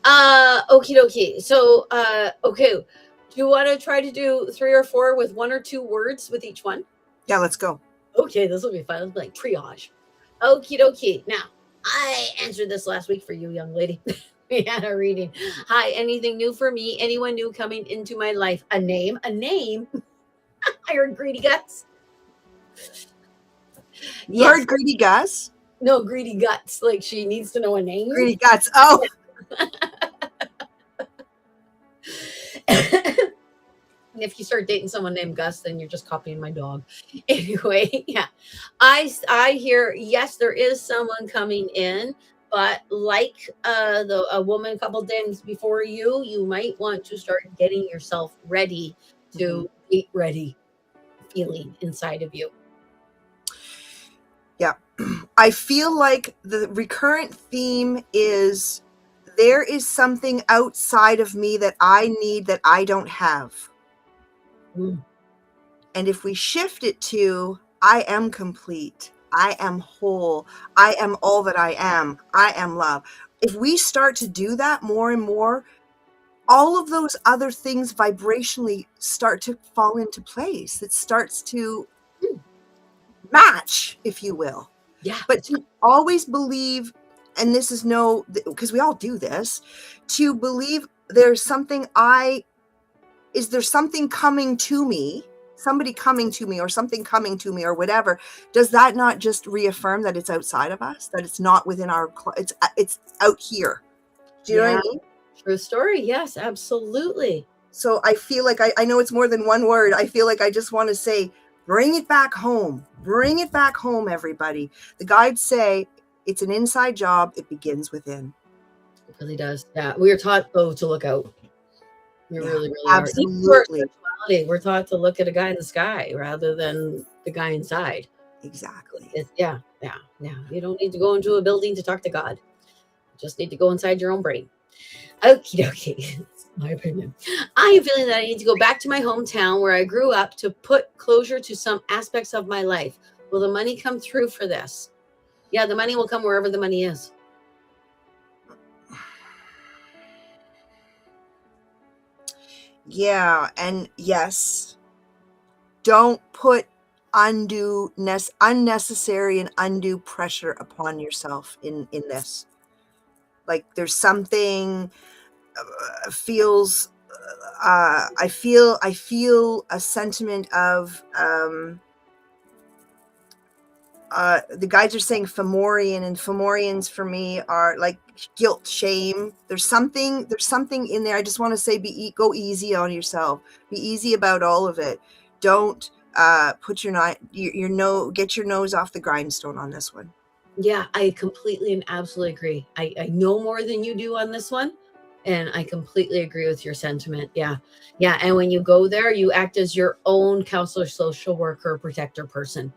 [SPEAKER 1] Okie dokie. So, okay. Do you want to try to do 3 or 4 with 1 or 2 words with each one?
[SPEAKER 2] Yeah, let's go.
[SPEAKER 1] Okay, this will be fun. It'll be like triage. Okie dokie. Now, I answered this last week for you, young lady. We had a reading. Hi, anything new for me? Anyone new coming into my life? A name? A name? I heard greedy guts.
[SPEAKER 2] You heard greedy Gus?
[SPEAKER 1] No, greedy guts. Like she needs to know a name.
[SPEAKER 2] Greedy guts. Oh.
[SPEAKER 1] And if you start dating someone named Gus, then you're just copying my dog. Anyway, yeah. I hear, yes, there is someone coming in, but like a woman a couple days before you might want to start getting yourself ready to be ready feeling inside of you.
[SPEAKER 2] Yeah. I feel like the recurrent theme is there is something outside of me that I need that I don't have. And if we shift it to, I am complete, I am whole, I am all that I am love. If we start to do that more and more, all of those other things vibrationally start to fall into place. It starts to match, if you will.
[SPEAKER 1] Yeah.
[SPEAKER 2] But to always believe, and this is because we all do this, to believe there's something is there something coming to me, somebody coming to me, or something coming to me, or whatever? Does that not just reaffirm that it's outside of us, that it's not within it's out here? Do you know what I mean?
[SPEAKER 1] True story. Yes, absolutely.
[SPEAKER 2] So I feel like I know it's more than one word. I feel like I just want to say, bring it back home. Bring it back home, everybody. The guides say it's an inside job. It begins within.
[SPEAKER 1] It really does. Yeah. We are taught, though, to look out. We really
[SPEAKER 2] absolutely
[SPEAKER 1] are. We're taught to look at a guy in the sky rather than the guy inside.
[SPEAKER 2] Exactly.
[SPEAKER 1] Yeah. You don't need to go into a building to talk to God. You just need to go inside your own brain. Okie dokie. That's my opinion. I am feeling that I need to go back to my hometown where I grew up to put closure to some aspects of my life. Will the money come through for this? Yeah, the money will come wherever the money is.
[SPEAKER 2] Yeah, and yes, don't put unnecessary and undue pressure upon yourself in this. Like there's something feels I feel a sentiment of the guides are saying Fomorian, and Fomorians for me are like guilt, shame. There's something in there. I just want to say, go easy on yourself. Be easy about all of it. Don't put get your nose off the grindstone on this one.
[SPEAKER 1] Yeah, I completely and absolutely agree. I know more than you do on this one, and I completely agree with your sentiment. Yeah. And when you go there, you act as your own counselor, social worker, protector person.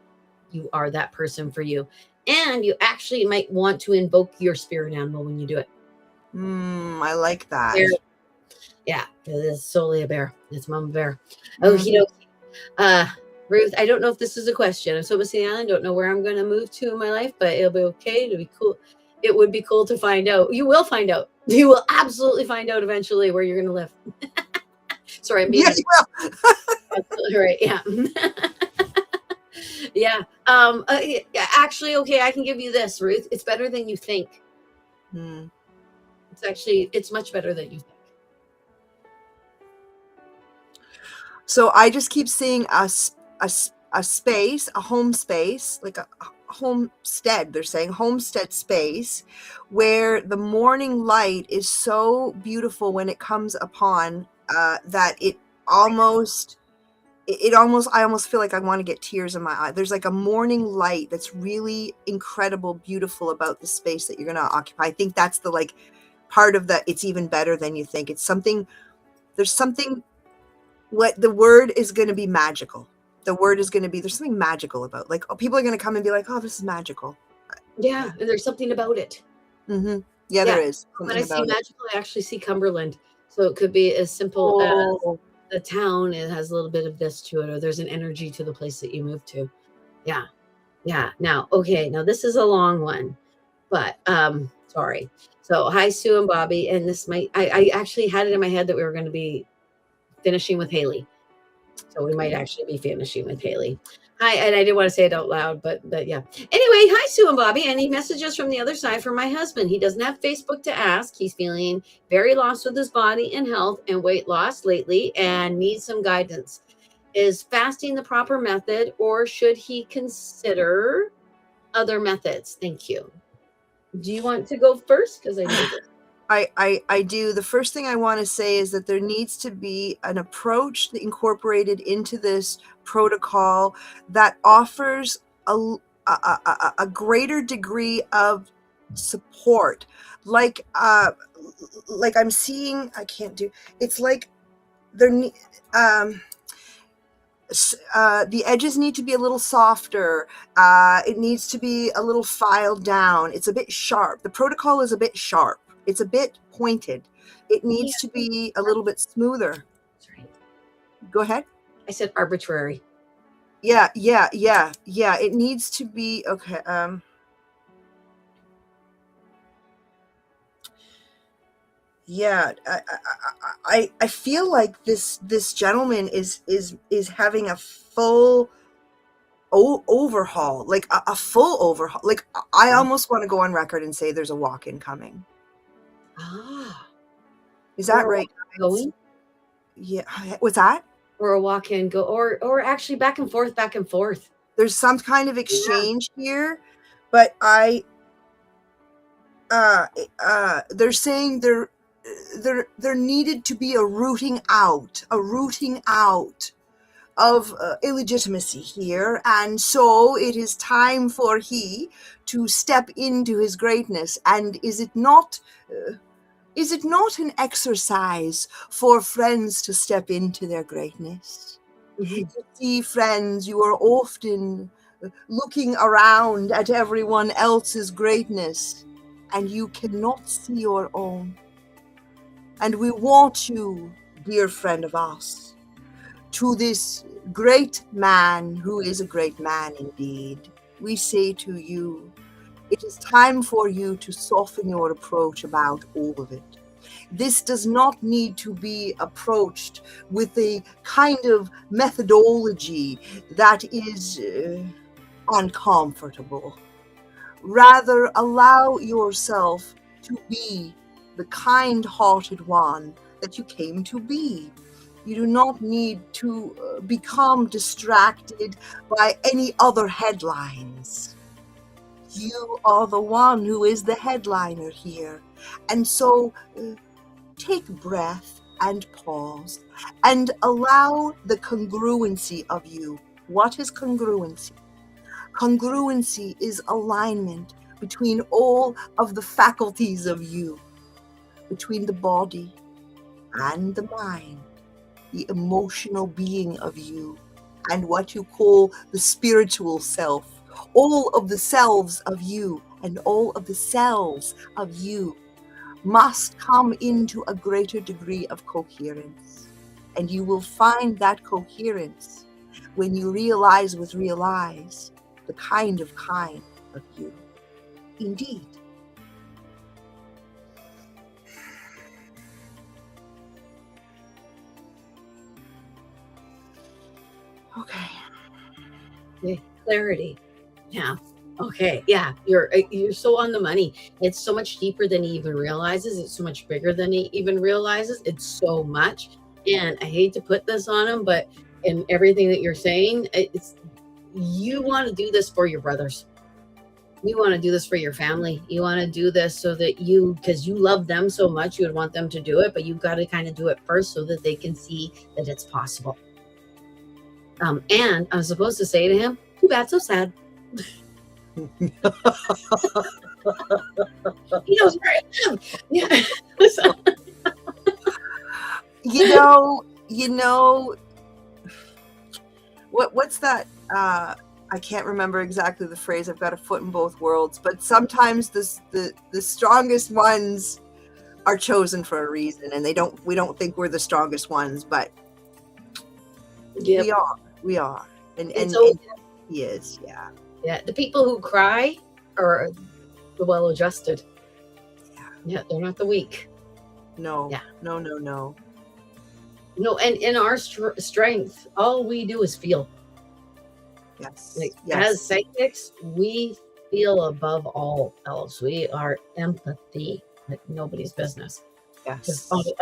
[SPEAKER 1] You are that person for you. And you actually might want to invoke your spirit animal when you do it.
[SPEAKER 2] I like that.
[SPEAKER 1] Bear. Yeah, it is solely a bear. It's Mama Bear. Okie dokie. Ruth, I don't know if this is a question. I'm so missing the island. Don't know where I'm going to move to in my life, but it'll be okay. It'll be cool. It would be cool to find out. You will find out. You will absolutely find out eventually where you're going to live. Sorry, I'm being absolutely right. Yeah. Yeah. Actually, okay, I can give you this, Ruth. It's better than you think. It's much better than you think.
[SPEAKER 2] So I just keep seeing a space, a home space, like a homestead. They're saying homestead space, where the morning light is so beautiful when it comes upon that I almost feel like I want to get tears in my eye. There's like a morning light that's really incredible, beautiful about the space that you're going to occupy. I think that's the like part of it's even better than you think. It's something, there's something, what the word is going to be magical. The word is going to be, there's something magical about, like, people are going to come and be like, oh, this is magical.
[SPEAKER 1] Yeah. And there's something about it.
[SPEAKER 2] Mm-hmm. Yeah, there is.
[SPEAKER 1] When I see magical, I actually see Cumberland. So it could be as simple as the town. It has a little bit of this to it, or there's an energy to the place that you move to. Yeah. Yeah. Now, okay. Now this is a long one, but sorry. So hi, Sue and Bobbi. And this I actually had it in my head that we were going to be finishing with Haley. So we might actually be finishing with Haley. Hi, and I didn't want to say it out loud, but yeah. Anyway, hi, Sue and Bobbi. Any messages from the other side for my husband? He doesn't have Facebook to ask. He's feeling very lost with his body and health and weight loss lately and needs some guidance. Is fasting the proper method, or should he consider other methods? Thank you. Do you want to go first? Because I know this.
[SPEAKER 2] I do. The first thing I want to say is that there needs to be an approach incorporated into this protocol that offers a greater degree of support. Like I'm seeing, I can't do. It's like the edges need to be a little softer. It needs to be a little filed down. It's a bit sharp. The protocol is a bit sharp. It's a bit pointed. It needs to be a little bit smoother.
[SPEAKER 1] Sorry.
[SPEAKER 2] Go ahead.
[SPEAKER 1] I said arbitrary.
[SPEAKER 2] Yeah. It needs to be okay. Yeah, I feel like this gentleman is having a full overhaul, like a full overhaul. Like I almost want to go on record and say there's a walk-in coming. Is that right?
[SPEAKER 1] Going?
[SPEAKER 2] Yeah. What's that?
[SPEAKER 1] Or a walk-in go, or actually back and forth.
[SPEAKER 2] There's some kind of exchange here, but they're saying there needed to be a rooting out of illegitimacy here, and so it is time for he to step into his greatness. And is it not an exercise for friends to step into their greatness? Mm-hmm. You see, friends, you are often looking around at everyone else's greatness, and you cannot see your own. And we want you, dear friend of ours, to this great man who is a great man indeed, we say to you, it is time for you to soften your approach about all of it. This does not need to be approached with a kind of methodology that is uncomfortable. Rather, allow yourself to be the kind-hearted one that you came to be. You do not need to become distracted by any other headlines. You are the one who is the headliner here. And so take breath and pause and allow the congruency of you. What is congruency? Congruency is alignment between all of the faculties of you, between the body and the mind, the emotional being of you, and what you call the spiritual self. All of the selves of you and all of the cells of you must come into a greater degree of coherence. And you will find that coherence when you realize with realize the kind of you. Indeed. Okay.
[SPEAKER 1] Clarity. Yeah. Okay. Yeah. You're so on the money. It's so much deeper than he even realizes. It's so much bigger than he even realizes. It's so much. And I hate to put this on him, but in everything that you're saying, you want to do this for your brothers. You want to do this for your family. You want to do this so that because you love them so much, you would want them to do it, but you've got to kind of do it first so that they can see that it's possible. And I was supposed to say to him, too bad, so sad. He knows where I am. Yeah.
[SPEAKER 2] You know, what's that? I can't remember exactly the phrase. I've got a foot in both worlds, but sometimes the strongest ones are chosen for a reason, and we don't think we're the strongest ones, but we are, and he is, yeah.
[SPEAKER 1] Yeah, the people who cry are the well-adjusted. Yeah, they're not the weak.
[SPEAKER 2] No.
[SPEAKER 1] Yeah.
[SPEAKER 2] No.
[SPEAKER 1] No, and in our strength, all we do is feel.
[SPEAKER 2] Yes.
[SPEAKER 1] As psychics, we feel above all else. We are empathy like nobody's business.
[SPEAKER 2] Yes.
[SPEAKER 1] Because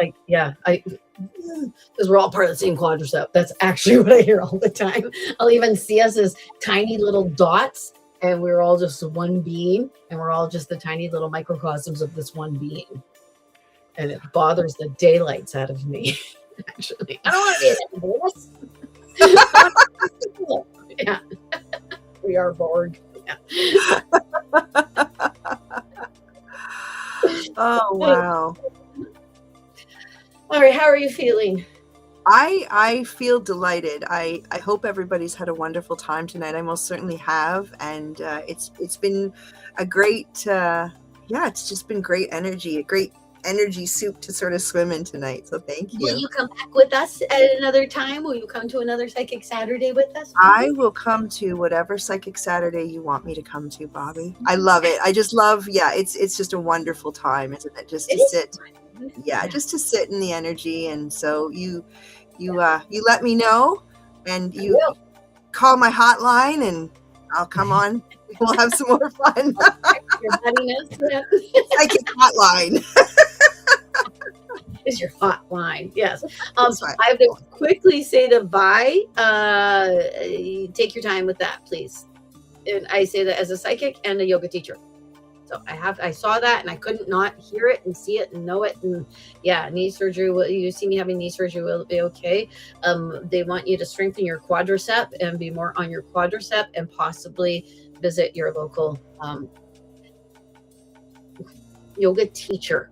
[SPEAKER 1] we're all part of the same quadricep. That's actually what I hear all the time. I'll even see us as tiny little dots, and we're all just one being, and we're all just the tiny little microcosms of this one being. And it bothers the daylights out of me, actually. I don't want to be in this. Yeah. We are Borg. Yeah.
[SPEAKER 2] Oh, wow.
[SPEAKER 1] All right, how are you feeling?
[SPEAKER 2] I feel delighted. I hope everybody's had a wonderful time tonight. I most certainly have, and it's been a great it's just been great energy, a great energy soup to sort of swim in tonight. So thank you.
[SPEAKER 1] Will you come back with us at another time? Will you come to another Psychic Saturday with us?
[SPEAKER 2] I will come to whatever Psychic Saturday you want me to come to, Bobbi. I love it. I just love, it's just a wonderful time, isn't it? Just to sit. Yeah, just to sit in the energy. And so you let me know, and you call my hotline, and I'll come on. We'll have some more fun. Psychic hotline.
[SPEAKER 1] Is your hotline. Yes. I have to quickly say to bye. Take your time with that, please. And I say that as a psychic and a yoga teacher. So I saw that, and I couldn't not hear it and see it and know it. And yeah, knee surgery. You see me having knee surgery, will it be okay? They want you to strengthen your quadricep and be more on your quadricep, and possibly visit your local yoga teacher.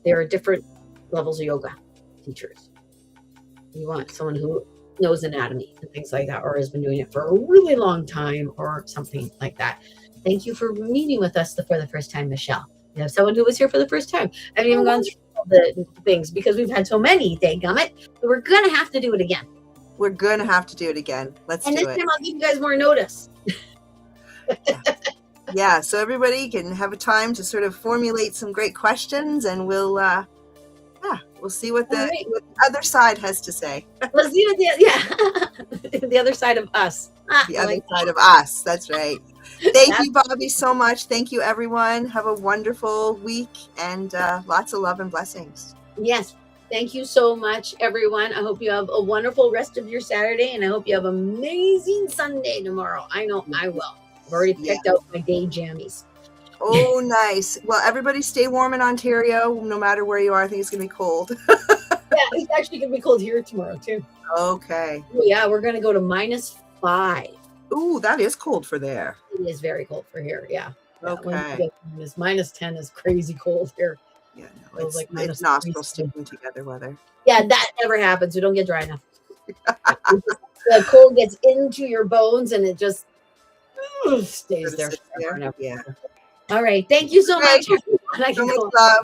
[SPEAKER 1] There are different levels of yoga teachers. You want someone who knows anatomy and things like that, or has been doing it for a really long time, or something like that. Thank you for meeting with us for the first time, Michelle. You have someone who was here for the first time. I haven't even gone through all the things because we've had so many, danggummit. But we're going to have to do it again.
[SPEAKER 2] We're going to have to do it again. Let's do it.
[SPEAKER 1] And this time I'll give you guys more notice.
[SPEAKER 2] Yeah, so everybody can have a time to sort of formulate some great questions, and we'll see what the other side has to say.
[SPEAKER 1] Let's see what the other side of us.
[SPEAKER 2] The other side of us. That's right. Thank you, Bobbi, so much. Thank you, everyone. Have a wonderful week, and lots of love and blessings.
[SPEAKER 1] Yes. Thank you so much, everyone. I hope you have a wonderful rest of your Saturday, and I hope you have an amazing Sunday tomorrow. I know I will. I've already picked out my day jammies.
[SPEAKER 2] Oh, nice. Well, everybody stay warm in Ontario, no matter where you are. I think it's going to be cold.
[SPEAKER 1] Yeah, it's actually going to be cold here tomorrow, too.
[SPEAKER 2] Okay.
[SPEAKER 1] Oh, yeah, we're going to go to -5.
[SPEAKER 2] Ooh, that is cold for there.
[SPEAKER 1] It is very cold for here, yeah.
[SPEAKER 2] Okay.
[SPEAKER 1] -10 is crazy cold here.
[SPEAKER 2] Yeah, no, it's nostril sticking together weather.
[SPEAKER 1] Yeah, that never happens. We don't get dry enough. The cold gets into your bones, and it just stays there.
[SPEAKER 2] Yeah.
[SPEAKER 1] All right. Thank you so much.
[SPEAKER 2] So much love.